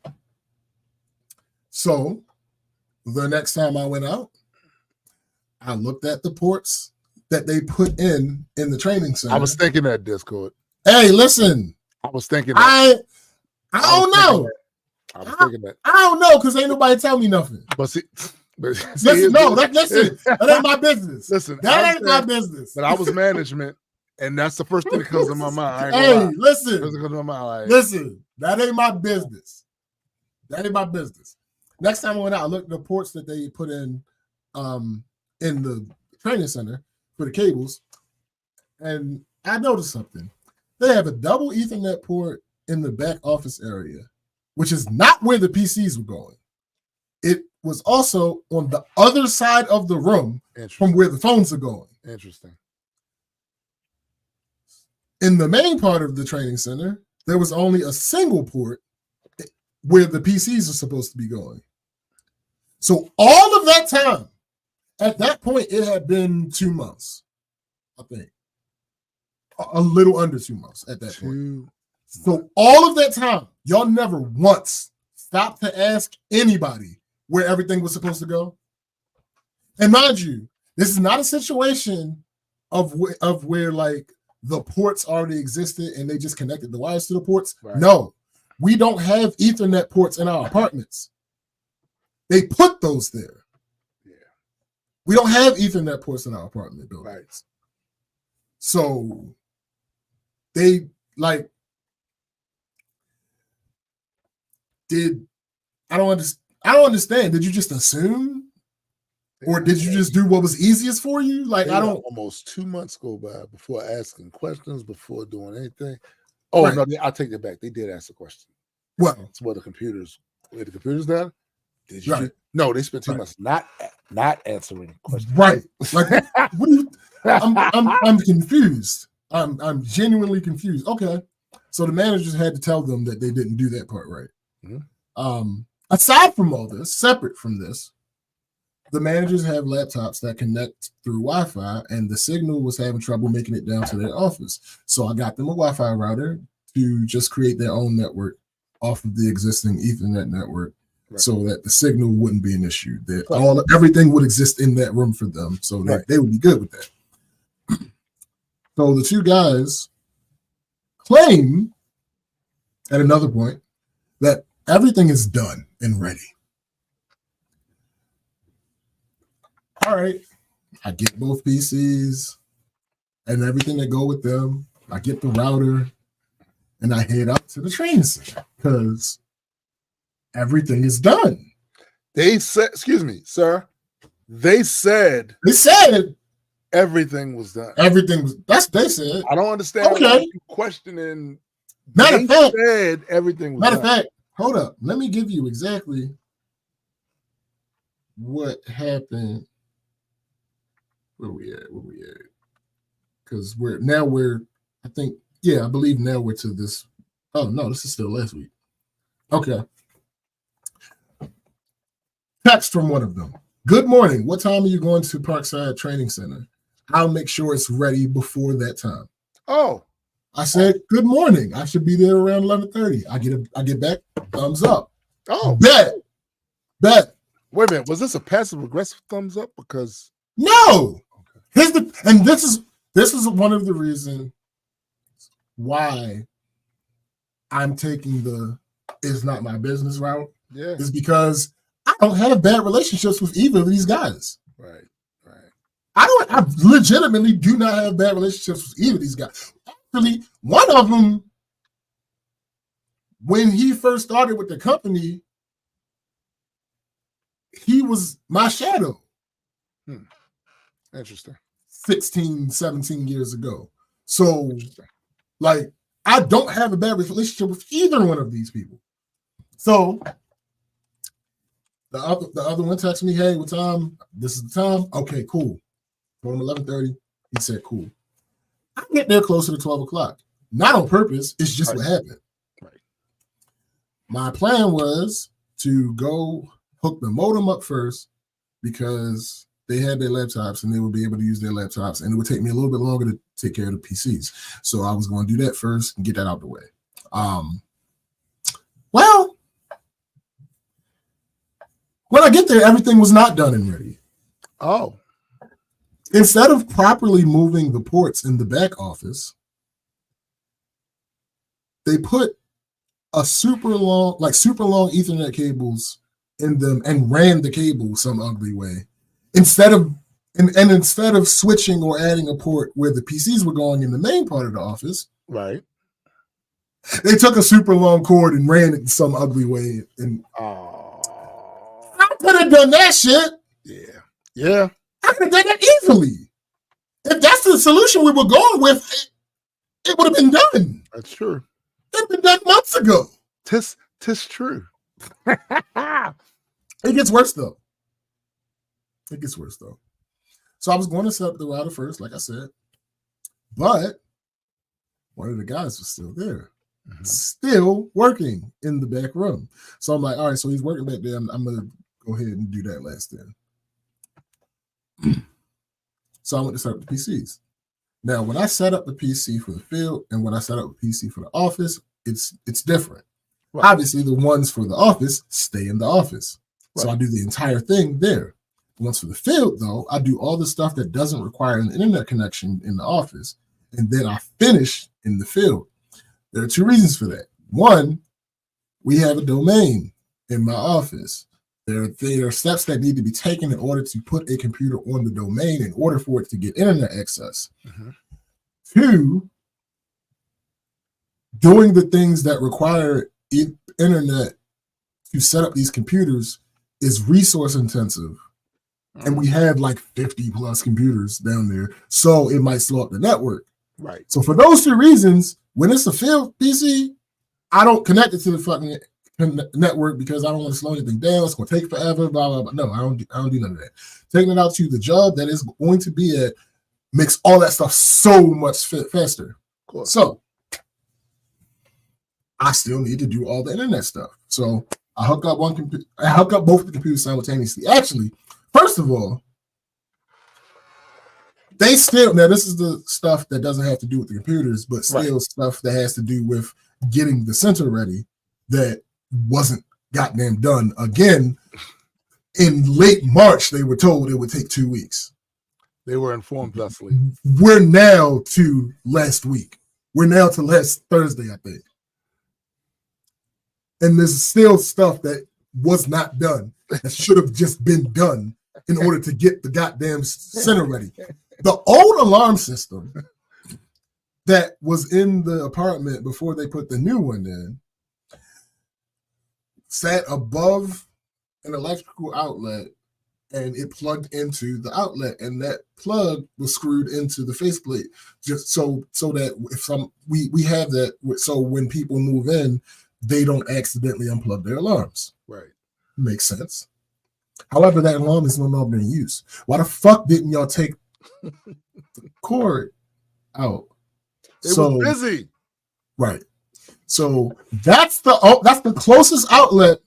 So the next time I went out, I looked at the ports that they put in the training center. I was thinking that, Discord. Hey, listen. I was thinking that. I don't know. I was thinking that. I don't know because ain't nobody tell me nothing. But see, listen, that ain't my business. Listen, that ain't my business. But I was management, and that's the first thing that comes to my mind. Listen, like, listen, that ain't my business. That ain't my business. Next time I went out, I looked at the ports that they put in the training center for the cables, and I noticed something. They have a double Ethernet port in the back office area, which is not where the PCs were going. It was also on the other side of the room from where the phones are going. Interesting. In the main part of the training center, there was only a single port where the PCs are supposed to be going. So all of that time, at that point, it had been 2 months, I think. A little under 2 months at that point. So all of that time, y'all never once stopped to ask anybody where everything was supposed to go. And mind you, this is not a situation of where like the ports already existed and they just connected the wires to the ports. Right. No, we don't have Ethernet ports in our apartments. They put those there. Yeah. We don't have Ethernet ports in our apartment buildings. Right. So they like I don't understand. Did you just assume? Or did you just do what was easiest for you? Like, I don't. Almost 2 months go by before asking questions, before doing anything. Oh, right. No, I'll take it back. They did ask a question. What? It's where the computers down. Did you? Right. No, they spent 2 months not answering questions. Right. Like, what do you? I'm confused. I'm genuinely confused. Okay. So the managers had to tell them that they didn't do that part right. Mm-hmm. Aside from all this, separate from this, the managers have laptops that connect through Wi-Fi, and the signal was having trouble making it down to their office. So I got them a Wi-Fi router to just create their own network off of the existing Ethernet network, right, so that the signal wouldn't be an issue. That everything would exist in that room for them, so that they would be good with that. So the two guys claim at another point that everything is done and ready. All right, I get both PCs and everything that go with them. I get the router and I head out to the training center because everything is done. They said, excuse me, sir. They said everything was done. Everything was, they said. I don't understand why you questioning. Matter of fact, said everything was done. Matter of fact, hold up. Let me give you exactly what happened. Where we at? Because I believe now we're to this. Oh no, this is still last week. Okay. Text from one of them. Good morning. What time are you going to Parkside Training Center? I'll make sure it's ready before that time. Oh. I said, good morning. I should be there around 11:30. I get back, thumbs up. Oh. Bet. Wait a minute. Was this a passive aggressive thumbs up? Because no. This is one of the reasons why I'm taking the "it's not my business" route. Yeah. Is because I don't have bad relationships with either of these guys. Right. I legitimately do not have bad relationships with either of these guys. Actually, one of them, when he first started with the company, he was my shadow. Interesting. 16, 17 years ago. So, like, I don't have a bad relationship with either one of these people. So, the other one texted me, hey, what time? This is the time. Okay, cool. From 11:30, he said, cool. I get there closer to 12 o'clock. Not on purpose. It's just what happened. Right. My plan was to go hook the modem up first because they had their laptops and they would be able to use their laptops, and it would take me a little bit longer to take care of the PCs. So I was going to do that first and get that out of the way. Well, when I get there, everything was not done and ready. Oh. Instead of properly moving the ports in the back office, they put super long Ethernet cables in them and ran the cable some ugly way. Instead of switching or adding a port where the PCs were going in the main part of the office, right? They took a super long cord and ran it in some ugly way. And I could have done that shit. Yeah. I could have done that easily. If that's the solution we were going with, it would have been done. That's true. It would have been done months ago. Tis true. It gets worse though. So I was going to set up the router first, like I said, but one of the guys was still there, still working in the back room. So I'm like, all right, so he's working back there. I'm going to go ahead and do that last then. So I went to set up the PCs. Now, when I set up the PC for the field and when I set up the PC for the office, it's different. Right. Obviously, the ones for the office stay in the office. Right. So I do the entire thing there. Once for the field, though, I do all the stuff that doesn't require an internet connection in the office, and then I finish in the field. There are two reasons for that. One, we have a domain in my office. There are steps that need to be taken in order to put a computer on the domain in order for it to get internet access. Two, doing the things that require internet to set up these computers is resource intensive. And we have like 50 plus computers down there. So it might slow up the network. Right. So for those two reasons, when it's a field PC, I don't connect it to the fucking network because I don't want to slow anything down. It's going to take forever, blah, blah, blah. No, I don't do none of that. Taking it out to the job that is going to be at makes all that stuff so much faster. So I still need to do all the internet stuff. So I hook up I hook up both the computers simultaneously. Actually, first of all, they still, now this is the stuff that doesn't have to do with the computers, but still stuff that has to do with getting the center ready that wasn't goddamn done. Again, in late March, they were told it would take 2 weeks. They were informed thusly. We're now to last week. We're now to last Thursday, I think. And there's still stuff that was not done that should have just been done in order to get the goddamn center ready. The old alarm system that was in the apartment before they put the new one in sat above an electrical outlet, and it plugged into the outlet, and that plug was screwed into the faceplate just so that if we have that, so when people move in, they don't accidentally unplug their alarms. Right. Makes sense. However, that alarm is no longer in use. Why the fuck didn't y'all take the cord out? They were busy. Right. So that's the closest outlet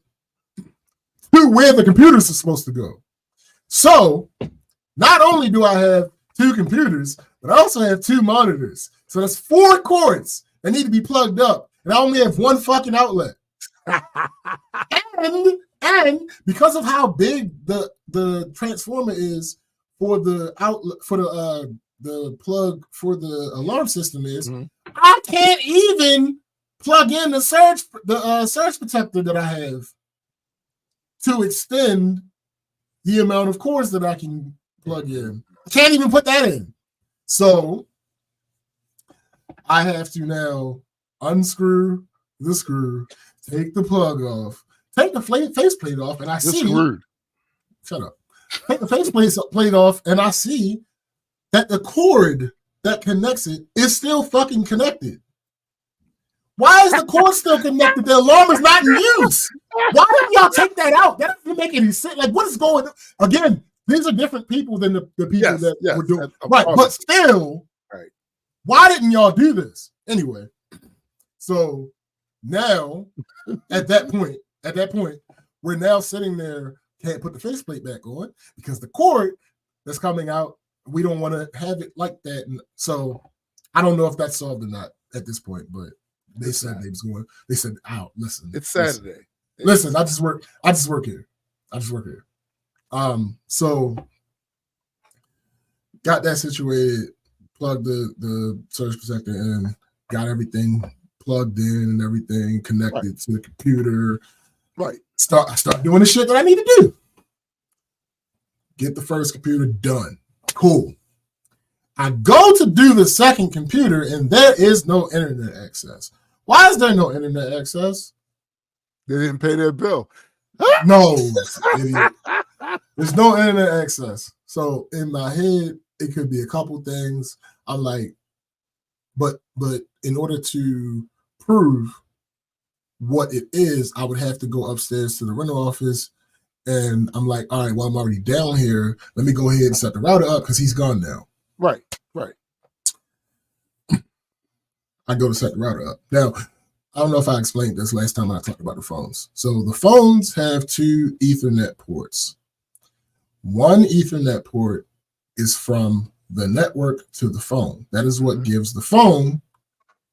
to where the computers are supposed to go. So not only do I have 2 computers, but I also have 2 monitors. So that's 4 cords that need to be plugged up, and I only have 1 fucking outlet. and because of how big the transformer is for the outlet for the plug for the alarm system is, I can't even plug in the surge protector that I have to extend the amount of cords that I can plug in. I can't even put that in. So I have to now unscrew the screw, take the plug off, take the faceplate off, and I see. Screwed. Shut up. Take the faceplate off, and I see that the cord that connects it is still fucking connected. Why is the cord still connected? The alarm is not in use. Why didn't y'all take that out? That doesn't make any sense. Like, what is going on? Again, these are different people than the people that were doing. Right, but still, why didn't y'all do this? Anyway, so now at that point, we're now sitting there, can't put the faceplate back on because the cord that's coming out, we don't want to have it like that. And so I don't know if that's solved or not at this point, but they said they was going. They said, "Out, listen, it's Saturday. Listen, I just work here. So got that situated, plugged the surge protector in, got everything plugged in and everything connected to the computer. Right. I start doing the shit that I need to do. Get the first computer done. Cool. I go to do the second computer, and there is no internet access. Why is there no internet access? They didn't pay their bill. No, idiot. There's no internet access. So in my head, it could be a couple things. I'm like, but in order to prove what it is, I would have to go upstairs to the rental office. And I'm like, all right, well, I'm already down here. Let me go ahead and set the router up because he's gone now. Right. I go to set the router up. Now, I don't know if I explained this last time I talked about the phones. So the phones have 2 Ethernet ports. One Ethernet port is from the network to the phone. That is what gives the phone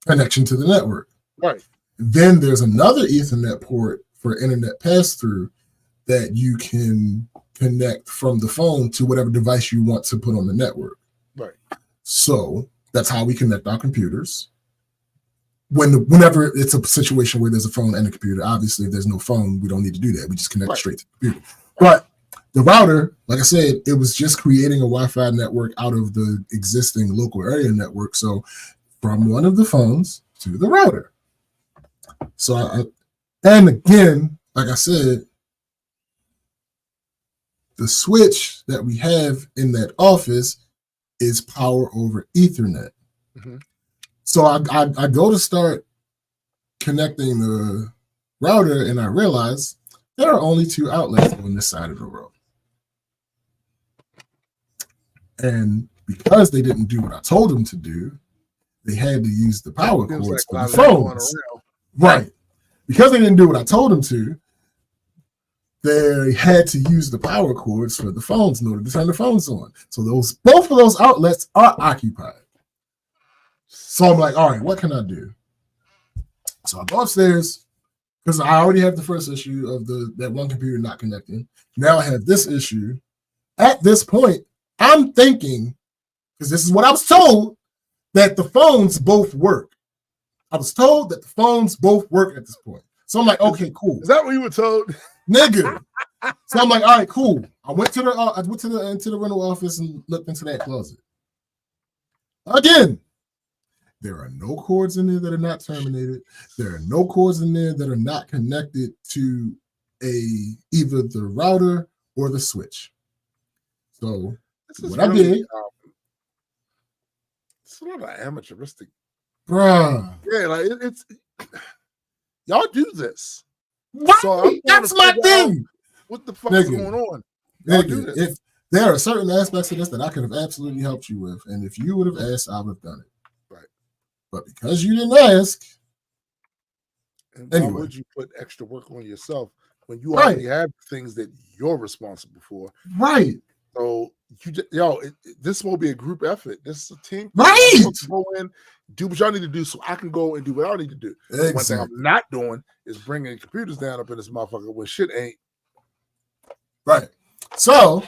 connection to the network. Right. Then there's another Ethernet port for internet pass-through that you can connect from the phone to whatever device you want to put on the network. Right. So that's how we connect our computers. Whenever it's a situation where there's a phone and a computer, obviously if there's no phone, we don't need to do that. We just connect straight to the computer. But the router, like I said, it was just creating a Wi-Fi network out of the existing local area network. So from one of the phones to the router. So and again, like I said, the switch that we have in that office is power over Ethernet. Mm-hmm. So I go to start connecting the router, and I realize there are only 2 outlets on this side of the road. And because they didn't do what I told them to do, they had to use the power cords for the phones. Right. Because they didn't do what I told them to, they had to use the power cords for the phones in order to turn the phones on. So both of those outlets are occupied. So I'm like, all right, what can I do? So I go upstairs because I already have the first issue of that one computer not connecting. Now I have this issue. At this point, I'm thinking, because this is what I was told, that the phones both work. I was told that the phones both work at this point. So I'm like, okay, cool. Is that what you were told? Nigga. So I'm like, all right, cool. I went to the rental office and looked into that closet. Again, there are no cords in there that are not terminated. There are no cords in there that are not connected to either the router or the switch. So what I did, it's a lot of amateuristic, bruh. Yeah, like it's y'all do this. Right, so that's my thing. What the fuck is going on? Y'all do this. If there are certain aspects of this that I could have absolutely helped you with, and if you would have asked, I would have done it. Right. But because you didn't ask, and why would you put extra work on yourself when you already have things that you're responsible for? Right. So this won't be a group effort. This is a team. Right. Go in, do what y'all need to do, so I can go and do what I need to do. Exactly. One thing I'm not doing is bringing computers down up in this motherfucker when shit ain't. Right. So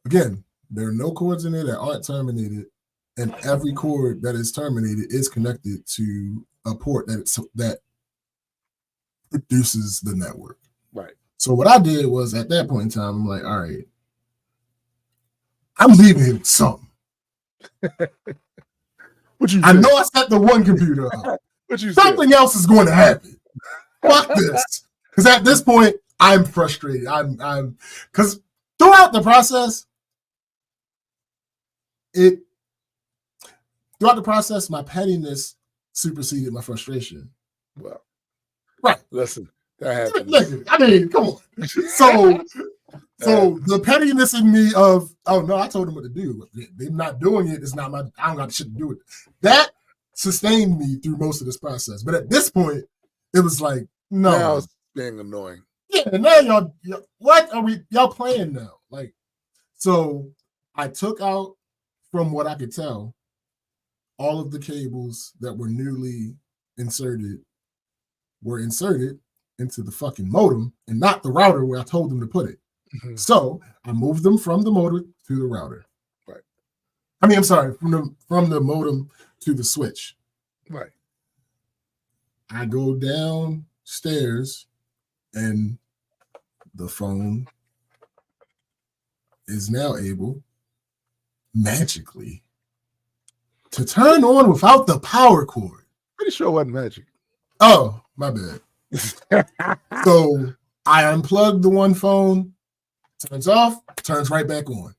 again, there are no cords in there that aren't terminated, and every cord that is terminated is connected to a port that produces the network. Right. So what I did was, at that point in time, I'm like, all right, I'm leaving here with something. I know I set the one computer up. Something else is going to happen. Fuck this. Because at this point, I'm frustrated. I'm because throughout the process, my pettiness superseded my frustration. Well, right. Listen, that happens. I mean, come on. So the pettiness in me of, oh no, I told them what to do. They're not doing it. It's not I don't got shit to do with it. That sustained me through most of this process. But at this point, it was like, no. Now it's being annoying. Yeah, now y'all what are y'all playing now? Like, so I took out, from what I could tell, all of the cables that were newly inserted into the fucking modem and not the router where I told them to put it. Mm-hmm. So I moved them from the modem to the router. Right. I mean, I'm sorry, from the modem to the switch. Right. I go downstairs and the phone is now able magically to turn on without the power cord. Pretty sure it wasn't magic. Oh, my bad. So I unplugged the one phone, turns off, turns right back on.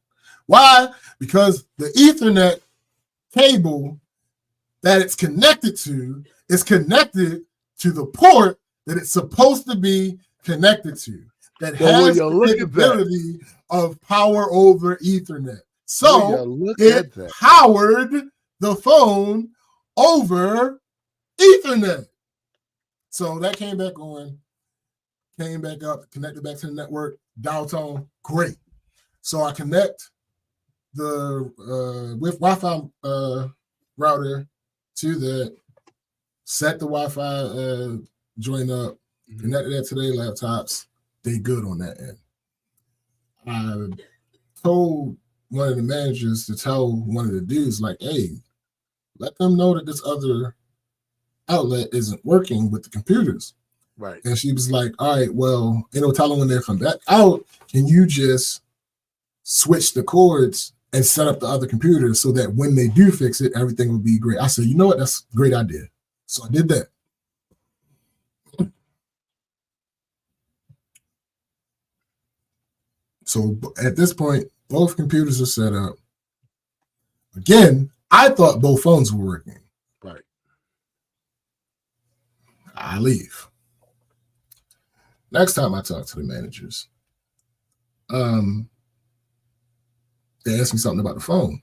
Why? Because the Ethernet cable that it's connected to is connected to the port that it's supposed to be connected to. That has the capability of power over Ethernet. So it powered the phone over Ethernet. So that came back on, came back up, connected back to the network, dial tone, great. So I connect the with Wi-Fi router to that, set the Wi-Fi join up, connected that to their laptops. They good on that end. I told one of the managers to tell one of the dudes, like, hey, let them know that this other outlet isn't working with the computers. Right. And she was like, all right, well, tell them when they come back out, can you just switch the cords and set up the other computers so that when they do fix it, everything will be great. I said, you know what? That's a great idea. So I did that. So at this point, both computers are set up. Again, I thought both phones were working. Right. I leave. Next time I talk to the managers, they asked me something about the phone.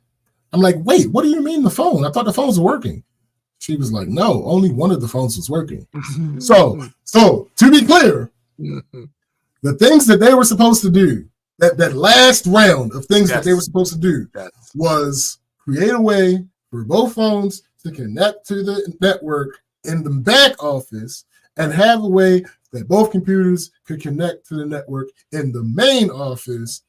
I'm like, wait, what do you mean the phone? I thought the phones were working. She was like, no, only one of the phones was working. So to be clear, the things that they were supposed to do, that last round of things that they were supposed to do was create a way for both phones to connect to the network in the back office and have a way that both computers could connect to the network in the main office.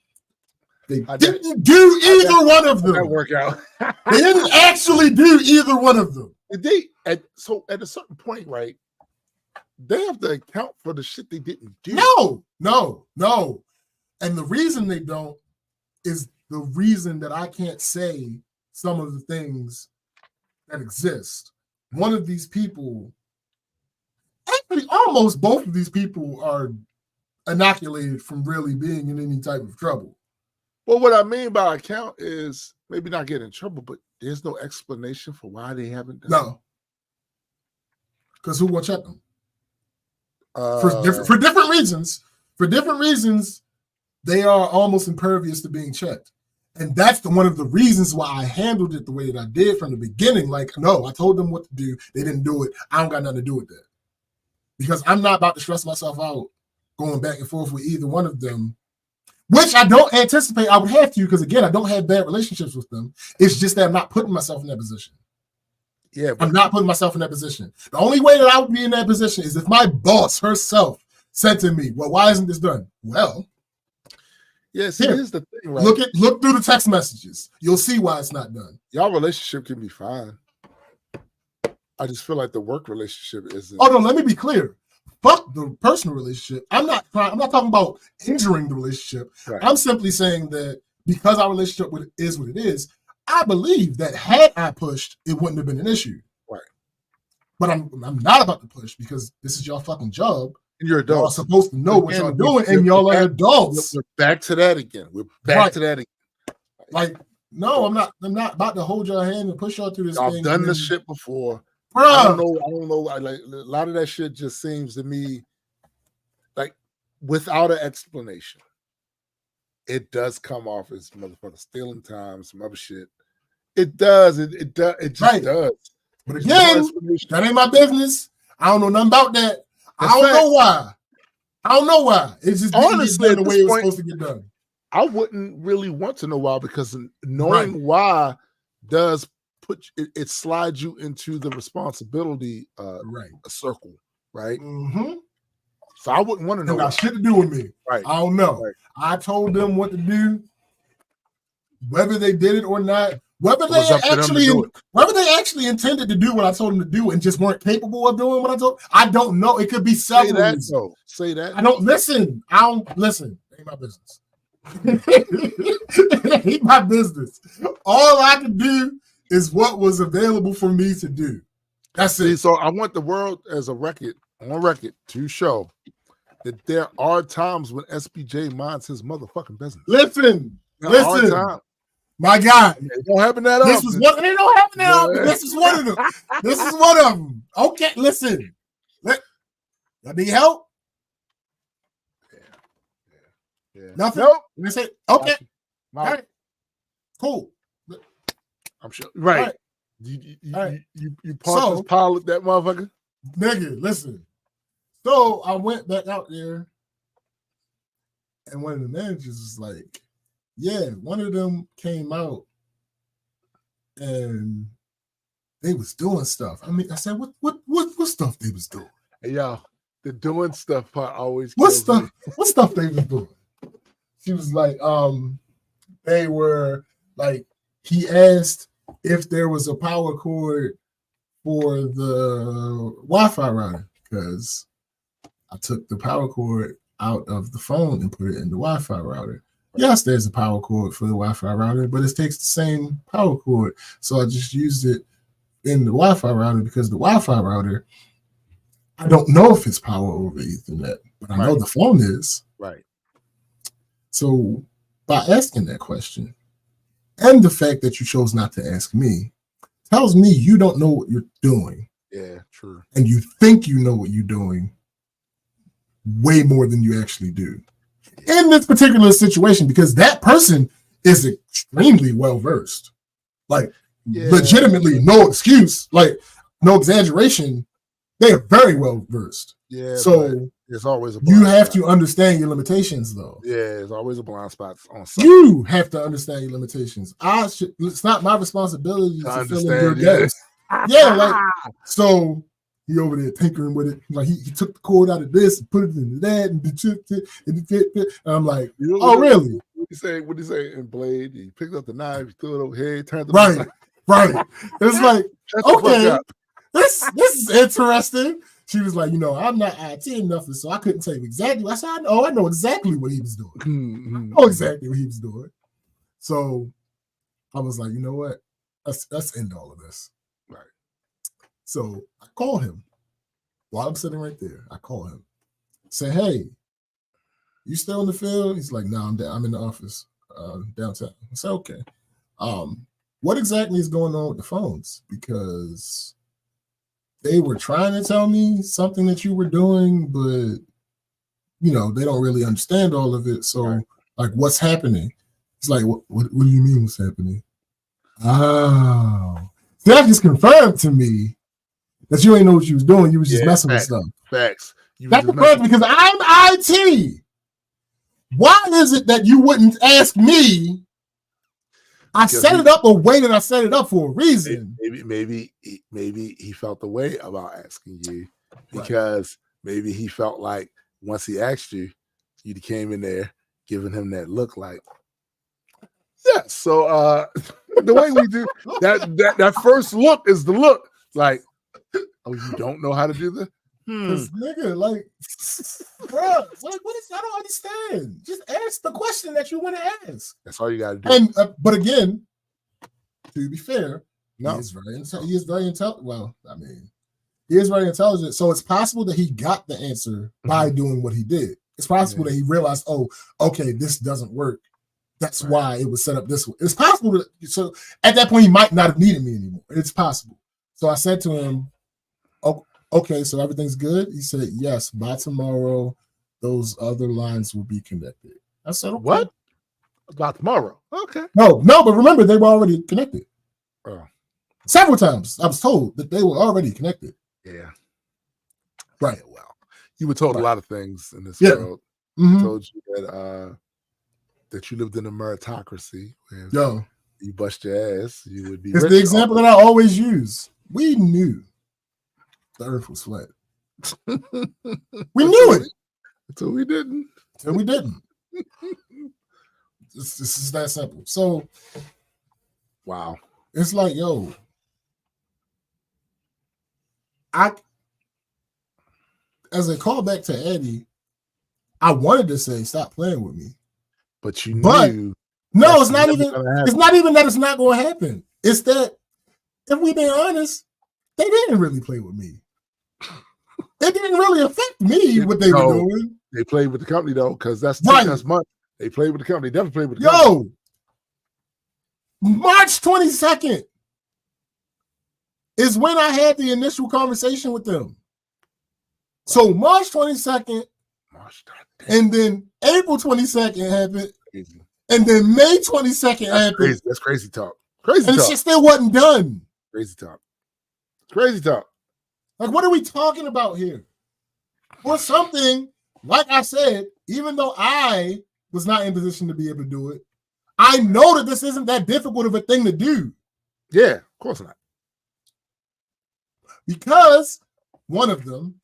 They didn't do either one of them. That work out. They didn't actually do either one of them. So at a certain point, right, they have to account for the shit they didn't do. No. And the reason they don't is the reason that I can't say some of the things that exist. One of these people, actually almost both of these people are inoculated from really being in any type of trouble. Well, what I mean by account is maybe not get in trouble, but there's no explanation for why they haven't done it. No. Because who will check them? For different reasons. For different reasons, they are almost impervious to being checked. And that's one of the reasons why I handled it the way that I did from the beginning. Like, no, I told them what to do. They didn't do it. I don't got nothing to do with that. Because I'm not about to stress myself out going back and forth with either one of them, which I don't anticipate I would have to, because, again, I don't have bad relationships with them. It's just that I'm not putting myself in that position. Yeah, I'm not putting myself in that position. The only way that I would be in that position is if my boss herself said to me, well, why isn't this done? Well, yes, here's the thing, right? Look through the text messages. You'll see why it's not done. Y'all relationship can be fine. I just feel like the work relationship isn't. Oh no, let me be clear. Fuck the personal relationship. I'm not talking about injuring the relationship. Right. I'm simply saying that because our relationship is what it is, I believe that had I pushed, it wouldn't have been an issue. Right. But I'm not about to push because this is your fucking job. And you're adults. Y'all supposed to know what y'all doing, and y'all are adults. We're back to that again. We're back to that again. Like, no, I'm not about to hold your hand and push y'all through this thing. I've done this shit before. Bruh. I don't know. Like a lot of that shit just seems to me like without an explanation. It does come off as motherfucker stealing time, some other shit. It does. It just does. But again, that ain't my business. I don't know nothing about that. I don't know why. It's just honestly the way it was supposed to get done. I wouldn't really want to know why, because knowing why does put it slides you into the responsibility circle, right? Mm-hmm. So I wouldn't want to know. It got shit to do with me. Right. I don't know. Right. I told them what to do, whether they did it or not. Whether they actually intended to do what I told them to do and just weren't capable of doing what I told, I don't know. It could be several reasons. Say that. I don't listen. It ain't my business. It ain't my business. All I can do is what was available for me to do. That's it. So I want the world as on record to show that there are times when SBJ minds his motherfucking business. Listen. My God, it don't happen that often. It don't happen that often. This is one of them. This is one of them. Okay, listen. I need help. Yeah. Nothing. Nope. And they say, okay. All right. Cool. I'm sure. Right. Right. You parked this pilot, that motherfucker. Nigga, listen. So I went back out there, and one of the managers was like, yeah, one of them came out and they was doing stuff. I mean, I said, what stuff they was doing? Hey, y'all, the doing stuff part always what stuff they was doing? She was like, they were like, he asked if there was a power cord for the Wi-Fi router, because I took the power cord out of the phone and put it in the Wi-Fi router. Yes, there's a power cord for the Wi-Fi router, but it takes the same power cord. So I just used it in the Wi-Fi router because the Wi-Fi router, I don't know if it's power over Ethernet, but I know the phone is. Right. So by asking that question, and the fact that you chose not to ask me, tells me you don't know what you're doing. Yeah, true. And you think you know what you're doing way more than you actually do. In this particular situation, because that person is extremely well versed. Like, legitimately, no excuse, like, no exaggeration. They are very well versed. Yeah. So there's always you have to understand your limitations, though. Yeah, there's always a blind spot on something. You have to understand your limitations. It's not my responsibility to fill in your gaps. Yeah, like, so he over there tinkering with it. Like, he took the cord out of this and put it into that, and I'm like, oh, really? What do you say in Blade? He picked up the knife, he threw it over here, turned the right. It's like, okay, this is interesting. She was like, I'm not IT enough, so I couldn't tell you exactly. I said, I know exactly what he was doing. I know exactly what he was doing. So I was like, you know what? Let's end all of this. Right. So I call him while I'm sitting right there. I call him, say, hey, you still in the field? He's like, no, I'm in the office downtown. I said, okay. What exactly is going on with the phones? Because they were trying to tell me something that you were doing, but they don't really understand all of it. So, like, what's happening? It's like, what do you mean what's happening? Oh, that just confirmed to me that you ain't know what you was doing. You was just messing with stuff. Facts. That's confirmed because I'm IT. Why is it that you wouldn't ask me? I set it up a way that I set it up for a reason. Maybe he felt the way about asking you because maybe he felt like once he asked you, you came in there giving him that look like, yeah. So the way we do that first look is the look like, oh, you don't know how to do this? Because nigga, like, bro, like, what is? I don't understand. Just ask the question that you want to ask. That's all you got to do. And but again, to be fair, he is very intelligent. Well, I mean, he is very intelligent. So it's possible that he got the answer by doing what he did. It's possible that he realized, oh, okay, this doesn't work. That's why it was set up this way. It's possible that, so at that point he might not have needed me anymore. It's possible. So I said to him, oh, okay, so everything's good? He said, yes, by tomorrow, those other lines will be connected. I said, okay. What? About tomorrow? Okay. No, but remember, they were already connected. Oh. Several times I was told that they were already connected. Yeah. Right. Yeah, well, you were told a lot of things in this world. Mm-hmm. Told you that you lived in a meritocracy. Where you bust your ass, you would be It's rich. The example that I always use. We knew the earth was flat. We knew it. Until we didn't. This is that simple. So, wow. It's like, yo, as a callback to Eddie, I wanted to say, stop playing with me. But you knew. No, it's not even that it's not going to happen. It's that, if we being honest, they didn't really play with me. It didn't really affect me what they were doing. They played with the company though, because that's money. They played with the company. They definitely played with the company. March 22nd is when I had the initial conversation with them. So March 22nd, and then April 22nd happened, and then May 22nd happened. That's crazy talk. And it still wasn't done. Crazy talk. Like, what are we talking about here? Or something, like I said, even though I was not in position to be able to do it, I know that this isn't that difficult of a thing to do. Yeah, of course not. Because one of them,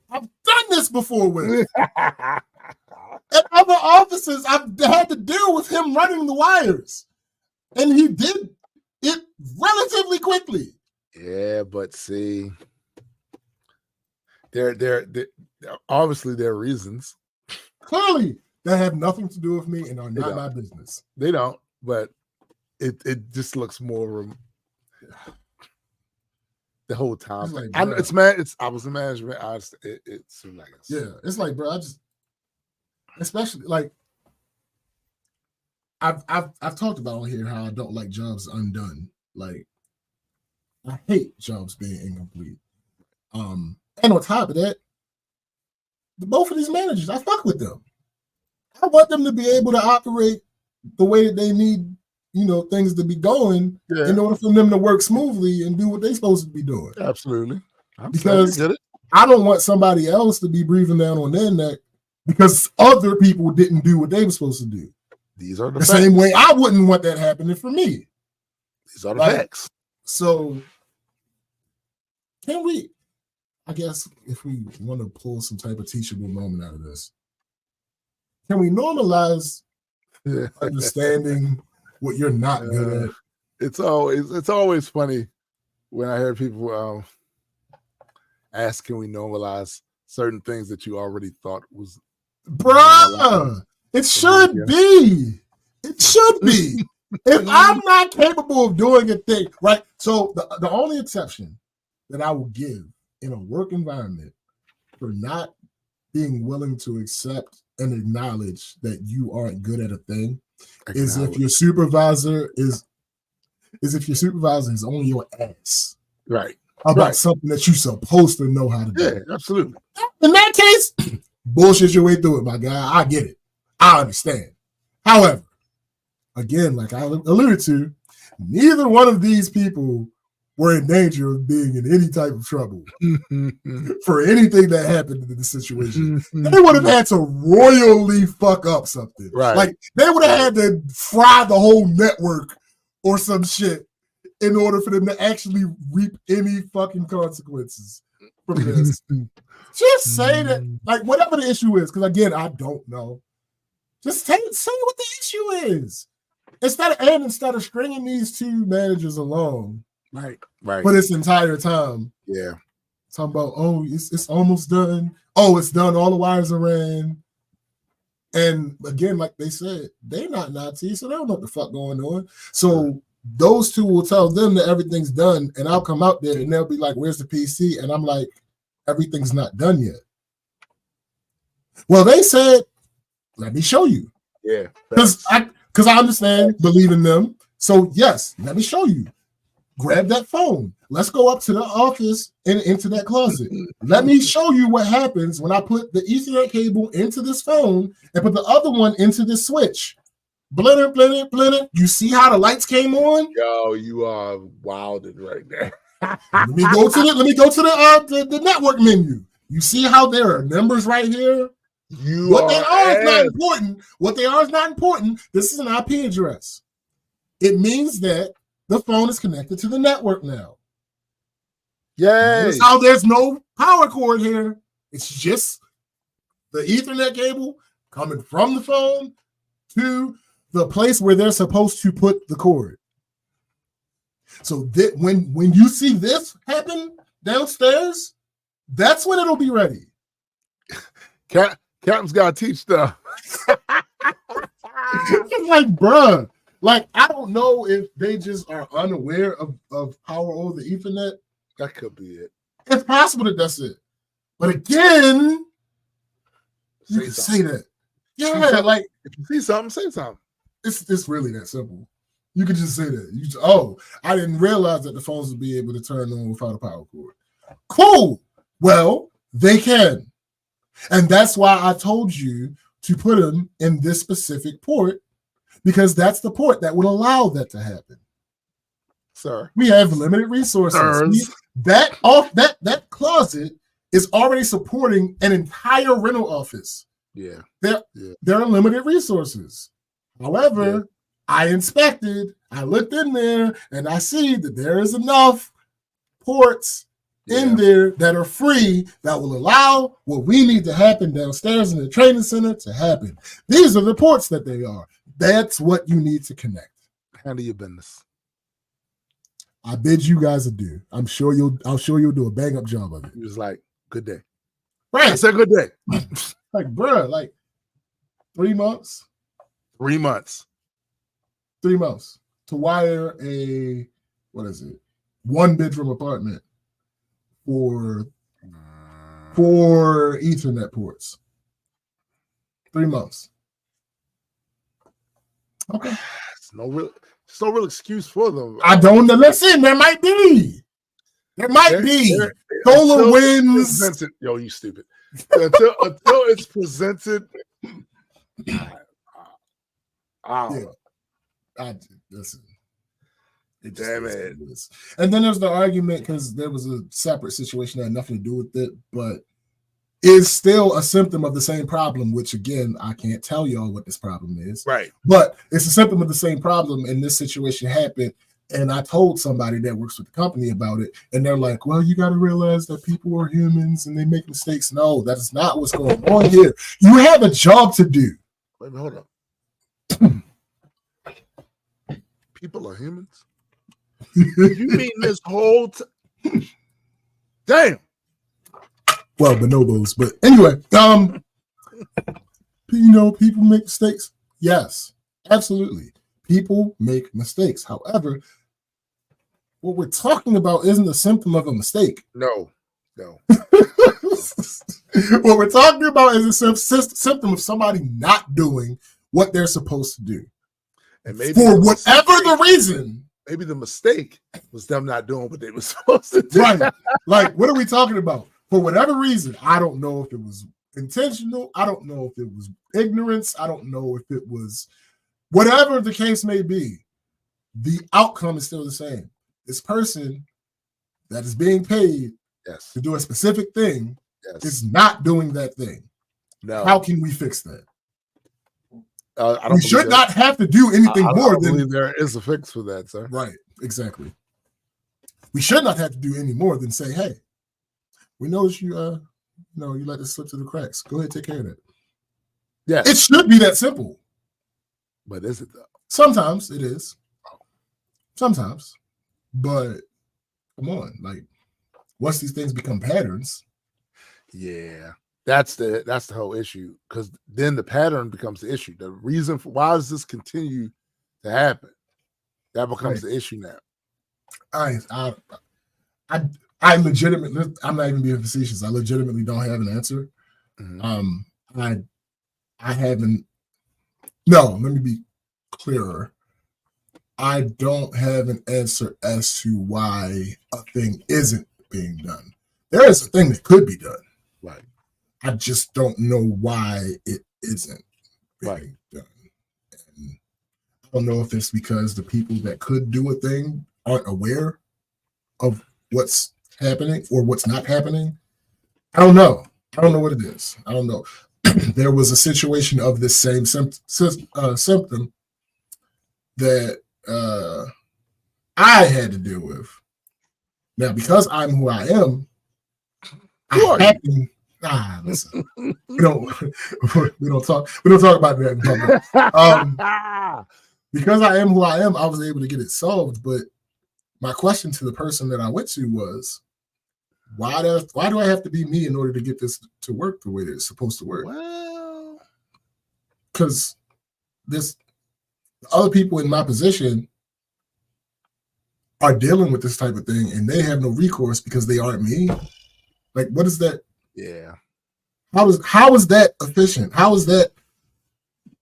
I've done this before with. At other offices, I've had to deal with him running the wires. And he did it relatively quickly. Yeah, but see, there obviously there are reasons. Clearly, that have nothing to do with me and are not my business. They don't, but it just looks more the whole time. Like, I was in management. It's like, it's like, bro, especially like I've talked about on here how I don't like jobs undone. Like, I hate jobs being incomplete. And on top of that, both of these managers, I fuck with them. I want them to be able to operate the way that they need, things to be going in order for them to work smoothly and do what they're supposed to be doing. Absolutely. Because I don't want somebody else to be breathing down on their neck because other people didn't do what they were supposed to do. These are the same way I wouldn't want that happening for me. These are the facts. So can we, I guess, if we want to pull some type of teachable moment out of this, can we normalize understanding what you're not good at? It's always funny when I hear people ask, can we normalize certain things that you already thought was bruh, it should be. It should be. If I'm not capable of doing a thing, right? So the only exception that I will give in a work environment for not being willing to accept and acknowledge that you aren't good at a thing is if your supervisor is on your ass. Right. About something that you're supposed to know how to do. Yeah, absolutely. In that case, bullshit your way through it, my guy. I get it. I understand. However, again, like I alluded to, neither one of these people were in danger of being in any type of trouble for anything that happened in the situation. They would have had to royally fuck up something. Right. Like they would have had to fry the whole network or some shit in order for them to actually reap any fucking consequences from this. Just say that, like, whatever the issue is, because again, I don't know. Just say what the issue is. Instead of stringing these two managers along, right, for this entire time, talking about, oh, it's almost done. Oh, it's done. All the wires are ran. And again, like they said, they're not Nazis, so they don't know what the fuck going on. So those two will tell them that everything's done, and I'll come out there and they'll be like, where's the PC? And I'm like, everything's not done yet. Well, they said, let me show you. Yeah. Because I understand, believe in them. So yes, let me show you. Grab that phone. Let's go up to the office and into that closet. Let me show you what happens when I put the Ethernet cable into this phone and put the other one into this switch. Blinner, blinner, blinner. You see how the lights came on? Yo, you are wilded right there. Let me go to the network menu. You see how there are numbers right here? What they are is not important. This is an IP address. It means that the phone is connected to the network now. Yay! Notice how there's no power cord here. It's just the Ethernet cable coming from the phone to the place where they're supposed to put the cord. So when you see this happen downstairs, that's when it'll be ready. Captain's got to teach stuff. It's like, bruh, like, I don't know if they just are unaware of power over the Ethernet. That could be it. It's possible that that's it. But again, you can say that. Yeah, like, if you see something, say something. It's really that simple. You could just say that. I didn't realize that the phones would be able to turn on without a power cord. Cool. Well, they can. And that's why I told you to put them in this specific port, because that's the port that would allow that to happen. Sir. We have limited resources. That closet is already supporting an entire rental office. Yeah. There are limited resources. However, I inspected, I looked in there, and I see that there is enough ports in there that are free that will allow what we need to happen downstairs in the training center to happen. These are the ports that they are. That's what you need to connect. Handle your business. I bid you guys adieu. I'm sure you'll do a bang up job of it. He was like, good day. Right. I said good day. Like, bruh, like 3 months. 3 months. 3 months to wire a, 1-bedroom apartment for 4 Ethernet ports. 3 months. Okay. It's no real excuse for them. I don't know. Listen, there might be. Solar winds. Yo, you stupid. Until it's presented. Yeah, listen. Damn it. And then there's the argument because there was a separate situation that had nothing to do with it, but is still a symptom of the same problem, which again, I can't tell y'all what this problem is. Right. But it's a symptom of the same problem, and this situation happened. And I told somebody that works with the company about it, and they're like, well, you got to realize that people are humans and they make mistakes. No, that is not what's going on here. You have a job to do. Wait, hold up. People are humans? You mean this whole damn. Well, bonobos, but anyway, people make mistakes. Yes, absolutely. People make mistakes. However, what we're talking about isn't a symptom of a mistake. No. What we're talking about is a symptom of somebody not doing what they're supposed to do. And maybe for whatever the reason. Maybe the mistake was them not doing what they were supposed to do. Right. Like, what are we talking about? For whatever reason, I don't know if it was intentional. I don't know if it was ignorance. I don't know if it was whatever the case may be. The outcome is still the same. This person that is being paid to do a specific thing is not doing that thing. No. How can we fix that? We should not have to do anything more than. I believe there is a fix for that, sir. Right, exactly. We should not have to do any more than say, "Hey, we noticed you, you let this slip through the cracks. Go ahead, take care of it." Yeah, it should be that simple. But is it though? Sometimes it is. Sometimes, but come on, like once these things become patterns, yeah. That's the whole issue, because then the pattern becomes the issue. The reason for why does this continue to happen? That becomes the issue now. I legitimately, I'm not even being facetious. I legitimately don't have an answer. Mm-hmm. I haven't. No, let me be clearer. I don't have an answer as to why a thing isn't being done. There is a thing that could be done. Right. I just don't know why it isn't being done. And I don't know if it's because the people that could do a thing aren't aware of what's happening or what's not happening. I don't know. I don't know what it is. I don't know. There was a situation of this same symptom that I had to deal with. Now, because I'm who I am, listen. we don't talk about that in public. Because I am who I am, I was able to get it solved. But my question to the person that I went to was, why do I have to be me in order to get this to work the way that it's supposed to work? Well, because there's other people in my position are dealing with this type of thing, and they have no recourse because they aren't me. Like, what is that? Yeah. How is that efficient? How is that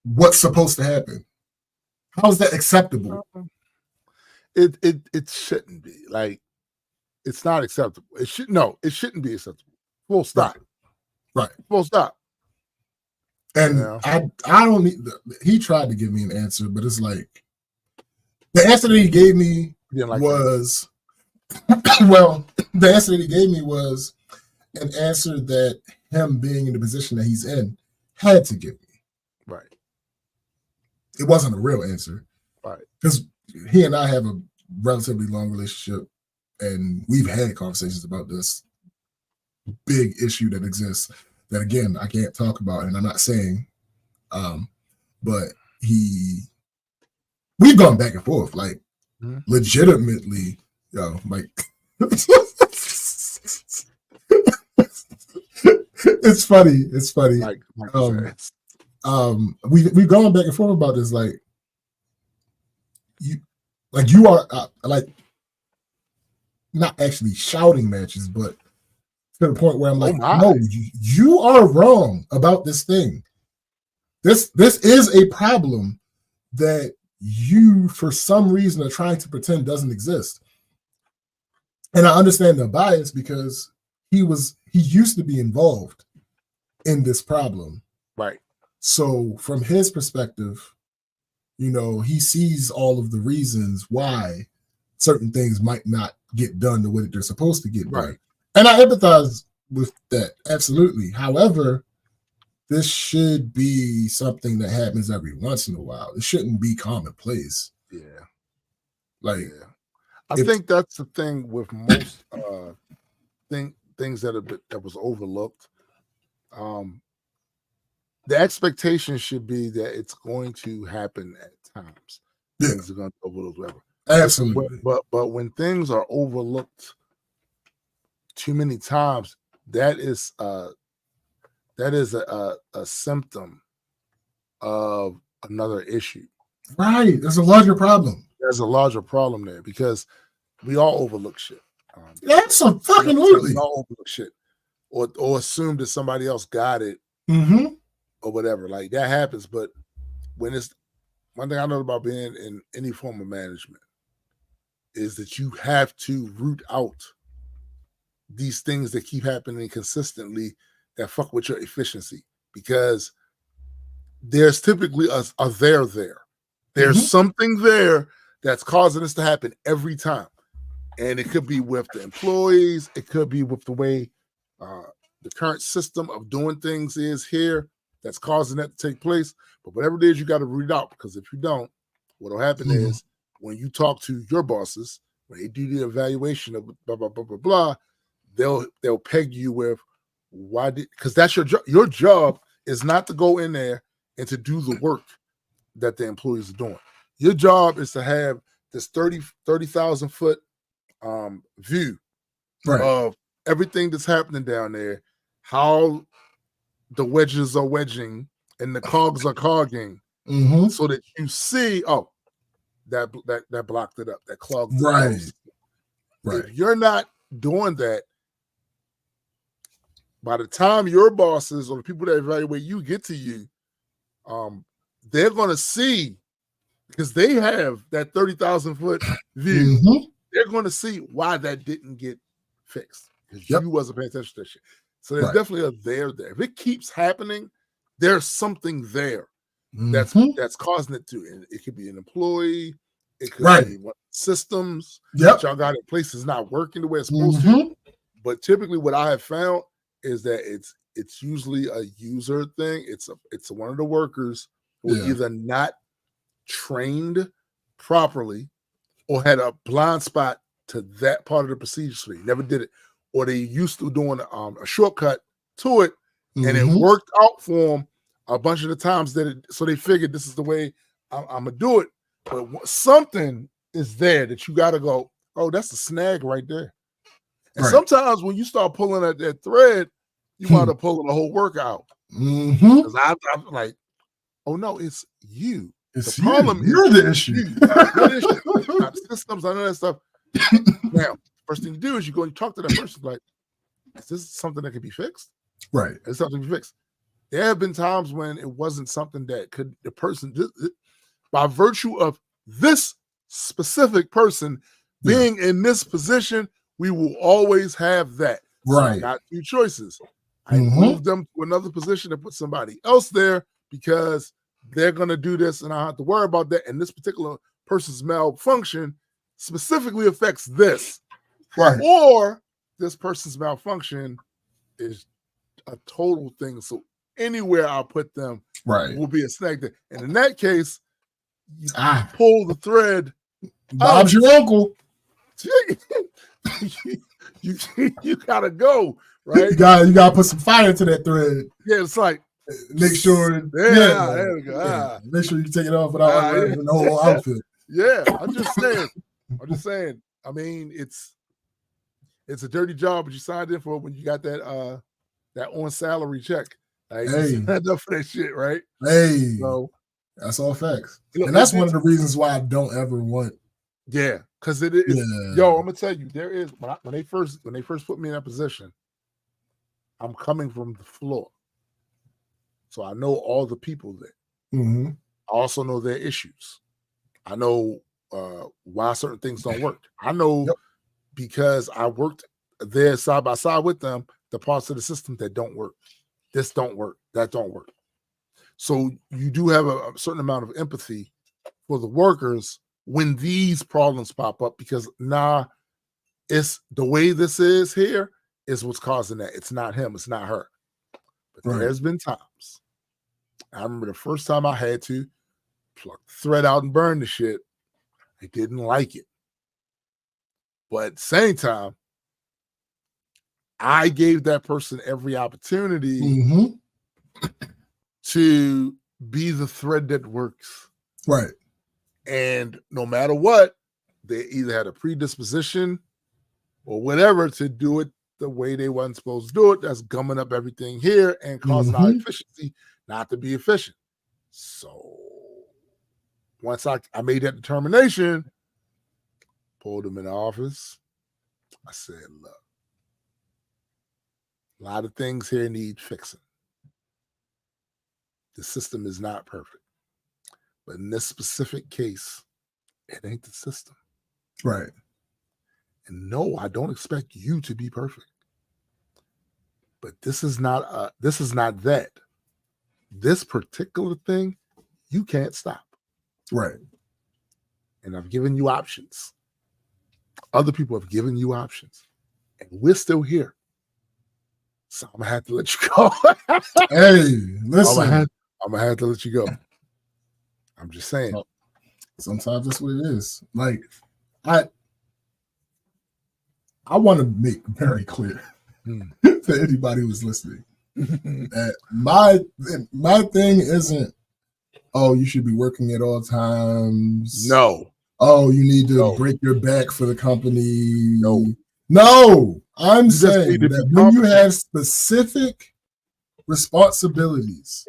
what's supposed to happen? How is that acceptable? It shouldn't be. Like, it's not acceptable. It shouldn't be acceptable. Full stop. Right. Full stop. And I don't need. He tried to give me an answer, but it's like the answer that he gave me was well. The answer that he gave me was an answer that him being in the position that he's in had to give me. Right. It wasn't a real answer. Right. Because he and I have a relatively long relationship, and we've had conversations about this big issue that exists that, again, I can't talk about, and I'm not saying, but we've gone back and forth, like, legitimately, like, it's funny. It's funny. We've gone back and forth about this, like, you are like not actually shouting matches, but to the point where I'm like, no, you are wrong about this thing. This is a problem that you, for some reason, are trying to pretend doesn't exist. And I understand the bias because he used to be involved in this problem. Right. So from his perspective, he sees all of the reasons why certain things might not get done the way that they're supposed to get done. And I empathize with that, absolutely. However, this should be something that happens every once in a while. It shouldn't be commonplace. I think that's the thing with most things that was overlooked. The expectation should be that it's going to happen at times. Things are going to overlook whatever. Absolutely. But when things are overlooked too many times, that is a symptom of another issue. Right. There's a larger problem. There's a larger problem there because we all overlook shit. That's a fucking literally. We all overlook shit, or assume that somebody else got it, or whatever. Like that happens. But when it's one thing I know about being in any form of management is that you have to root out these things that keep happening consistently that fuck with your efficiency, because there's typically a there there. There's something there that's causing this to happen every time. And it could be with the employees. It could be with the way the current system of doing things is here that's causing that to take place. But whatever it is, you got to root it out, because if you don't, what'll happen is when you talk to your bosses, when they do the evaluation of blah, blah, blah, blah, blah, they'll peg you with because that's your job. Your job is not to go in there and to do the work that the employees are doing. Your job is to have this 30,000 foot view of everything that's happening down there, how the wedges are wedging and the cogs are cogging, so that you see, that blocked it up, that clogged it up. If you're not doing that, by the time your bosses or the people that evaluate you get to you, they're going to see, because they have that 30,000 foot view, they're going to see why that didn't get fixed, because you wasn't paying attention to that shit. So there's definitely a there. If it keeps happening, there's something there that's causing it to. And it could be an employee, it could be systems that y'all got in place is not working the way it's supposed to. But typically, what I have found is that it's usually a user thing. It's one of the workers who are either not trained properly or had a blind spot to that part of the procedure, so they never did it, or they used to doing a shortcut to it, and it worked out for them a bunch of the times so they figured this is the way I'm gonna do it. But something is there that you got to go, oh, that's a snag right there. And sometimes when you start pulling at that thread, you wind up pulling the whole workout. Because I'm like, oh no, it's you. It's the problem you're the issue. You're the issue. Not systems, none of that stuff. Now, first thing you do is you go and talk to that person, like, is this something that can be fixed? Right. It's something to be fixed. There have been times when it wasn't something that the person, by virtue of this specific person being in this position, we will always have that. So I got two choices. I move them to another position and put somebody else there because they're going to do this and I don't have to worry about that. And this particular person's malfunction specifically affects this. Or this person's malfunction is a total thing. So anywhere I'll put them will be a snag there. And in that case, you pull the thread. Bob's your uncle. you gotta go, right? You gotta put some fire to that thread. Yeah, it's like make sure. There we go. Make sure you take it off without the whole outfit. Yeah, I'm just saying. I mean, it's a dirty job, but you signed in for it when you got that on salary check. Like, you signed up for that shit, right? Hey, so that's all facts, and that's one of the reasons why I don't ever want. Yeah, because it is. Yo, I'm gonna tell you, there is when they first put me in that position, I'm coming from the floor, so I know all the people there. I also know their issues. I know why certain things don't work. I know because I worked there side by side with them, the parts of the system that don't work. This don't work. That don't work. So you do have a certain amount of empathy for the workers when these problems pop up, because it's the way this is here is what's causing that. It's not him, it's not her. But there's been times. I remember the first time I had to pluck the thread out and burn the shit. I didn't like it. But at the same time, I gave that person every opportunity to be the thread that works. Right. And no matter what, they either had a predisposition or whatever to do it the way they weren't supposed to do it. That's gumming up everything here and causing our efficiency not to be efficient. So once I made that determination, pulled them in the office, I said, look, a lot of things here need fixing. The system is not perfect. But in this specific case, it ain't the system. Right. And no, I don't expect you to be perfect. But this is not that. This particular thing, you can't stop. Right. And I've given you options. Other people have given you options. And we're still here. So I'm going to have to let you go. Hey, listen. I'm going to have to let you go. I'm just saying. Sometimes that's what it is. Like, I want to make very clear to anybody who's listening that my thing isn't, oh, you should be working at all times. No. Oh, you need to break your back for the company. No. I'm saying that when you have specific responsibilities,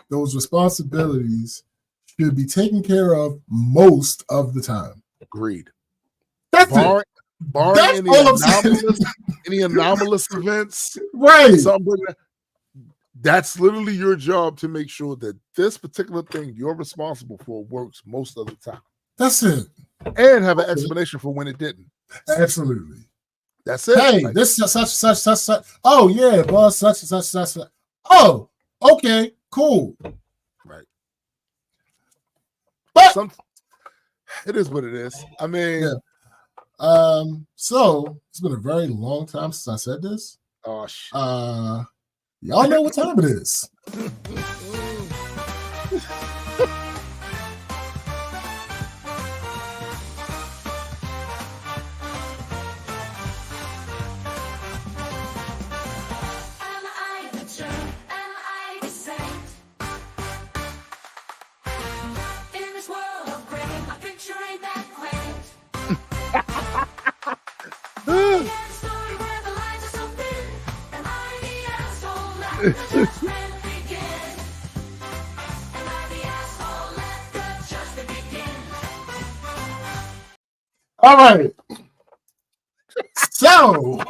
those responsibilities should be taken care of most of the time. Agreed. That's it. Barring any anomalous events, right? That's literally your job to make sure that this particular thing you're responsible for works most of the time. That's it. And have an explanation for when it didn't. Absolutely. That's it. Hey, this is such. Oh yeah, boss, such. Oh, okay, cool. Right. But it is what it is. I mean, so it's been a very long time since I said this. Oh shit. Y'all know what time it is. All right. So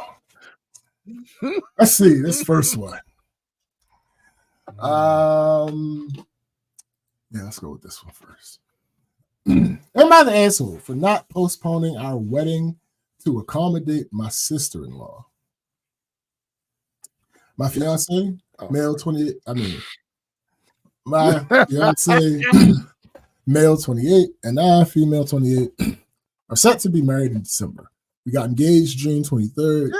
let's see this first one. Yeah, let's go with this one first. Am I the asshole for not postponing our wedding to accommodate my sister-in-law? My fiance, male 28. My fiance, male 28, and I, female 28, are set to be married in December. We got engaged June 23rd.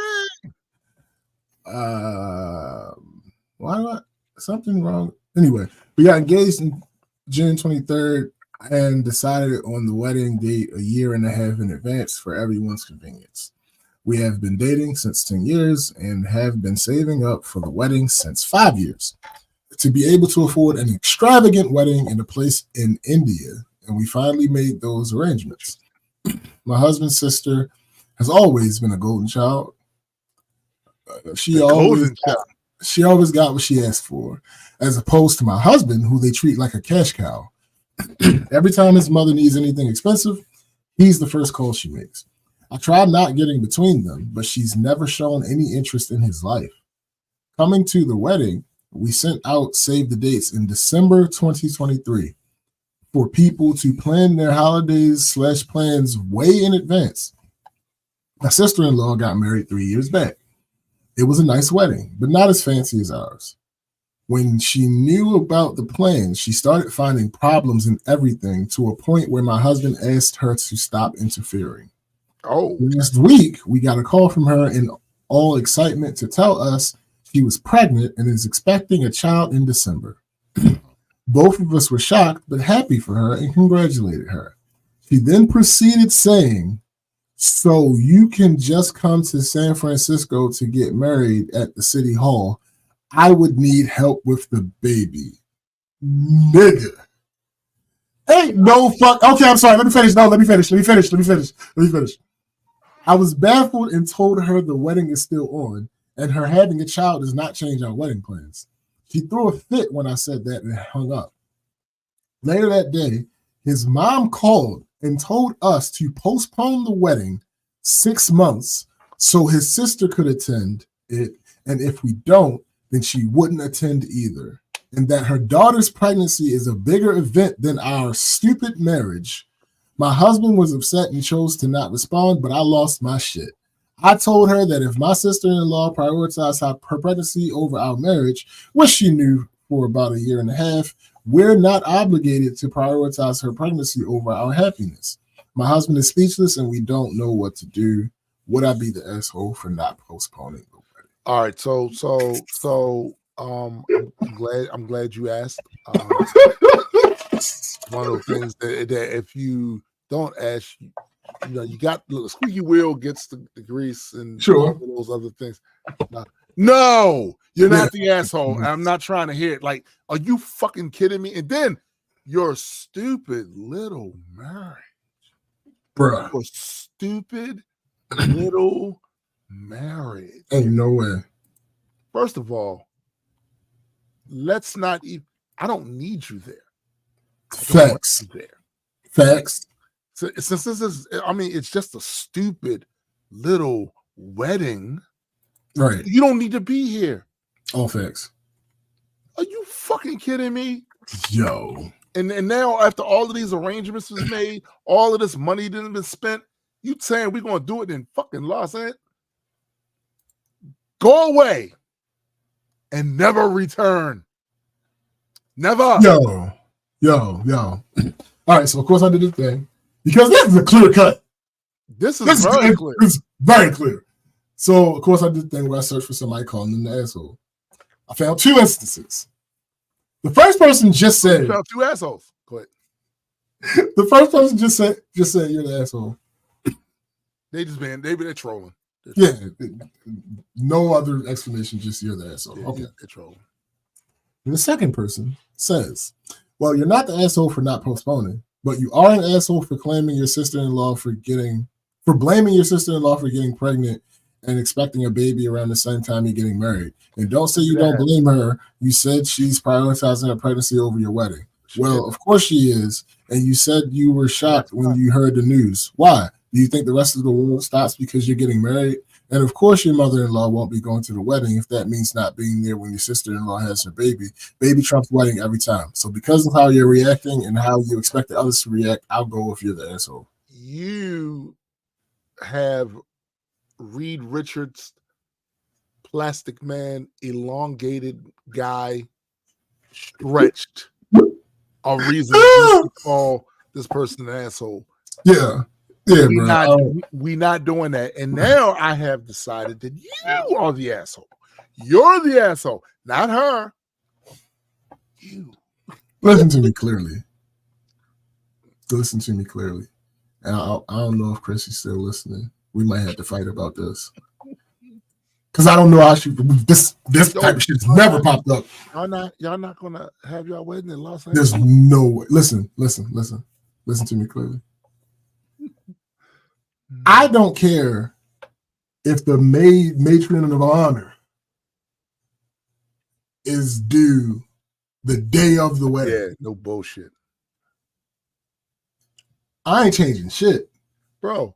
Why not? Something wrong. Anyway, we got engaged in June 23rd and decided on the wedding date a year and a half in advance for everyone's convenience. We have been dating since 10 years and have been saving up for the wedding since 5 years to be able to afford an extravagant wedding in a place in India. And we finally made those arrangements. My husband's sister has always been a golden child. She always got what she asked for, as opposed to my husband, who they treat like a cash cow. Every time his mother needs anything expensive, he's the first call she makes. I tried not getting between them, but she's never shown any interest in his life. Coming to the wedding, we sent out save the dates in December 2023 for people to plan their holidays / plans way in advance. My sister-in-law got married 3 years back. It was a nice wedding, but not as fancy as ours. When she knew about the plans, she started finding problems in everything to a point where my husband asked her to stop interfering. Last week, we got a call from her in all excitement to tell us she was pregnant and is expecting a child in December. Both of us were shocked but happy for her and congratulated her. She then proceeded saying, "So you can just come to San Francisco to get married at the city hall. I would need help with the baby." Nigga. Ain't no fuck. Okay, I'm sorry. Let me finish. No, let me finish. I was baffled and told her the wedding is still on and her having a child does not change our wedding plans. She threw a fit when I said that and hung up. Later that day, his mom called and told us to postpone the wedding 6 months so his sister could attend it, and if we don't, then she wouldn't attend either, and that her daughter's pregnancy is a bigger event than our stupid marriage. My husband was upset and chose to not respond, but I lost my shit. I told her that if my sister-in-law prioritized her pregnancy over our marriage, which she knew for about a year and a half, we're not obligated to prioritize her pregnancy over our happiness. My husband is speechless and we don't know what to do. Would I be the asshole for not postponing the wedding? All right, so I'm glad you asked. One of the things that if you don't ask, you got the squeaky wheel gets the grease and sure those other things. No, you're not the asshole. I'm not trying to hear it. Like, are you fucking kidding me? And then your stupid little marriage, bruh. Your stupid little marriage. Ain't no way. First of all, let's not even. I don't need you there. Facts. Facts. So since this is, it's just a stupid little wedding. Right. You don't need to be here. All facts. Are you fucking kidding me? Yo. And now after all of these arrangements was made, all of this money didn't been spent, you saying we're gonna do it in fucking Los Angeles? Go away and never return. Never. Yo. All right, so of course I did the thing. Because this is a clear cut. This is very clear. It's very clear. So, of course, I did the thing where I searched for somebody calling them the asshole. I found 2 instances. The first person just said... You found 2 assholes. Go ahead. The first person just said you're the asshole. They're trolling. Yeah. No other explanation, just you're the asshole. Okay. They're trolling. And the second person says, well, you're not the asshole for not postponing, but you are an asshole for blaming your sister-in-law for getting pregnant and expecting a baby around the same time you're getting married. And don't say you don't blame her. You said she's prioritizing her pregnancy over your wedding. Well, of course she is. And you said you were shocked when you heard the news. Why? Do you think the rest of the world stops because you're getting married? And of course your mother-in-law won't be going to the wedding if that means not being there when your sister-in-law has her baby. Baby trumps wedding every time. So because of how you're reacting and how you expect the others to react, I'll go if you're the asshole. You have Reed Richards, Plastic Man, elongated guy, stretched a reason to call this person an asshole. Yeah. Yeah, we not doing that. And now I have decided that you are the asshole. You're the asshole, not her. You. Listen to me clearly. And I don't know if Chris is still listening. We might have to fight about this. Because I don't know how this type of shit's never popped up. Y'all not gonna have y'all wedding in Los Angeles? There's no way. Listen to me clearly. I don't care if the matron of honor is due the day of the wedding. Yeah, no bullshit. I ain't changing shit, bro.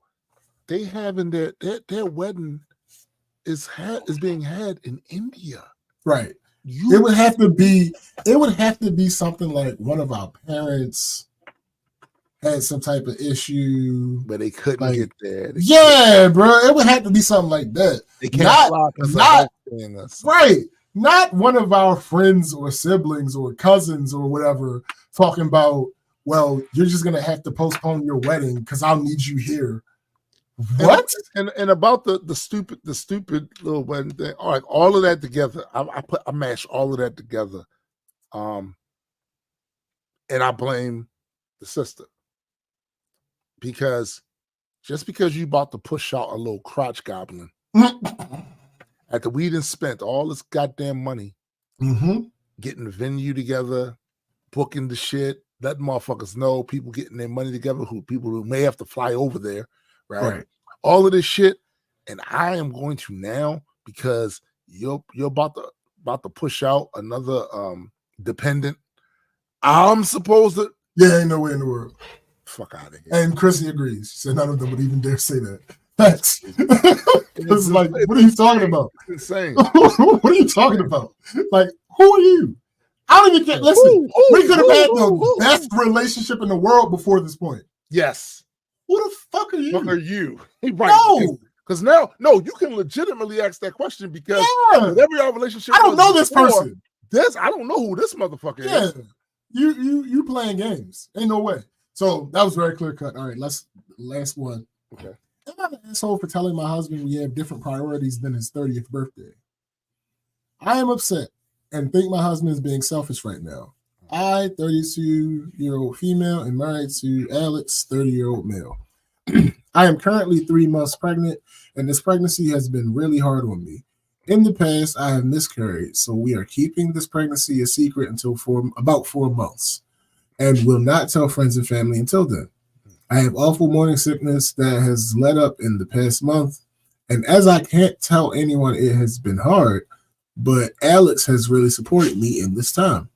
They having their wedding is being had in India, right? It would have to be something like one of our parents had some type of issue, but they couldn't get there. Yeah, bro, it would have to be something like that. They can't block us. Right. not one of our friends or siblings or cousins or whatever talking about, well, you're just gonna have to postpone your wedding because I'll need you here. What? And about the stupid little wedding thing. All right, all of that together. I mash all of that together. And I blame the sister. Because just because you about to push out a little crotch goblin after we done spent all this goddamn money getting the venue together, booking the shit, letting motherfuckers know, people getting their money together, people who may have to fly over there, right? All of this shit, and I am going to now, because you're about to push out another dependent. I'm supposed to. Yeah, ain't no way in the world. Fuck out of here. And Chrissy agrees. She said none of them would even dare say that. That's it's like, what are you talking about? It's insane. What are you talking about? Like, who are you? I don't even care. Listen, we could have had the best relationship in the world before this point. Yes. Who the fuck are you? What are you? Right. No. Because now, you can legitimately ask that question because whatever your relationship, I don't know this person. I don't know who this motherfucker is. You playing games. Ain't no way. So that was very clear cut. All right, last one. Okay. Am I an asshole for telling my husband we have different priorities than his 30th birthday? I am upset and think my husband is being selfish right now. I, 32-year-old female, and married to Alex, 30-year-old male. I am currently 3 months pregnant, and this pregnancy has been really hard on me. In the past, I have miscarried, so we are keeping this pregnancy a secret until about 4 months, and will not tell friends and family until then. I have awful morning sickness that has let up in the past month, and as I can't tell anyone, it has been hard, but Alex has really supported me in this time.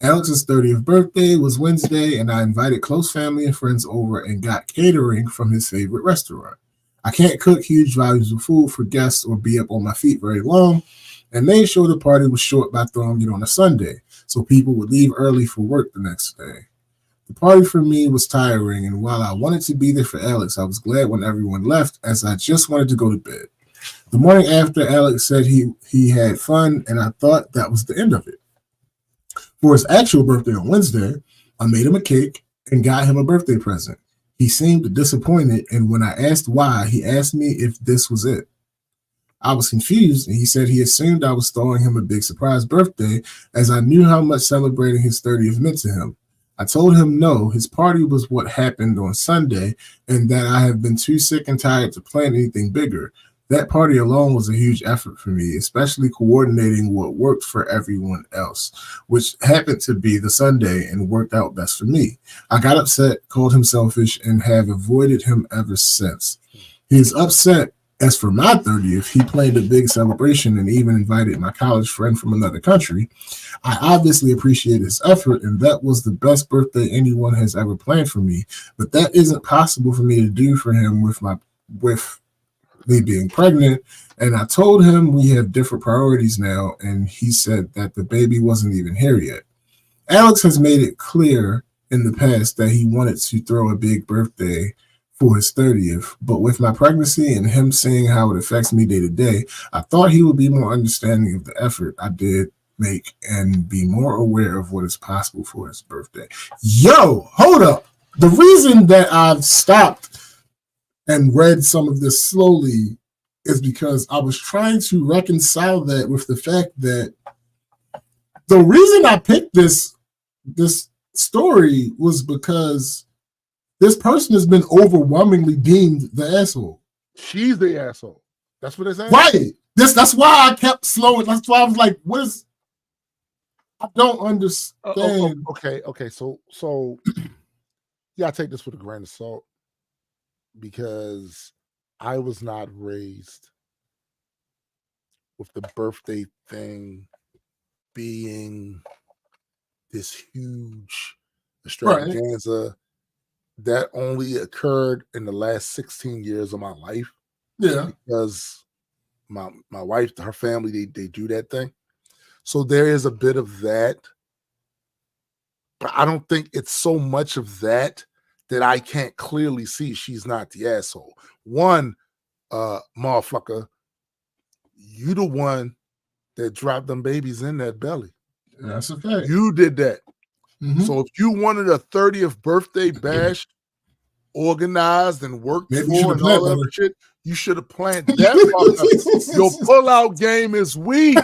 Alex's 30th birthday was Wednesday, and I invited close family and friends over and got catering from his favorite restaurant. I can't cook huge volumes of food for guests or be up on my feet very long, and made sure the party was short by throwing it on a Sunday, so people would leave early for work the next day. The party for me was tiring, and while I wanted to be there for Alex, I was glad when everyone left, as I just wanted to go to bed. The morning after, Alex said he had fun, and I thought that was the end of it. For his actual birthday on Wednesday, I made him a cake and got him a birthday present. He seemed disappointed, and when I asked why, he asked me if this was it. I was confused, and he said he assumed I was throwing him a big surprise birthday, as I knew how much celebrating his 30th meant to him. I told him no, his party was what happened on Sunday, and that I have been too sick and tired to plan anything bigger. That party alone was a huge effort for me, especially coordinating what worked for everyone else, which happened to be the Sunday and worked out best for me. I got upset, called him selfish, and have avoided him ever since. He is upset. As for my 30th, he planned a big celebration and even invited my college friend from another country. I obviously appreciate his effort, and that was the best birthday anyone has ever planned for me. But that isn't possible for me to do for him with me being pregnant. And I told him we have different priorities now, and he said that the baby wasn't even here yet. Alex has made it clear in the past that he wanted to throw a big birthday for his 30th, but with my pregnancy and him seeing how it affects me day to day, I thought he would be more understanding of the effort I did make and be more aware of what is possible for his birthday. Yo, hold up. The reason that I've stopped and read some of this slowly is because I was trying to reconcile that with the fact that the reason I picked this story was because this person has been overwhelmingly deemed the asshole. She's the asshole. That's what they're saying? Right. That's why I kept slowing. That's why I was like, what is... I don't understand. Okay. So yeah, I take this with a grain of salt because I was not raised with the birthday thing being this huge extravaganza. Right. That only occurred in the last 16 years of my life. Yeah. Because my wife, her family, they do that thing. So there is a bit of that. But I don't think it's so much of that I can't clearly see she's not the asshole. One, motherfucker, you the one that dropped them babies in that belly. That's a fact. You did that. So if you wanted a 30th birthday bash organized and worked Maybe for and all that shit, you should have planned that. Your pullout game is weak.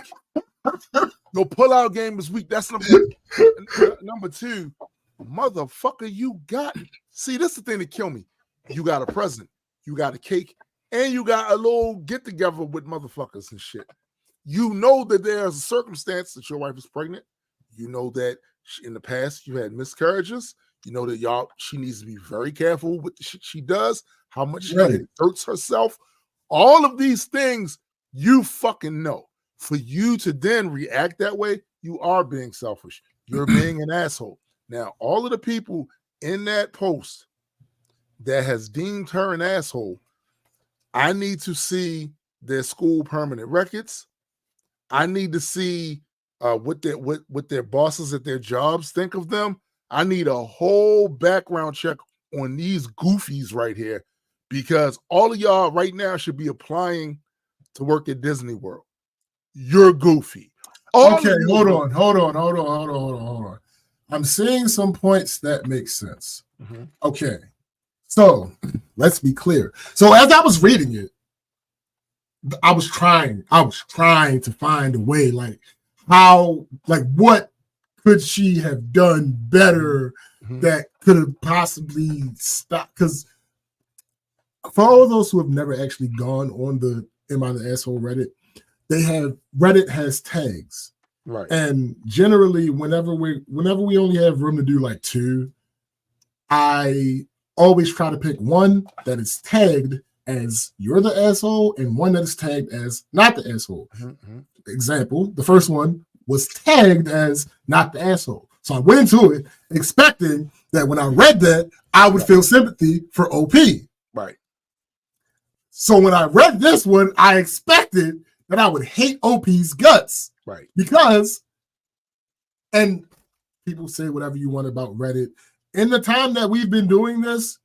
Your pullout game is weak. That's number two. Motherfucker, you got. See, this is the thing that kill me. You got a present, you got a cake, and you got a little get together with motherfuckers and shit. You know that there's a circumstance that your wife is pregnant. You know that in the past you had miscarriages. You know that she needs to be very careful with the shit she does, how much she hurts herself. All of these things you fucking know. For you to then react that way, you are being selfish. You're being an asshole. Now, all of the people in that post that has deemed her an asshole, I need to see their school permanent records. I need to see what their bosses at their jobs think of them. I need a whole background check on these goofies right here, because all of y'all right now should be applying to work at Disney World. You're goofy. Okay, hold on. I'm seeing some points that make sense. Okay, so let's be clear. So as I was reading it, I was trying to find a way, what could she have done better that could have possibly stopped? Because for all those who have never actually gone on the Am I the Asshole Reddit, Reddit has tags. Right. And generally, whenever we only have room to do like 2, I always try to pick one that is tagged as you're the asshole and one that is tagged as not the asshole. Example, the first one was tagged as not the asshole. So I went into it expecting that when I read that, I would feel sympathy for OP. Right. So when I read this one, I expected that I would hate OP's guts. Right. Because, and people say whatever you want about Reddit, in the time that we've been doing this,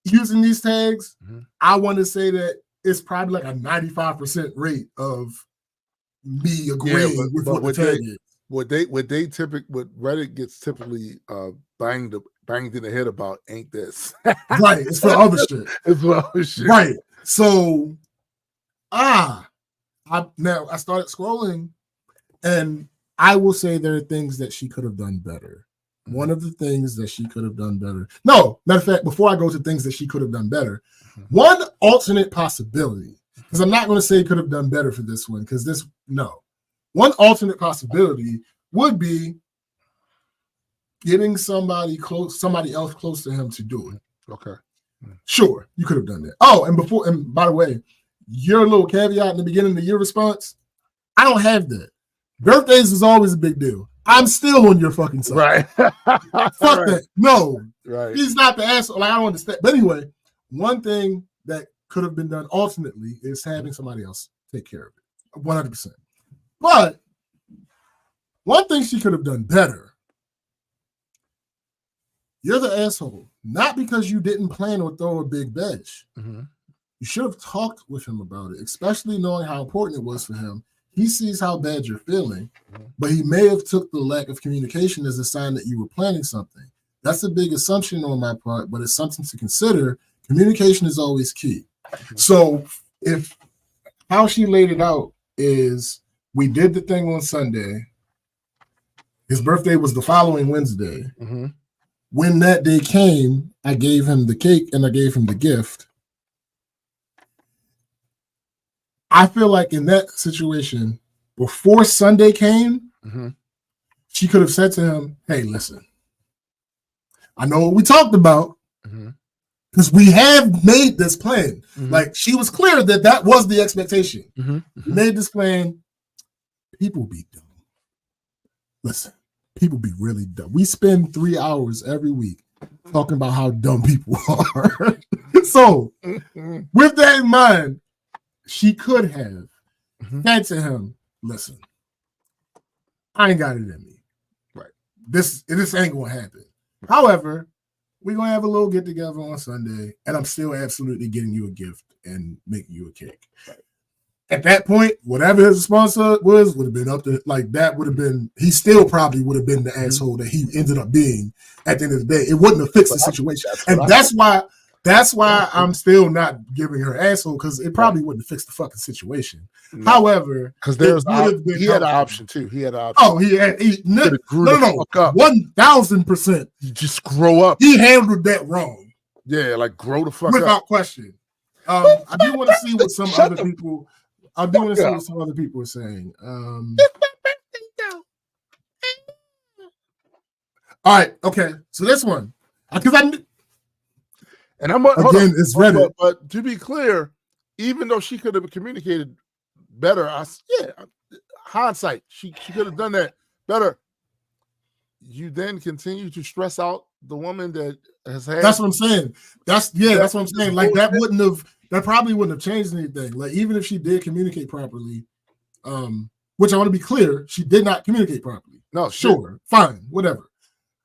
using these tags, I want to say that it's probably like a 95% rate of me agreeing with what the tag is. What Reddit gets typically banged in the head about ain't this. Right. It's for other shit. It's for other shit. Right. So, I started scrolling, and I will say there are things that she could have done better. One of the things that she could have done better. No, matter of fact, before I go to things that she could have done better, one alternate possibility, because I'm not going to say could have done better for this one, because one alternate possibility would be getting somebody else close to him to do it. Okay. Sure, you could have done that. Oh, and by the way, your little caveat in the beginning of your response, I don't have that. Birthdays is always a big deal. I'm still on your fucking side. Right. Fuck that. No. Right. He's not the asshole. I don't understand. But anyway, one thing that could have been done alternately is having somebody else take care of it. 100%. But one thing she could have done better, you're the asshole. Not because you didn't plan or throw a big bash. You should have talked with him about it, especially knowing how important it was for him. He sees how bad you're feeling, but he may have took the lack of communication as a sign that you were planning something. That's a big assumption on my part, but it's something to consider. Communication is always key. So if how she laid it out is we did the thing on Sunday. His birthday was the following Wednesday. When that day came, I gave him the cake and I gave him the gift. I feel like in that situation, before Sunday came, she could have said to him, hey, listen, I know what we talked about because we have made this plan. Like, she was clear that that was the expectation. We made this plan. People be dumb. Listen, people be really dumb. We spend 3 hours every week talking about how dumb people are. So, with that in mind, she could have said to him, listen, I ain't got it in me. Right. This ain't gonna happen. However, we're gonna have a little get together on Sunday, and I'm still absolutely getting you a gift and making you a cake. Right. at that point, whatever his response was would have been up to like that would have been. He still probably would have been the asshole that he ended up being at the end of the day. It wouldn't have fixed the situation, and that's why. That's why I'm still not giving her asshole because it probably wouldn't fix the fucking situation. No. However, because he had an option too. He had an option. Oh, no, 1,000%. You just grow up. He handled that wrong. Yeah, like grow the fuck without up. question. I do want to see what some other people. I do want to see what some other people are saying. All right, okay. So this one, because and I'm again, it's Reddit. But to be clear, even though she could have communicated better, hindsight, she could have done that better. You then continue to stress out the woman that has had. That's what I'm saying. That's what I'm saying. Like that probably wouldn't have changed anything. Like even if she did communicate properly, which I want to be clear, she did not communicate properly. No, sure, fine, whatever.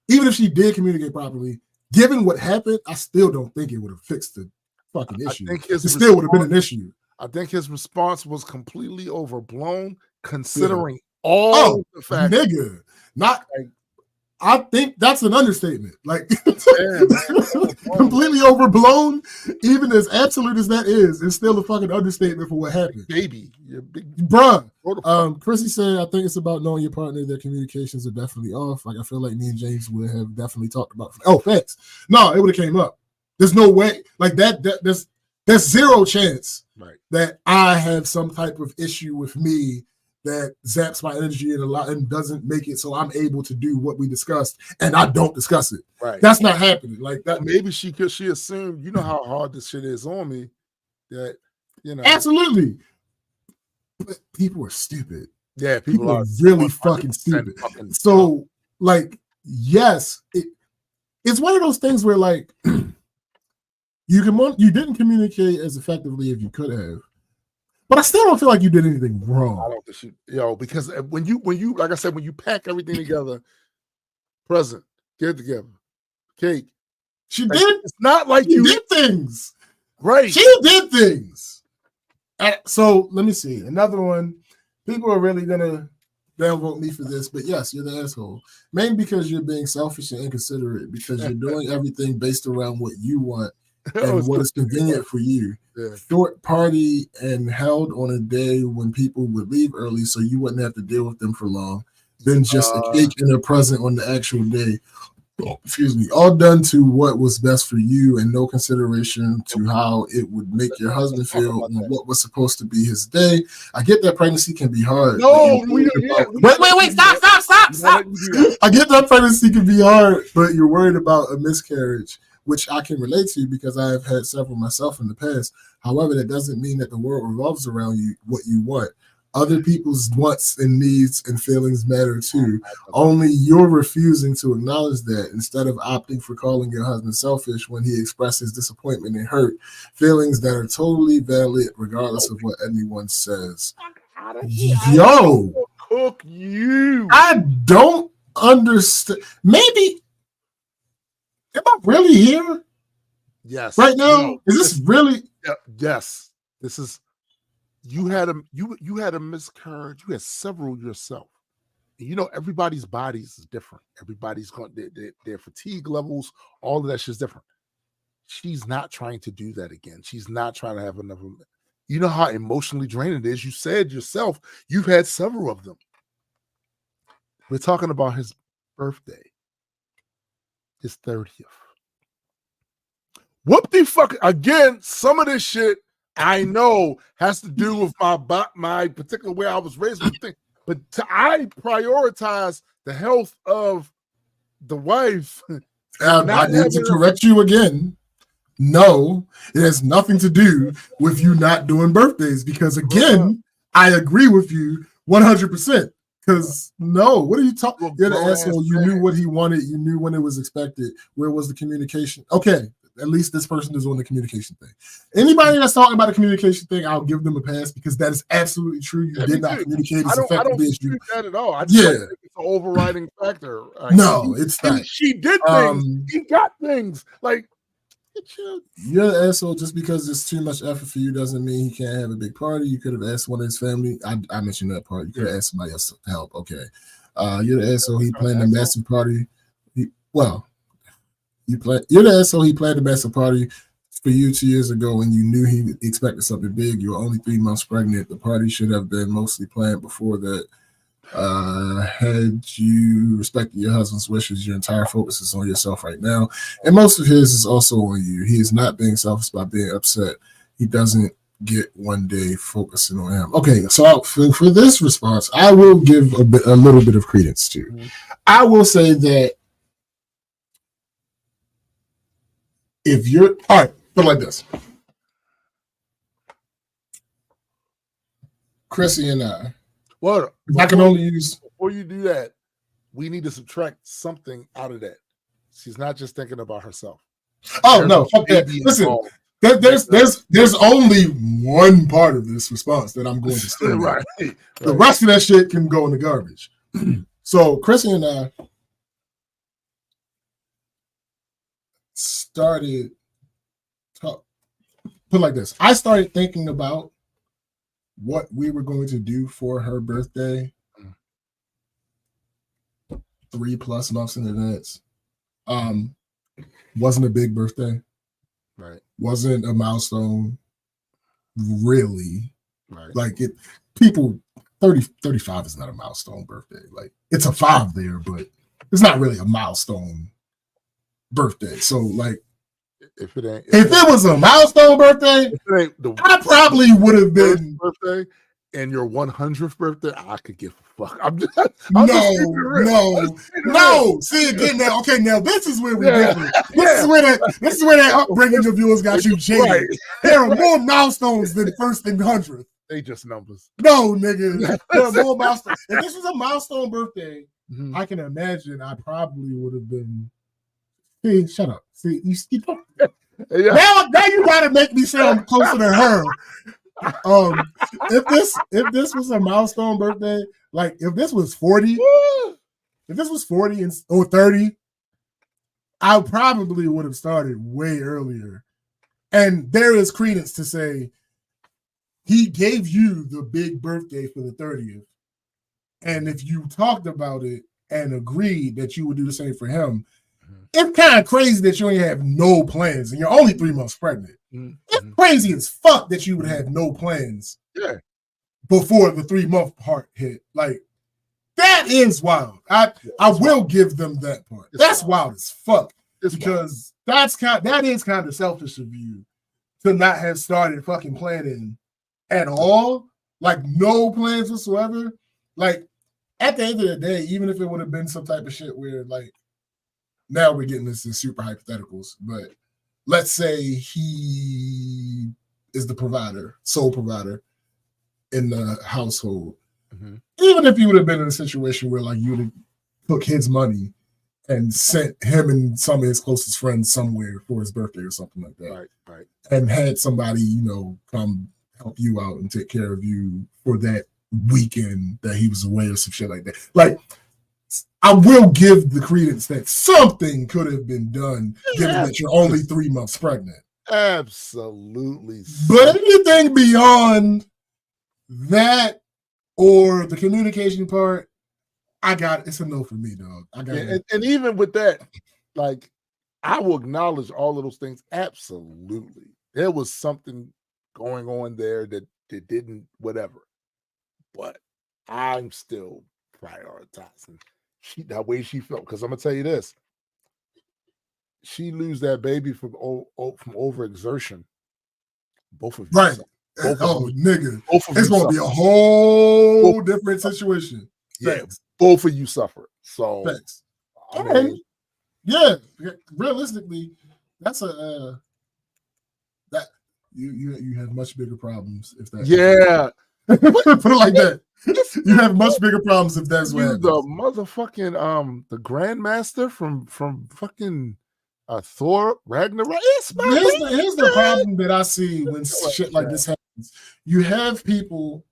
Even if she did communicate properly. Given what happened, I still don't think it would have fixed the fucking issue. It still would have been an issue. I think his response was completely overblown, considering all the facts. Nigga, not. I think that's an understatement. Like completely overblown, even as absolute as that is, it's still a fucking understatement for what happened. Baby, you're big, bruh. Chrissy said, I think it's about knowing your partner. Their communications are definitely off. Like I feel like me and James would have definitely talked about. Oh, facts. No, it would have came up. There's no way. Like there's zero chance that I have some type of issue with me that zaps my energy and doesn't make it so I'm able to do what we discussed, and I don't discuss it. Right. That's not happening. Like that. Maybe she assumed, you know how hard this shit is on me, that absolutely. But people are stupid. Yeah, people are really fucking stupid. So, like, yes, it's one of those things where like you didn't communicate as effectively as you could have. But I still don't feel like you did anything wrong. I don't think because when you like I said, when you pack everything together, present, get it together, cake. She did. It's not like you did things. Right. She did things. So let me see. Another one. People are really gonna downvote me for this, but yes, you're the asshole. Mainly because you're being selfish and inconsiderate because you're doing everything based around what you want and what is convenient for you. Yeah. Short party and held on a day when people would leave early so you wouldn't have to deal with them for long. Then just a cake and a present on the actual day. Excuse me. All done to what was best for you and no consideration to how it would make your husband feel on what was supposed to be his day. I get that pregnancy can be hard. No, wait, stop. I get that pregnancy can be hard, but you're worried about a miscarriage, which I can relate to because I have had several myself in the past. However, that doesn't mean that the world revolves around you, what you want. Other people's wants and needs and feelings matter too. Only you're refusing to acknowledge that instead of opting for calling your husband selfish when he expresses disappointment and hurt, feelings that are totally valid regardless of what anyone says. Yo, cook you. I don't understand. Maybe. Am I really here? Yes. Right now? Is this really? Yes. This is. You had a miscarriage. You had several yourself. And everybody's bodies is different. Everybody's going their fatigue levels. All of that shit's different. She's not trying to do that again. She's not trying to have another. You know how emotionally draining it is. You said yourself you've had several of them. We're talking about his birthday. His 30th. Whoop the fuck again. Some of this shit I know has to do with my particular way I was raised. But I prioritize the health of the wife. I need to correct you again. No, it has nothing to do with you not doing birthdays because again, I agree with you 100%. Because no, what are you talking? You're the asshole. You knew what he wanted. You knew when it was expected. Where was the communication? Okay, at least this person is on the communication thing. Anybody that's talking about the communication thing, I'll give them a pass because that is absolutely true. You did not communicate as effectively. I don't dispute that at all. I just don't think it's an overriding factor. No, it's not. She did things. He got things. Like You're the asshole just because it's too much effort for you doesn't mean he can't have a big party. You could have asked one of his family. I mentioned that part. You could have asked somebody else to help. Okay. You're the asshole. He planned a massive party. You're the asshole. He planned a massive party for you 2 years ago when you knew he expected something big. You were only 3 months pregnant. The party should have been mostly planned before that. Had you respected your husband's wishes, your entire focus is on yourself right now, and most of his is also on you. He is not being selfish by being upset. He doesn't get one day focusing on him. Okay, so for this response, I will give a little bit of credence to. Mm-hmm. I will say that if you're all right, but like this, Chrissy and I. Well, I can only use. Before you do that, we need to subtract something out of that. She's not just thinking about herself. Oh, no. Okay. Listen, there's only one part of this response that I'm going to say. Right. The rest of that shit can go in the garbage. So, Chrissy and I started, put like this. I started thinking about what we were going to do for her birthday 3+ months in advance. Wasn't a big birthday. Right. Wasn't a milestone. Really. Right. Like it people 35 is not a milestone birthday. Like it's a 5 there, but it's not really a milestone birthday. So like if it was a milestone birthday, I probably would have been birthday and your 100th birthday. I could give a fuck. No. See again now. Okay, now this is where we different. This is where that upbringing of yours got you jaded. Right. There are more milestones than first and 100th. They just numbers. No, nigga. There are more milestones. If this was a milestone birthday, I can imagine I probably would have been. See, shut up. See, you now you gotta make me sound closer to her. If this was a milestone birthday, like if this was 40, or 30, I probably would have started way earlier. And there is credence to say he gave you the big birthday for the 30th. And if you talked about it and agreed that you would do the same for him, it's kind of crazy that you ain't have no plans and you're only 3 months pregnant. It's crazy as fuck that you would have no plans before the 3-month part hit. Like, that is wild. I will give them that part. That's wild as fuck. Because that is kind of selfish of you to not have started fucking planning at all. Like, no plans whatsoever. Like, at the end of the day, even if it would have been some type of shit where, like, now we're getting this in super hypotheticals, but let's say he is the provider, sole provider in the household. Even if you would have been in a situation where like you would have took his money and sent him and some of his closest friends somewhere for his birthday or something like that. Right. And had somebody, come help you out and take care of you for that weekend that he was away or some shit like that. Like, I will give the credence that something could have been done, given that you're only 3 months pregnant. Absolutely. But anything beyond that or the communication part, it's a no for me, dog. And even with that, like, I will acknowledge all of those things. Absolutely. There was something going on there that didn't whatever. But I'm still prioritizing that way she felt, because I'm gonna tell you this: she lose that baby from overexertion. Both of you, right? Nigga, it's gonna be a whole different situation. Thanks. Both of you suffer. So, thanks. Realistically, that's that you have much bigger problems if that. Yeah, put it like that. You have much bigger problems if that's what the motherfucking the Grandmaster from fucking Thor Ragnarok. Here's the problem that I see when shit like this happens. You have people.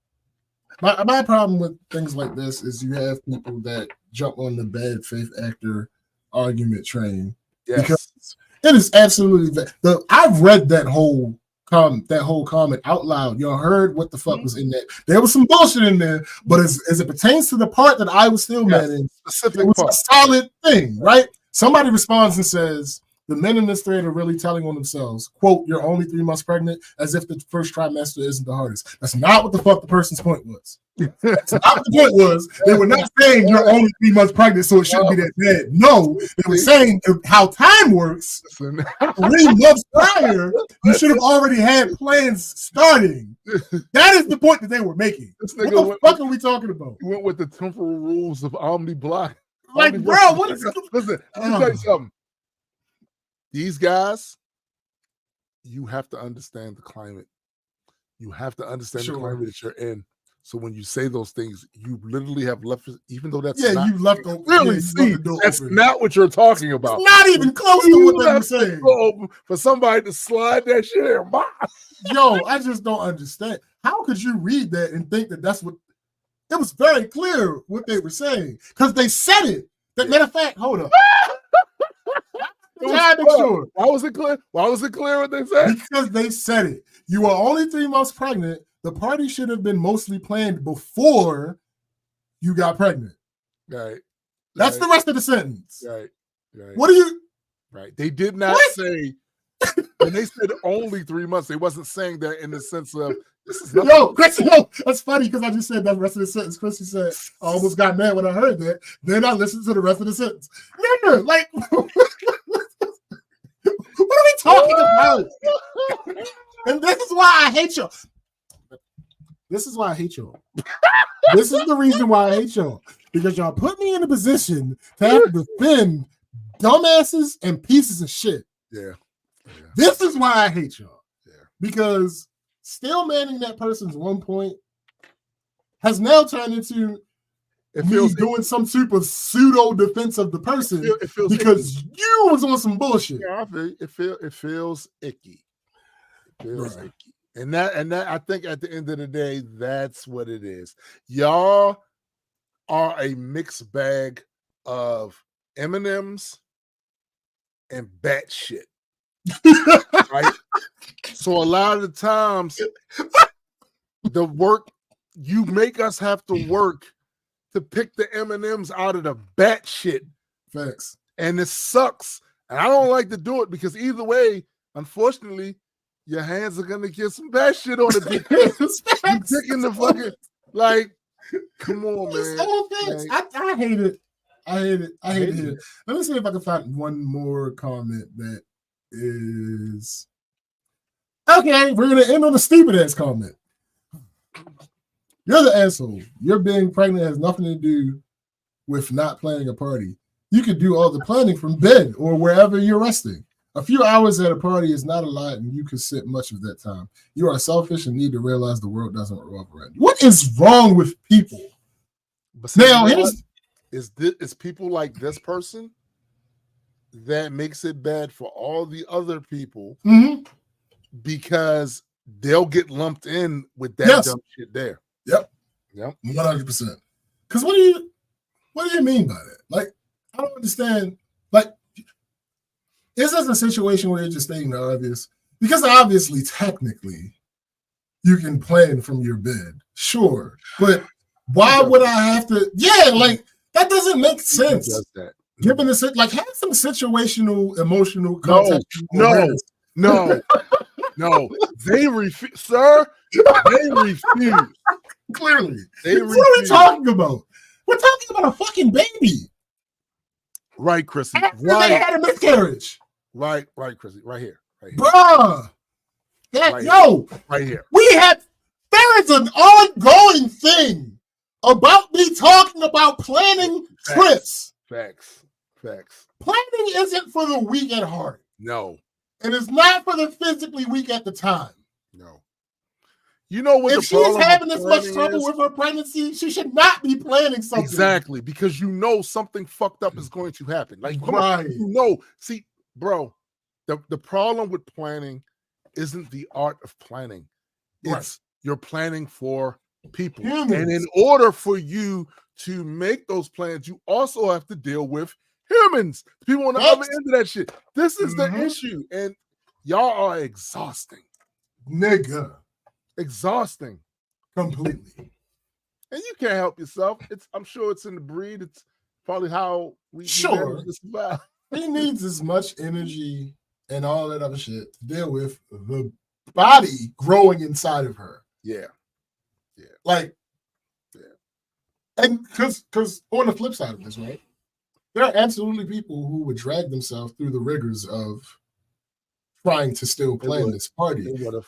My problem with things like this is you have people that jump on the bad faith actor argument train because It is absolutely I've read that whole comment out loud. Y'all heard what the fuck was in there. There was some bullshit in there, but as it pertains to the part that I was still manning, it was a solid thing, right? Somebody responds and says, the men in this thread are really telling on themselves, quote, you're only 3 months pregnant, as if the first trimester isn't the hardest. That's not what the fuck the person's point was. That's not what the point was. They were not saying you're only 3 months pregnant, so it shouldn't be that bad. No, they were saying how time works. 3 months prior, you should have already had plans starting. That is the point that they were making. What the fuck are we talking about? You went with the temporal rules of Omni Block. Like, bro, what is Listen, let me tell you something. These guys, you have to understand the climate. You have to understand the climate that you're in. So when you say those things, you literally have left, even though that's not, you left the really see that's open. Not what you're talking about. It's not even close to what they were saying. For somebody to slide that shit in. Yo, I just don't understand. How could you read that and think that that's what? It was very clear what they were saying because they said it. Matter of fact, hold up. Why was it clear? Why was it clear what they said? Because they said it. You are only 3 months pregnant. The party should have been mostly planned before you got pregnant. Right. That's the rest of the sentence. Right. What do you? Right. They did not say. When they said only 3 months, they wasn't saying that in the sense of this is nothing. Yo, Chris, that's funny because I just said that rest of the sentence. Chrissy said, I almost got mad when I heard that. Then I listened to the rest of the sentence. Remember, like, what are we talking about? And this is why I hate y'all. This is why I hate y'all. This is the reason why I hate y'all. Because y'all put me in a position to have to defend dumbasses and pieces of shit. Yeah. This is why I hate y'all. Yeah. Because still manning that person's 1 point has now turned into me doing some super pseudo defense of the person it feels because icky. You was on some bullshit. Yeah, it feels icky. It feels icky. And that I think at the end of the day, that's what it is. Y'all are a mixed bag of M&Ms and bat shit. Right? So a lot of the times the work you make us have to work to pick the M&Ms out of the bat shit. Facts. And it sucks. And I don't like to do it because either way, unfortunately, your hands are gonna get some bad shit on it because you're picking the fucking like. Come on, man. I hate it. I hate it. Let me see if I can find one more comment that is okay. We're gonna end on a stupid ass comment. You're the asshole. Your being pregnant has nothing to do with not planning a party. You could do all the planning from bed or wherever you're resting. A few hours at a party is not a lot, and you could sit much of that time. You are selfish and need to realize the world doesn't revolve around you. What is wrong with people? But now, it's people like this person that makes it bad for all the other people because they'll get lumped in with that dumb shit there. Yep. 100%. Because what do you mean by that? Like, I don't understand. Like, is this a situation where you're just stating the obvious? Because obviously, technically, you can plan from your bed. Sure. But why would I have to? Yeah, like, that doesn't make sense. Given the like, have some situational, emotional context. No. They refuse, sir. They refuse. Clearly. What are we talking about? We're talking about a fucking baby. Right, Chrissy. After they had a miscarriage. Right, Chrissy. Right here. Bruh. Right here. There is an ongoing thing about me talking about planning trips. Facts. Planning isn't for the weak at heart. No. And it's not for the physically weak at the time. No. You know what? If she's having this much trouble with her pregnancy, she should not be planning something. Exactly, because you know something fucked up is going to happen. Like, see, bro, the problem with planning isn't the art of planning. It's you're planning for people. And in order for you to make those plans, you also have to deal with humans. People on the other end of that shit. This is the issue, and y'all are exhausting, nigga. Exhausting, completely. And you can't help yourself. I'm sure it's in the breed. It's probably how we sure. About. He needs as much energy and all that other shit to deal with the body growing inside of her. Yeah. Like, and because on the flip side of this, right, there are absolutely people who would drag themselves through the rigors of trying to still plan this party. But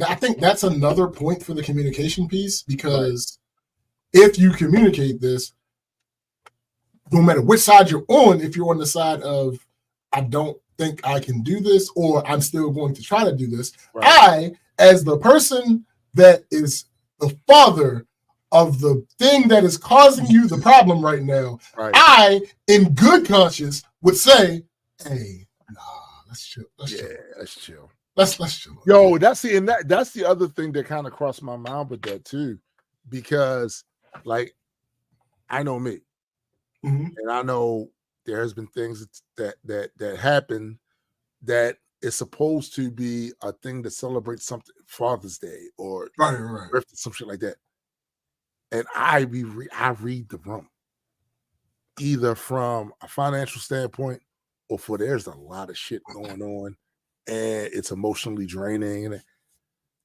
I think that's another point for the communication piece, because if you communicate this, no matter which side you're on, if you're on the side of I don't think I can do this, or I'm still going to try to do this, I, as the person that is the father of the thing that is causing you the problem right now, I, in good conscience, would say, hey, nah, let's chill. Let's chill. Let's chill. Yo, that's the other thing that kind of crossed my mind with that too, because like I know me, and I know there has been things that happen that is supposed to be a thing to celebrate something, Father's Day or birthday, some shit like that. And I read the room, either from a financial standpoint or for there's a lot of shit going on and it's emotionally draining. And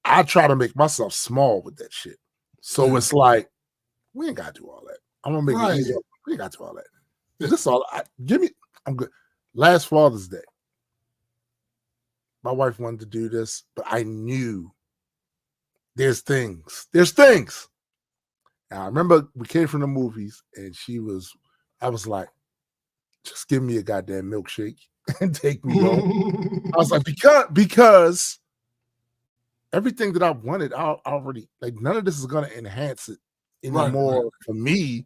I try to make myself small with that shit. So it's like, we ain't got to do all that. I'm going to make it easy. We ain't got to do all that. This is all. I'm good. Last Father's Day, my wife wanted to do this, but I knew there's things. And I remember we came from the movies, and I was like, just give me a goddamn milkshake and take me home. I was like, because everything that I wanted, I already, like, none of this is going to enhance it anymore for me.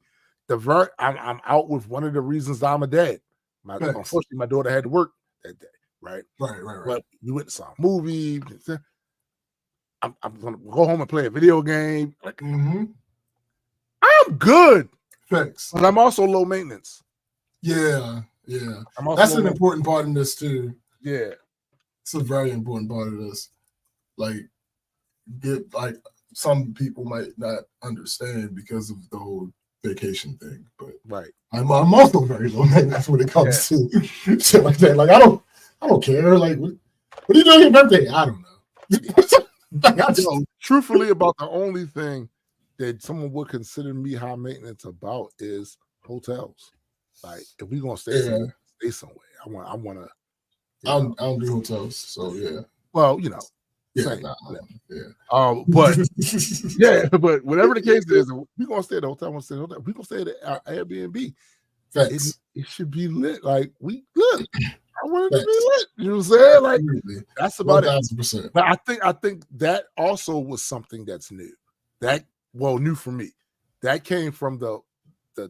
I'm out with one of the reasons I'm a dad. Unfortunately, my daughter had to work that day, right? But we went to saw a movie. I'm going to go home and play a video game. Like, I'm good. Thanks. But I'm also low maintenance. Yeah. That's an important part in this too. Yeah. It's a very important part of this. Like some people might not understand because of the whole vacation thing, but I'm also very low maintenance when it comes to shit like that. Like I don't care. Like what are you doing on your birthday? I don't know. Truthfully, about the only thing that someone would consider me high maintenance about is hotels. Like if we're gonna stay somewhere, I wanna. I don't do hotels, so yeah. Well, but but whatever the case is, we're gonna stay at the hotel. We're gonna stay at our Airbnb. It should be lit. Like we look. I want it to be lit. You know what I'm saying? Like that's about 1,000%. But I think that also was something that's new. New for me. That came from the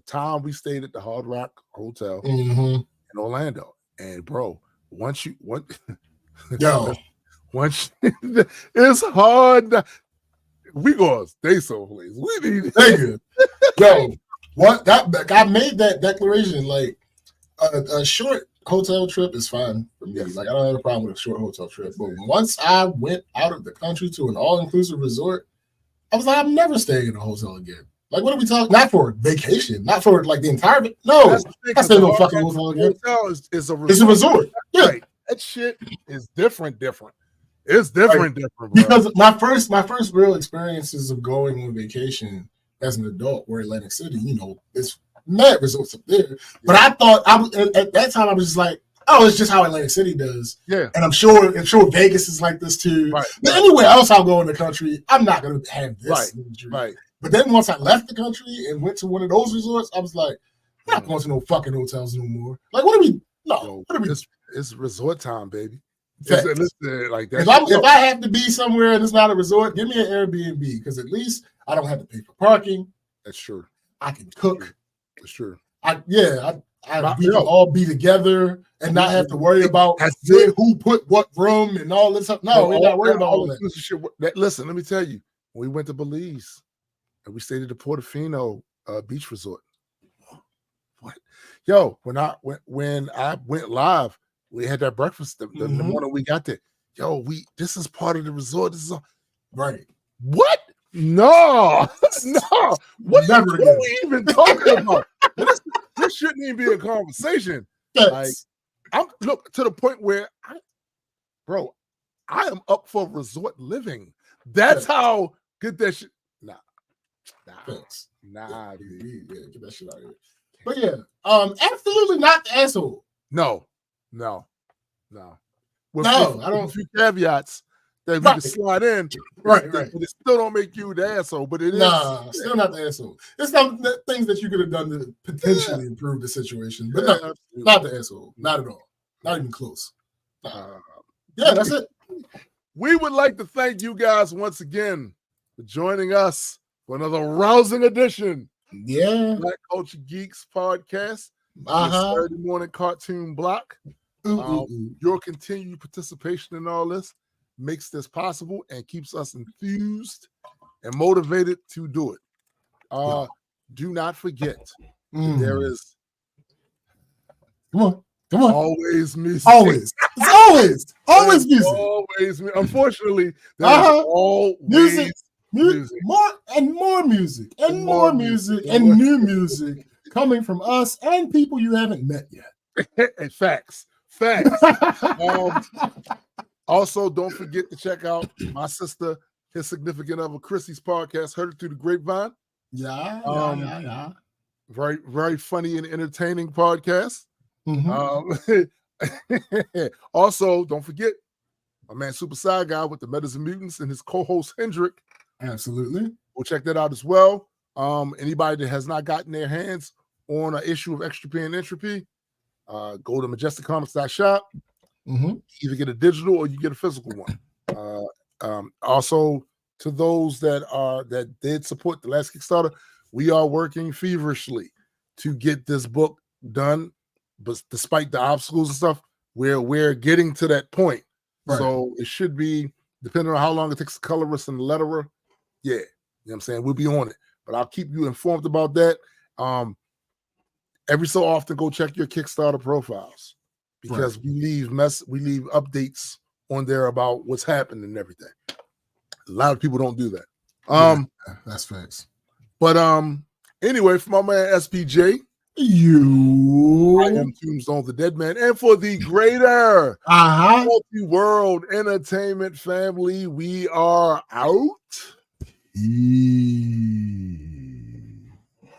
time we stayed at the Hard Rock Hotel in Orlando. And bro, once it's hard. We gonna stay someplace. We need it. Yo, what I made that declaration. Like a short hotel trip is fine for me. Like I don't have a problem with a short hotel trip. But once I went out of the country to an all-inclusive resort, I was like, I'm never staying in a hotel again. Like, what are we talking? Not for vacation, not for like the entire. No, that's no fucking hotel again. Hotel is a resort. It's a resort. Yeah, right. That shit is different. It's different, bro. Because my first real experiences of going on vacation as an adult were Atlantic City. It's mad resorts up there. But I thought at that time I was just like, oh, it's just how Atlantic City does. Yeah. And I'm sure Vegas is like this too. Right. But anywhere else I'll go in the country, I'm not gonna have this. Right. But then once I left the country and went to one of those resorts, I was like, I'm not going to no fucking hotels no more. Like, what are we? No, what are we? It's resort time, baby. Like that. If I have to be somewhere and it's not a resort, give me an Airbnb, because at least I don't have to pay for parking. That's true. I can cook. That's true. We can all be together and not have to worry about who put what room and all this stuff. No, we're not worried about all that. Listen, let me tell you, when we went to Belize and we stayed at the Portofino beach resort. What? Yo, when I went live, we had that breakfast the morning we got there. Yo, this is part of the resort. This is right. What? No, no. What are we even talking about? This shouldn't even be a conversation. Yes. Like, I'm look to the point where I am up for resort living. That's how good that shit. Nah. Yeah, get that shit out of here. But yeah, absolutely not the asshole. No. With I don't. A few caveats that we can slide in. Right. But it still don't make you the asshole. But it is. Still not the asshole. It's some things that you could have done to potentially improve the situation, but not the asshole. Not at all. Not even close. That's it. We would like to thank you guys once again for joining us for another rousing edition. Black Culture Geeks podcast. Saturday morning cartoon block. Your continued participation in all this makes this possible and keeps us enthused and motivated to do it. Do not forget there is come on. Always music. Always music. Always music. Unfortunately, there's always music. More music and new music coming from us and people you haven't met yet. And facts. Also, don't forget to check out my sister, his significant other, Chrissy's podcast, Heard It Through the Grapevine. Yeah. Very, very funny and entertaining podcast. Also, don't forget my man Super Side Guy with the Metas and Mutants and his co-host Hendrick. Absolutely. We'll check that out as well. Anybody that has not gotten their hands on an issue of Extra P and Entropy, go to majesticcomics.shop. Either get a digital or you get a physical one. Also, to those that did support the last Kickstarter, we are working feverishly to get this book done. But despite the obstacles and stuff, we're getting to that point. Right. So it should be, depending on how long it takes the colorist and the letterer. Yeah, you know what I'm saying? We'll be on it. But I'll keep you informed about that. Every so often, go check your Kickstarter profiles because we leave updates on there about what's happening and everything. A lot of people don't do that. That's facts. But anyway, for my man SPJ, I am Tombstone the Dead Man, and for the greater multi-world entertainment family, we are out.